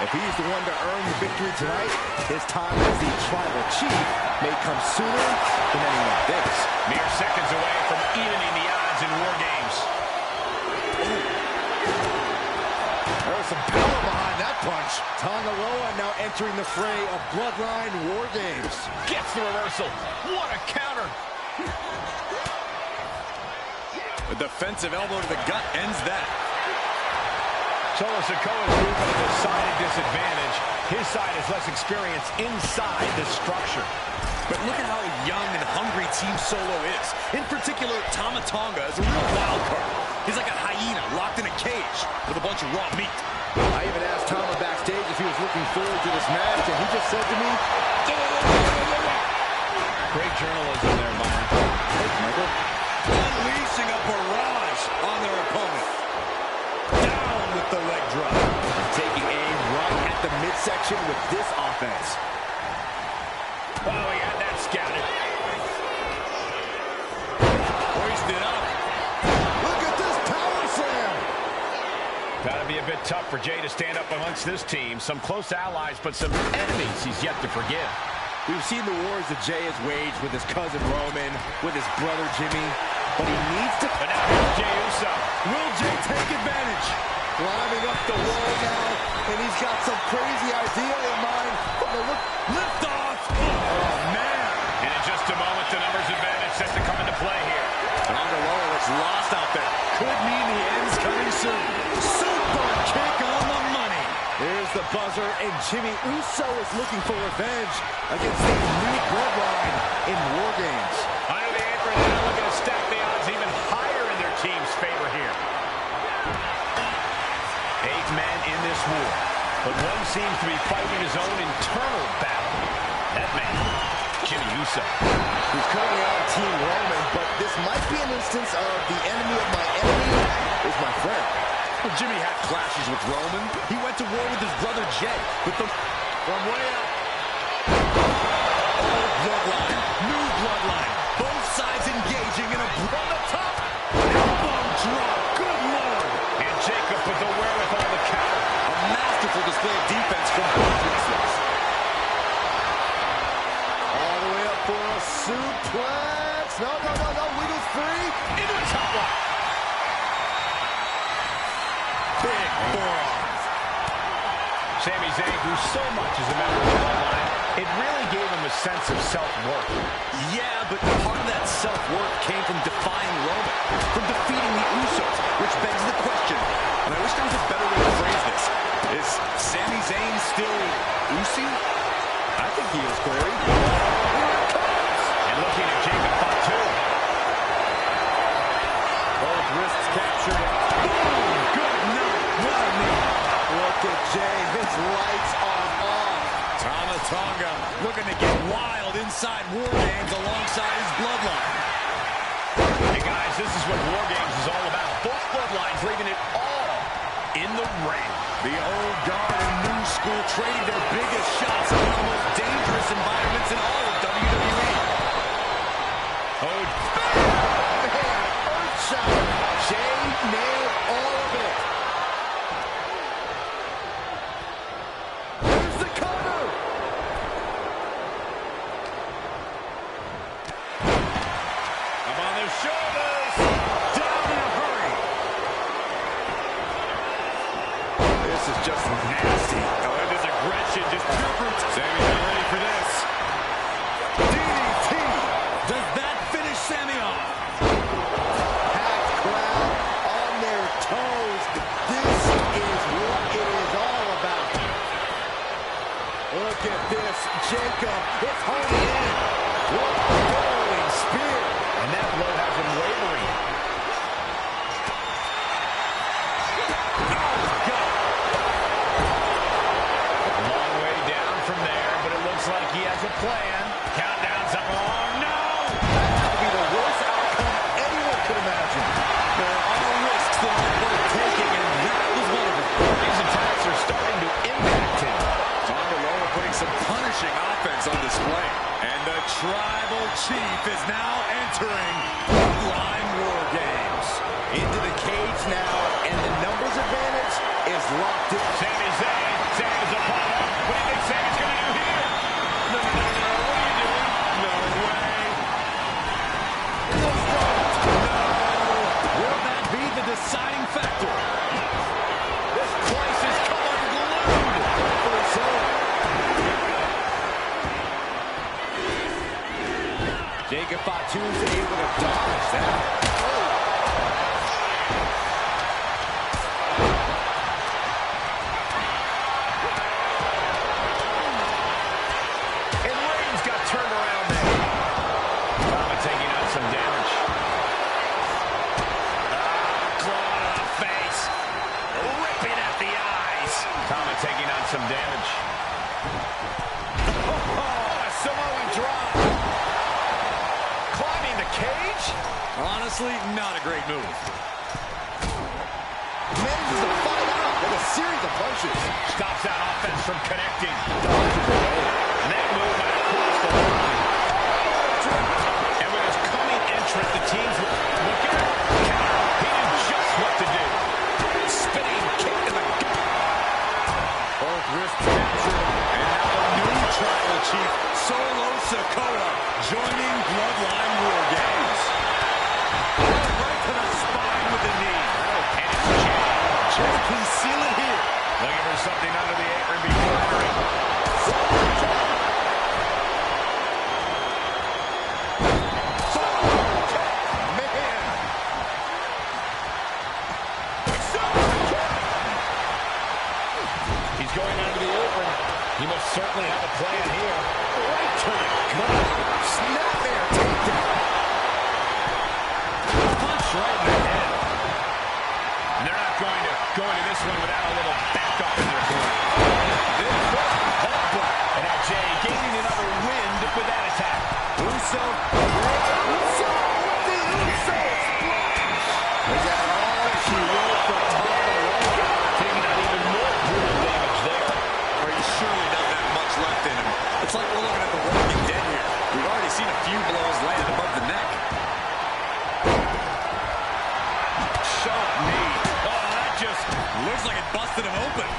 Speaker 8: If he's the one to earn the victory tonight, his time as the Tribal Chief may come sooner than anyone thinks.
Speaker 2: Mere seconds away from evening the odds in War Games.
Speaker 8: There was some power behind that punch. Tonga Loa now entering the fray of Bloodline War Games.
Speaker 2: Gets the reversal. What a counter.
Speaker 9: A defensive elbow to the gut ends that.
Speaker 2: Solo Sikoa's group at a decided disadvantage. His side has less experience inside the structure.
Speaker 9: But look at how young and hungry Team Solo is. In particular, Tama Tonga is a real wild card. He's like a hyena locked in a cage with a bunch of raw meat.
Speaker 8: I even asked Tama backstage if he was looking forward to this match, and he just said to me,
Speaker 2: great journalism there, Byron.
Speaker 8: Thanks, Michael.
Speaker 9: Unleashing a barrage on their opponent. Down with the leg drop.
Speaker 8: Taking aim right at the midsection with this offense.
Speaker 2: Oh, he had that scouted.
Speaker 9: Hoisted up.
Speaker 8: Look at this power slam.
Speaker 2: Gotta be a bit tough for Jay to stand up amongst this team. Some close allies, but some enemies he's yet to forgive.
Speaker 8: We've seen the wars that Jay has waged with his cousin Roman, with his brother Jimmy, but he needs to...
Speaker 2: But now here's Jey Uso.
Speaker 8: Will Jay take advantage? Climbing up the wall now, And he's got some crazy idea in mind. Lift off. Oh, man.
Speaker 2: And in just a moment, the numbers advantage set to come into play here.
Speaker 9: Ronda Rousey looks lost out there. Could mean the end's coming soon.
Speaker 8: Super kick on the money. Here's the buzzer, and Jimmy Uso is looking for revenge against the new bloodline in War Games.
Speaker 2: Under the apron, they're looking to stack the odds even higher in their team's favor here. 8 men in this war, but one seems to be fighting his own internal battle. That man, Jimmy Uso.
Speaker 8: He's currently on Team Roman, but this might be an instance of the enemy of my enemy is my friend.
Speaker 9: Well, Jimmy had clashes with Roman. He went to war with his brother Jay. But from way up. Old bloodline, new bloodline. Both sides engaging in a from the top. Elbow drop. Good Lord.
Speaker 2: And Jacob with the wherewithal to counter.
Speaker 9: A masterful display of defense from both wrestlers.
Speaker 8: All the way up for a suplex. No. Wiggles free.
Speaker 2: Into the top rope.
Speaker 9: Big forearm.
Speaker 2: Sami Zayn grew so much as a member of the Bloodline, it really gave him a sense of self-worth.
Speaker 9: Yeah, but part of that self-worth came from defying Roman, from defeating the Usos, which begs the question, and I wish there was a better way to phrase this. Is Sami Zayn still Usi?
Speaker 8: I think he is, Corey.
Speaker 2: And looking at Jacob Fatu.
Speaker 8: Both wrists captured. Boom! Good night. What a knee. Look at Jay. His lights are off.
Speaker 9: Tama Tonga looking to get wild inside War Games alongside his bloodline.
Speaker 2: Hey guys, this is what War Games is all about. Both bloodlines leaving it all in the ring.
Speaker 9: The old guard and new school trading their biggest shots in one of the most dangerous environments in all of WWE.
Speaker 2: Oh,
Speaker 8: Earthshot. Jay nailed all of it. Here's the cover.
Speaker 2: up on their shoulders.
Speaker 9: Down in a hurry.
Speaker 2: This is just nasty. Oh, and this aggression just pure brute. Sami's not ready for this.
Speaker 9: DDT. Does that finish Sami off?
Speaker 8: Packed crowd on their toes. This is what it is all about. Look at this. Jacob, it's holding in. What a rolling spear.
Speaker 2: And that blow has him wavering.
Speaker 9: Oh, God.
Speaker 2: Long way down from there, but it looks like he has a plan. Countdown's up. Oh, no!
Speaker 8: That would be the worst outcome anyone could imagine.
Speaker 9: There are risks that are worth taking, and that was one of them.
Speaker 2: These attacks are starting to impact him.
Speaker 9: Tonga Loa putting some punishing offense on display. And the Tribal Chief is now entering Bloodline War Games.
Speaker 8: Into the cage now, and the numbers advantage is locked in.
Speaker 2: Sami Zayn. Zayn's upon him. What do you think Sami's going to do here? No. What are you doing? No way.
Speaker 9: Will that be the deciding factor?
Speaker 2: This place has come unglued.
Speaker 8: Rightfully so. Jacob Fatu's able to dodge that.
Speaker 2: And Reigns got turned around there. Tama taking out some damage. Claw to the face. Ripping at the eyes. Tama taking on some damage. Oh, a Samoan drop. Climbing the cage.
Speaker 9: Honestly, not a great move.
Speaker 8: Manages to fight out with a series of punches.
Speaker 2: Stops that offense from connecting. And that move might have crossed the line. And with his coming entrant, the team's looking at counter. He knew just what to do. Spinning kick in the gut.
Speaker 9: Both wrists captured. And now the new Tribal Chief, Solo Sikoa, joining Bloodline War Games. Right to the spine with the knee.
Speaker 2: And it's Jay.
Speaker 9: Jay can seal it here.
Speaker 2: Looking for something certainly have a plan here.
Speaker 3: Right to the gut. Snapmare takedown.
Speaker 2: Punch right in the head. And they're not going to go into this one without a little backup in their corner. And now Jay gaining another wind with that attack.
Speaker 3: Uso with the Uso splash. Is that all she wrote for Tama?
Speaker 2: Taking out even more brutal damage there.
Speaker 9: Or he surely doesn't have much left in him. It's like we're looking at The Walking Dead here. We've already seen a few blows land above the neck.
Speaker 2: Sharp knee. Oh, that just
Speaker 9: Looks like it busted him open.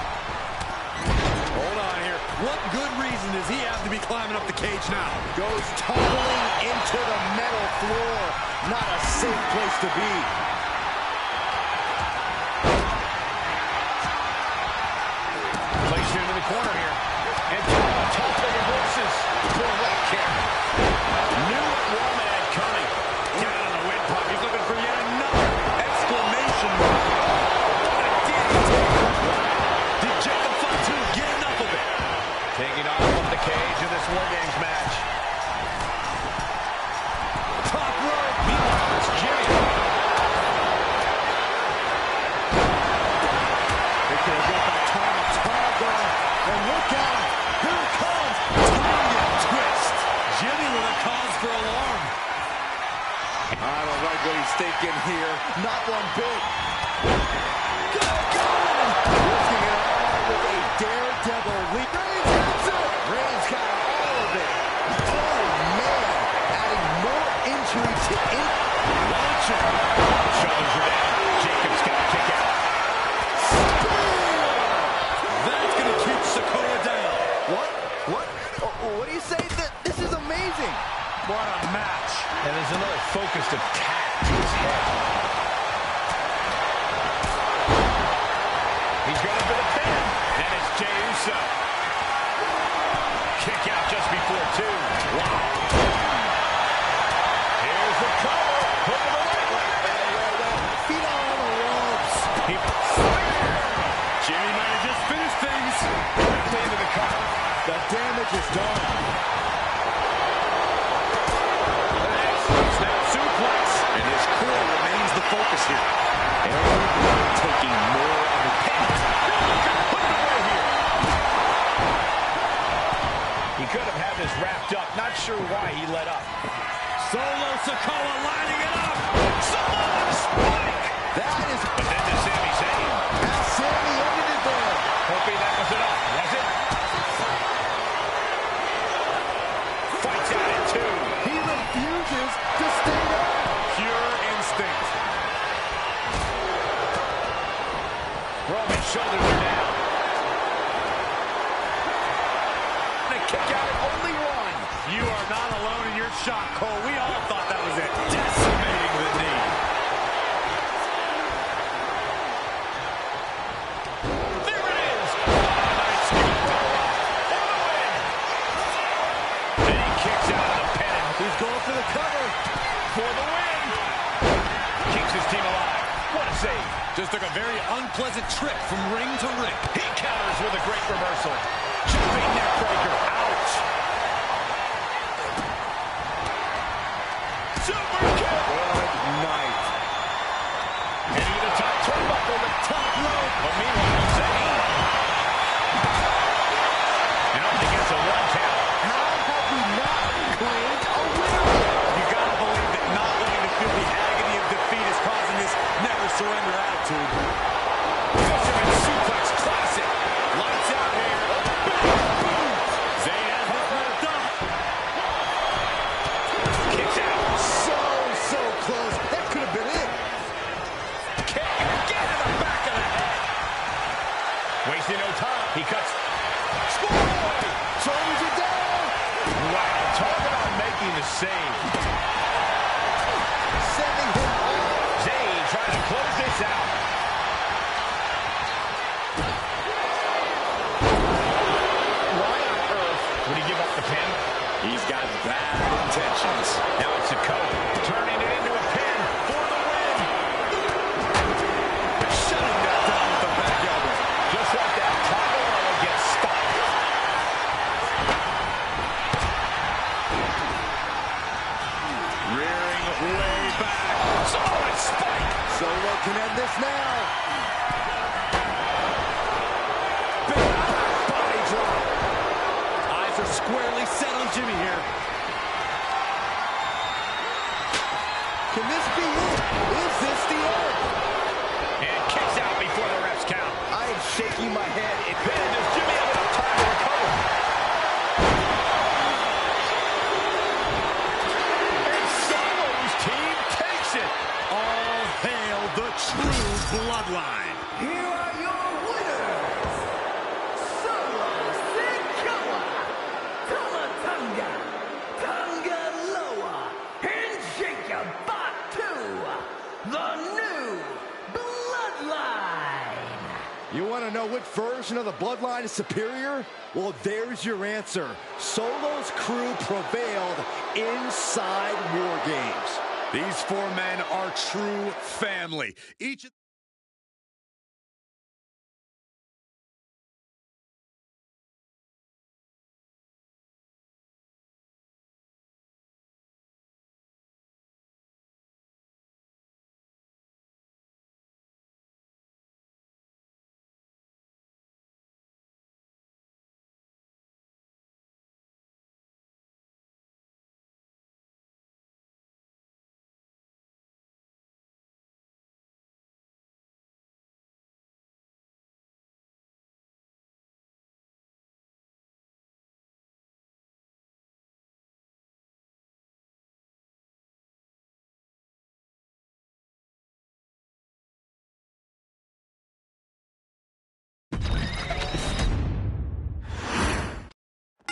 Speaker 9: Hold on here. What good reason does he have to be climbing up the cage now?
Speaker 3: Goes tumbling into the metal floor. Not a safe place to be.
Speaker 2: placed him in the corner here. And top of reverses for a leg kick. Knew what Roman had coming. Down on the windpipe. He's looking for yet another exclamation mark. What a DDT. Did Jacob Fatu get enough of it? Taking off from the cage in this War Games match. Top rope. Meanwhile, it's Jimmy.
Speaker 3: They could have got that Tama going. And look out. Here it comes. Tonga twist.
Speaker 9: Jimmy with a cause for alarm.
Speaker 3: I don't like what he's thinking here. Not one bit. Good. Lifting it all with a daredevil leap. Reigns hits it. Reigns got all of it. Oh, man. Adding more injury to it.
Speaker 2: Launcher. Shoulders are down. Jacob's got to kick out.
Speaker 9: That's going to keep Sikoa down.
Speaker 3: What do you say? This is amazing.
Speaker 9: What a match.
Speaker 2: And there's another focused attack to his head. He's going for the pin. And it's Jey Uso. Kick out just before 2. Wow. Here's the cover. Hook of the leg.
Speaker 3: Feet on the ropes.
Speaker 9: Jimmy might have just finished things.
Speaker 2: Quickly into the cover.
Speaker 3: The damage is done.
Speaker 2: Snap suplex.
Speaker 9: And his core remains the focus here.
Speaker 3: Taking more of the pain.
Speaker 2: Put it away here. He could have had this wrapped up. Not sure why he let up.
Speaker 9: Solo Sikoa lining it up.
Speaker 2: Samoan spike.
Speaker 3: That is...
Speaker 2: But then to Sami Zayn.
Speaker 3: Now Sami ended it there.
Speaker 2: Hoping that was enough. Was it? Fights out at 2.
Speaker 3: He refuses to stay down.
Speaker 9: Pure instinct.
Speaker 2: Roman's shoulders are down. And a kick out at only 1.
Speaker 9: You are not alone in your shock, Cole. We all thought that was it. Decimating the knee.
Speaker 2: There it is. Nice scoop roll up for the win. And he kicks out of the pin.
Speaker 3: He's going for the cover.
Speaker 2: For the win. Keeps his team alive. What a save.
Speaker 9: Just took a very unpleasant trip from ring to ring.
Speaker 2: He counters with a great reversal. Jumping neckbreaker. Ouch. Super kick.
Speaker 3: Good night.
Speaker 2: Into the top turnbuckle, the top rope. But meanwhile, Zayn. And only gets a 1 count.
Speaker 3: How have we not claimed a winner?
Speaker 9: You gotta believe that not wanting to feel the agony of defeat is causing this never surrender attitude.
Speaker 2: Fisherman suplex classic. Lights out here. Boom.
Speaker 9: Zayn has this wrapped up.
Speaker 2: Kicks out.
Speaker 3: So close. That could have been it.
Speaker 2: Kick. Get in the back of the head. Wasting no time. He cuts. Score.
Speaker 3: Shoulders are down.
Speaker 2: Wow. Target on making the save.
Speaker 3: Sending him off.
Speaker 2: Zayn trying to close this out. Why on earth would he give up the pin?
Speaker 9: He's got bad intentions.
Speaker 2: Now it's a coat. Turning it into a pin for the win.
Speaker 9: Shutting that down with the back elbow.
Speaker 2: Just like that, Tama gets stopped.
Speaker 9: Way back. Samoan spike.
Speaker 8: Solo can end this now.
Speaker 9: Big body drop. Eyes are squarely set on Jimmy here.
Speaker 8: Can this be it? Is this the end?
Speaker 2: And kicks out before the refs count.
Speaker 8: I am shaking my head.
Speaker 2: Does Jimmy have enough time to recover? And Solo's team takes it.
Speaker 9: All hail the true bloodline.
Speaker 7: Here are your winners, Solo Sikoa, Tama Tonga, Tonga Loa, and Jacob Fatu, the new Bloodline.
Speaker 8: You want to know which version of the Bloodline is superior? Well, there's your answer. Solo's crew prevailed inside War Games.
Speaker 9: These four men are true family. Each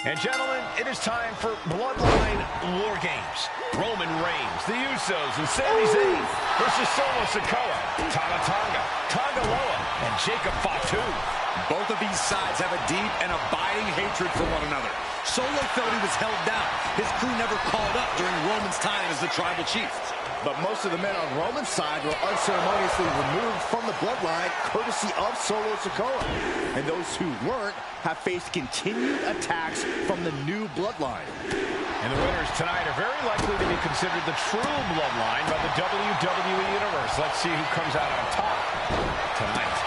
Speaker 2: And gentlemen, it is time for Bloodline War Games. Roman Reigns, the Usos, and Sami Zayn versus Solo Sikoa, Tama Tonga, Tonga Loa, and Jacob Fatu.
Speaker 9: Both of these sides have a deep and abiding hatred for one another. Solo felt he was held down. His crew never called up during Roman's time as the tribal chief.
Speaker 8: But most of the men on Roman's side were unceremoniously removed from the Bloodline, courtesy of Solo Sikoa. And those who weren't have faced continued attacks from the new Bloodline.
Speaker 2: And the winners tonight are very likely to be considered the true Bloodline by the WWE Universe. Let's see who comes out on top tonight.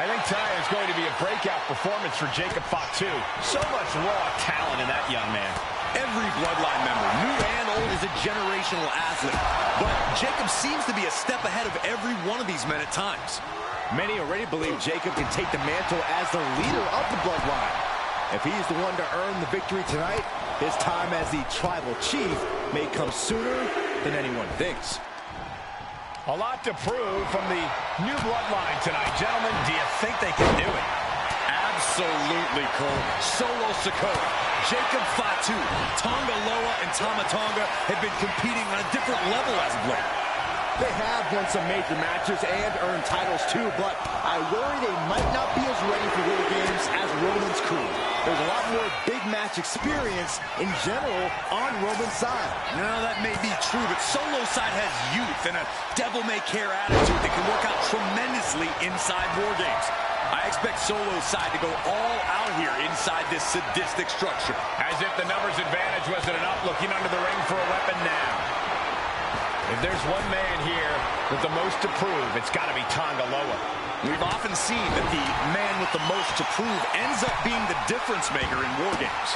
Speaker 2: I think tonight is going to be a breakout performance for Jacob Fatu. So much raw talent in that young man.
Speaker 9: Every Bloodline member, new and old, is a generational athlete. But Jacob seems to be a step ahead of every one of these men at times.
Speaker 8: Many already believe Jacob can take the mantle as the leader of the Bloodline. If he's the one to earn the victory tonight, his time as the tribal chief may come sooner than anyone thinks.
Speaker 2: A lot to prove from the new Bloodline tonight. Gentlemen, do you think they can do it?
Speaker 9: Absolutely, Cole. Solo Sikoa, Jacob Fatu, Tonga Loa, and Tama Tonga have been competing on a different level as of late.
Speaker 8: They have won some major matches and earned titles too, but I worry they might not be as ready for War Games as Roman's crew. There's a lot more big match experience in general on Roman's side.
Speaker 9: Now, that may be true, but Solo's side has youth and a devil-may-care attitude that can work out tremendously inside War Games. I expect Solo's side to go all out here inside this sadistic structure.
Speaker 2: As if the numbers advantage wasn't enough, looking under the ring for a weapon now. If there's one man here with the most to prove, it's got to be Tonga Loa.
Speaker 9: We've often seen that the man with the most to prove ends up being the difference maker in War Games.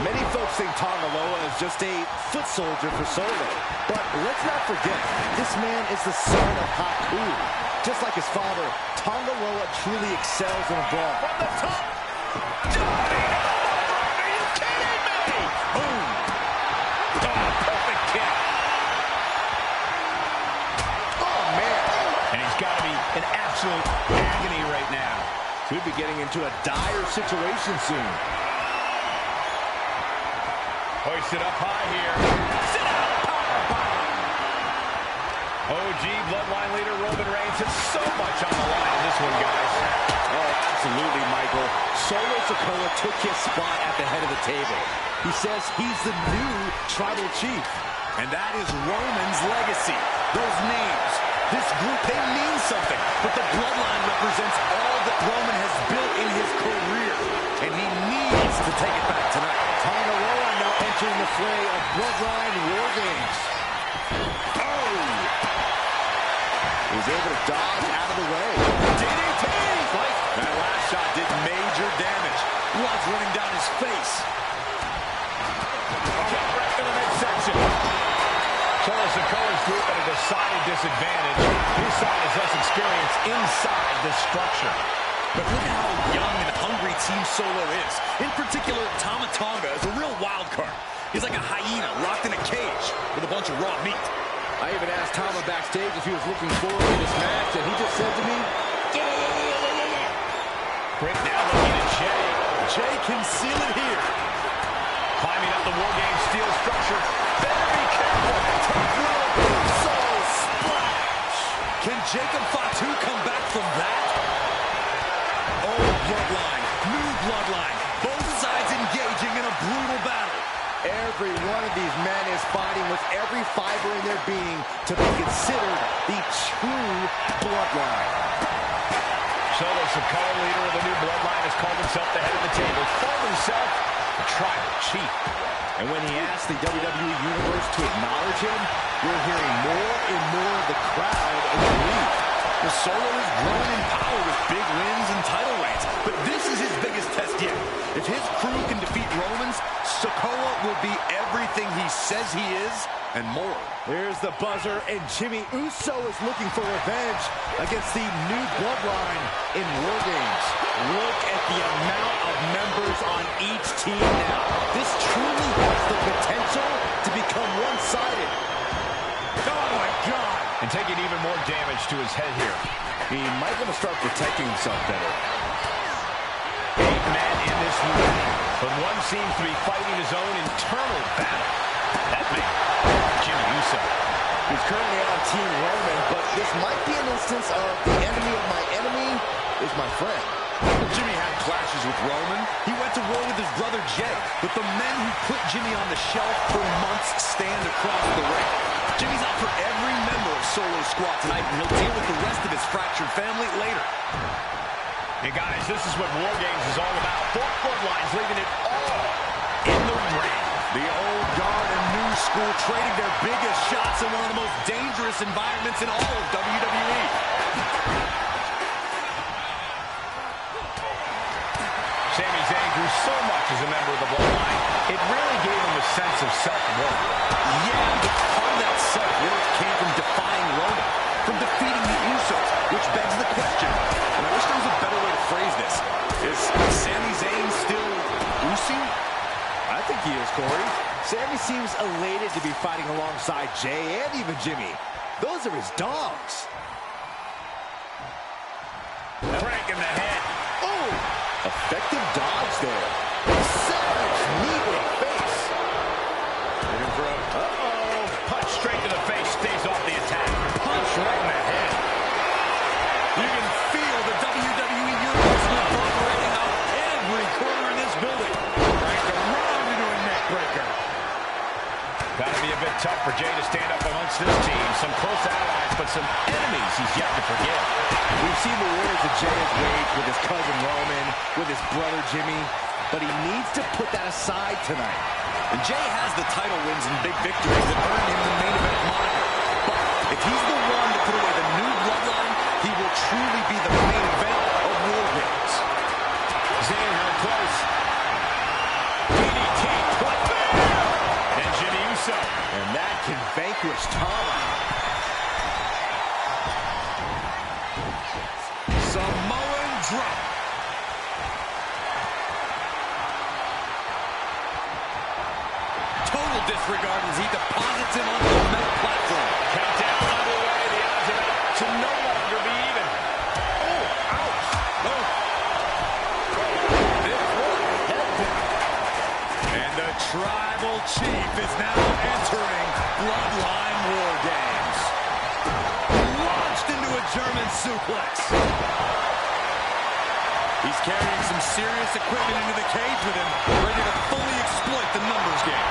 Speaker 8: Many folks think Tonga Loa is just a foot soldier for Solo. But let's not forget, this man is the son of Haku. Just like his father, Tonga Loa truly excels in a brawl.
Speaker 2: From the top! Diving elbow! Are you kidding me? Boom! Oh, perfect kick.
Speaker 8: Oh, man.
Speaker 2: And he's got to be in absolute agony right now.
Speaker 8: Could be getting into a dire situation soon.
Speaker 2: Hoisted up high here. Sit down, powerbomb. OG Bloodline leader Roman Reigns has so much on the line in this one, guys.
Speaker 8: Oh, absolutely, Michael. Solo Sikoa took his spot at the head of the table. He says he's the new tribal chief.
Speaker 9: And that is Roman's legacy. Those names, this group, they mean something. But the Bloodline represents all that Roman has built in his career. And he needs to take it back tonight.
Speaker 8: Tonga Loa now entering the fray of Bloodline War Games.
Speaker 9: Oh!
Speaker 8: He's able to dodge out of the way.
Speaker 9: DDT! That last shot did major damage. Blood's running down his face.
Speaker 2: Kick right to the midsection. Solo Sikoa's group at a decided disadvantage. His side has less experience inside this structure.
Speaker 9: But look at how young and hungry Team Solo is. In particular, Tama Tonga is a real wild card. He's like a hyena locked in a cage with a bunch of raw meat.
Speaker 8: I even asked Tama backstage if he was looking forward to this match, and he just said to me,
Speaker 2: Britt now looking at Jay.
Speaker 9: Jay can seal it here.
Speaker 2: Climbing up the War Games steel structure. Better be careful.
Speaker 9: Top rope. So splash. Can Jacob Fatu come back from that? Old bloodline, new bloodline. Both sides engaging in a brutal battle.
Speaker 8: every one of these men is fighting with every fiber in their being to be considered the true bloodline.
Speaker 2: Solo Sikoa, leader of the new bloodline, has called himself the head of the table, called himself the tribal chief.
Speaker 8: And when he asked the WWE Universe to acknowledge him, we're hearing more and more of the crowd agree.
Speaker 9: The Solo is growing in power with big wins and title reigns, but this is his biggest test yet. If his crew can defeat Romans, Sikoa will be everything he says he is and more.
Speaker 8: Here's the buzzer, and Jimmy Uso is looking for revenge against the new bloodline in War Games. Look at the amount of members on each team now. This truly has the potential to become one-sided.
Speaker 2: Oh my God! And taking even more damage to his head here.
Speaker 8: He might want to start protecting himself better.
Speaker 2: 8 men in this unit, but one seems to be fighting his own internal battle. That man, Jimmy Uso.
Speaker 8: He's currently on Team Roman, but this might be an instance of the enemy of my enemy is my friend.
Speaker 9: Jimmy had clashes with Roman. He went to war with his brother Jay, but the men who put Jimmy on the shelf for months stand across the ring. Jimmy's out for every member of Solo's squad tonight, and he'll deal with the rest of his fractured family later.
Speaker 2: Hey guys, this is what War Games is all about. Both bloodlines leaving it all in the ring.
Speaker 9: The old guard and new school trading their biggest shots in one of the most dangerous environments in all of WWE.
Speaker 2: Sami Zayn grew so much as a member of the bloodline, it really gave him a sense of self-worth.
Speaker 9: Yeah, but part of that self-worth came from defying Roman, from defeating the Usos, which begs the question, and I wish there was a better way to phrase this. Is Sami Zayn still Uso?
Speaker 8: I think he is, Corey. Sami seems elated to be fighting alongside Jay and even Jimmy. Those are his dogs.
Speaker 2: Crank in the head.
Speaker 8: Oh! Effective dodge there. Savage knee to the face.
Speaker 2: Looking for a... Punch straight to the face, stays off the attack. Punch right in the head.
Speaker 9: You can feel the WWE Universe reverberating out every corner in this building.
Speaker 2: Cranked around into a neck breaker. Gotta be a bit tough for Jay to stand up amongst this team. Some close allies, but some enemies he's yet to forgive.
Speaker 8: We've seen the wars that Jay has waged with his cousin Roman, with his brother Jimmy, but he needs to put that aside tonight.
Speaker 9: And Jay has the title wins and big victories that earned him the main event moniker. But if he's the one to put away the new bloodline, he will truly be the main event of War Games.
Speaker 2: Zayn held close. DDT, and Jimmy Uso.
Speaker 8: And that can vanquish Tama.
Speaker 9: Samoan drop. Total disregard as he deposits him onto the metal platform.
Speaker 2: Countdown underway. The odds are about to no longer be even. Oh, ouch. Oh.
Speaker 9: This one head down. And the tribal chief is now entering Bloodline War Games. Launched into a German suplex. He's carrying some serious equipment into the cage with him, ready to fully exploit the numbers game.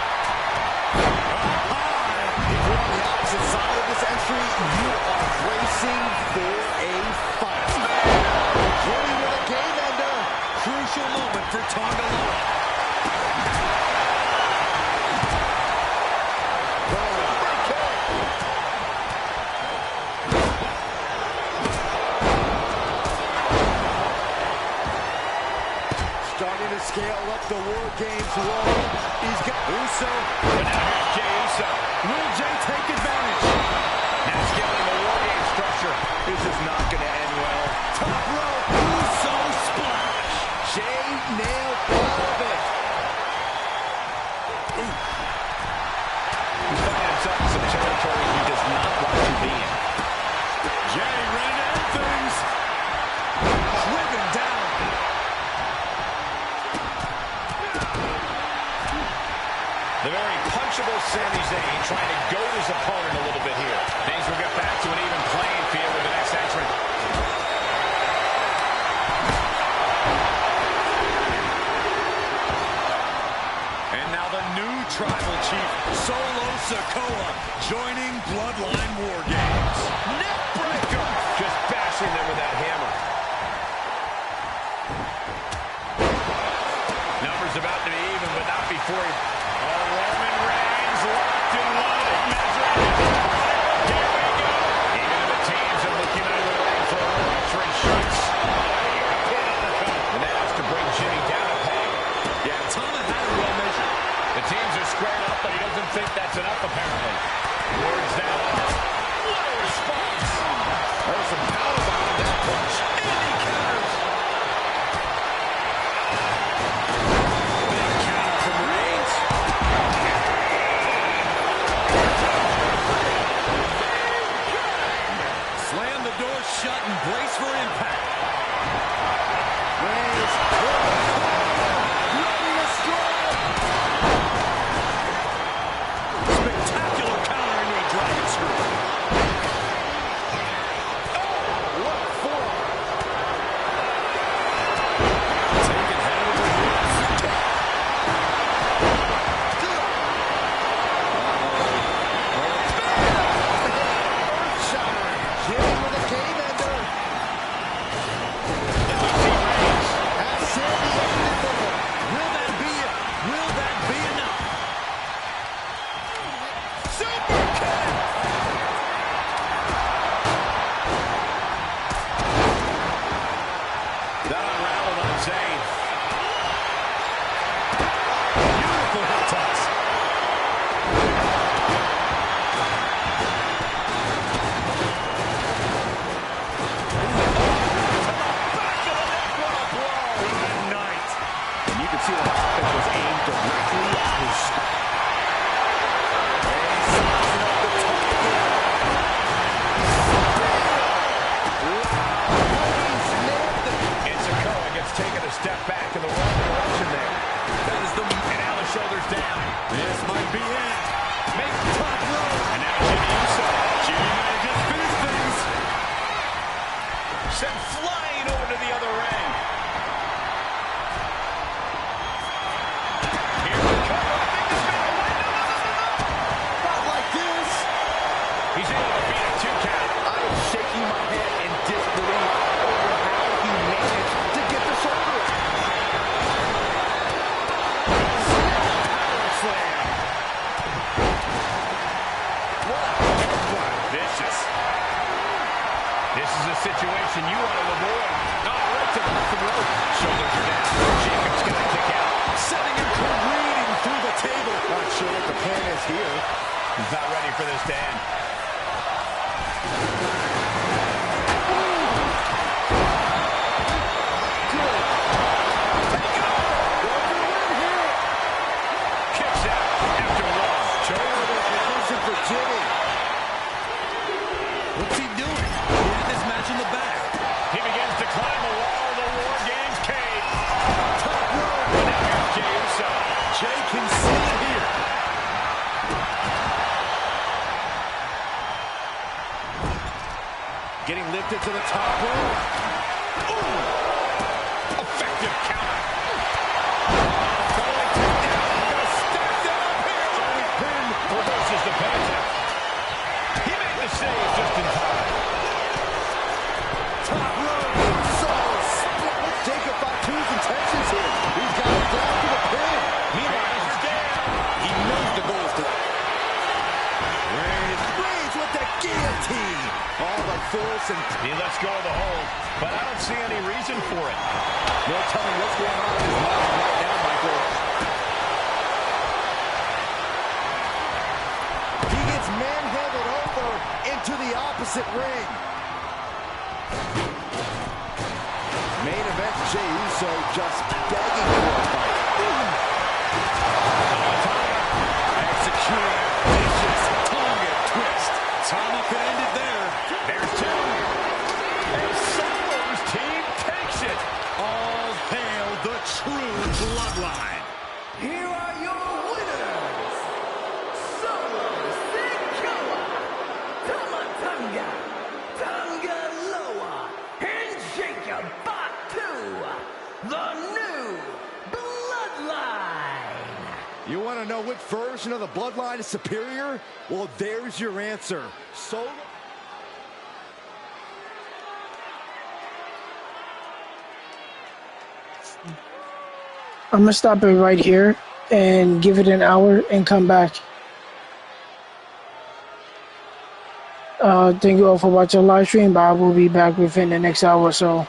Speaker 8: If you're on the opposite side of this entry, you are bracing for a fight. Jimmy with a game ender.
Speaker 9: Crucial moment for Tonga Loa.
Speaker 8: the War Games world is Uso.
Speaker 2: And now here's Jey Uso.
Speaker 8: Will Jey take advantage?
Speaker 2: Now scaling the War Games structure. This is not going to end well.
Speaker 8: Top rope, Uso splash.
Speaker 3: Jey nailed all of it.
Speaker 2: He's finding himself in some territory he does not want to be in.
Speaker 8: Jey ready to end things. Driven down.
Speaker 2: The very punchable Sami Zayn trying to goad his opponent a little bit here. Things will get back to an even playing field with the next entrant.
Speaker 9: And now the new tribal chief, Solo Sikoa, joining Bloodline War Games.
Speaker 2: Neckbreaker! Just bashing them with that hammer. Numbers about to be even, but not before he... Oh, Roman Reigns locked and loaded. Measuring. Here we go. Even the teams are looking under the ring for a rupturing shots. European uppercut. And that has to bring Jimmy down a peg.
Speaker 9: Yeah, Tama had it well measured.
Speaker 2: The teams are squared up, but he doesn't think that's enough, apparently. Words now are, what a response. There's some power behind that punch. And he counters. Big counter from Reigns.
Speaker 9: Slam the door shut and brace for impact.
Speaker 8: Reigns ready to strike.
Speaker 9: Spectacular counter into a dragon screw.
Speaker 8: What for?
Speaker 9: Taking head over heels.
Speaker 8: Earth-shattering. Jey with a game ender. Has Sami ended for him?
Speaker 9: Will that be it? Will that be enough?
Speaker 2: Super kick. That unraveled on Zayn.
Speaker 9: Beautiful hip toss.
Speaker 2: And you can see that it was aimed directly at his... And Sikoa gets taken a step back in the wrong direction there.
Speaker 9: That is the...
Speaker 2: And now the shoulders down.
Speaker 9: This might be it.
Speaker 2: Make the top row. And now Jimmy Uso. Jimmy might have just finished things. Sent flying over to the other ring. Here we go. I think this may have won.
Speaker 8: Not like this.
Speaker 2: He's able to beat a 2 count.
Speaker 3: I am shaking my head in disbelief over how he managed to get the shoulder.
Speaker 2: Power slam. What a headbutt. Vicious. This is a situation you want to avoid. Oh, right to the rope. Shoulders are down. Jacob's going to kick out.
Speaker 9: Sending him careening through the table.
Speaker 8: Not sure what the plan is here.
Speaker 2: He's not ready for this to end. Kicks out after one.
Speaker 8: Terrible position for Jimmy.
Speaker 9: What's he doing? He had this match in the bag.
Speaker 2: He begins to climb the wall of the War Games cage. Top rope. And now here's Jey Uso.
Speaker 9: Jey can see it here.
Speaker 2: Getting lifted to the top rope. Ooh. Effective counter. Totally taken down. Gonna stack that up here. Johnny Pin reverses the paycheck. He made the save just in time.
Speaker 8: Top rope. So split. Jacob Fatu's intentions here. He's got it down to the pin.
Speaker 2: Meanwhile, he's down.
Speaker 3: He knows the goal is to...
Speaker 8: Reigns with the guillotine.
Speaker 3: All the force and
Speaker 2: he lets go of the hold, but I don't see any reason for it.
Speaker 3: No telling what's going on in his mind right now, Michael. He gets manhandled over into the opposite ring. Main event, Jey Uso just begging for a fight.
Speaker 9: Executing a vicious Tonga twist. Tama could end it there.
Speaker 2: There's two. And Solo's team takes it.
Speaker 9: All hail the true bloodline.
Speaker 7: Here are your winners, Solo Sikoa, Tama Tonga, Tonga Loa, and Jacob Fatu, the new bloodline.
Speaker 3: You want to know which version of the bloodline is superior? Well, there's your answer. Solo.
Speaker 1: I'm gonna stop it right here and give it an hour and come back. Thank you all for watching the live stream, but I will be back within the next hour or so.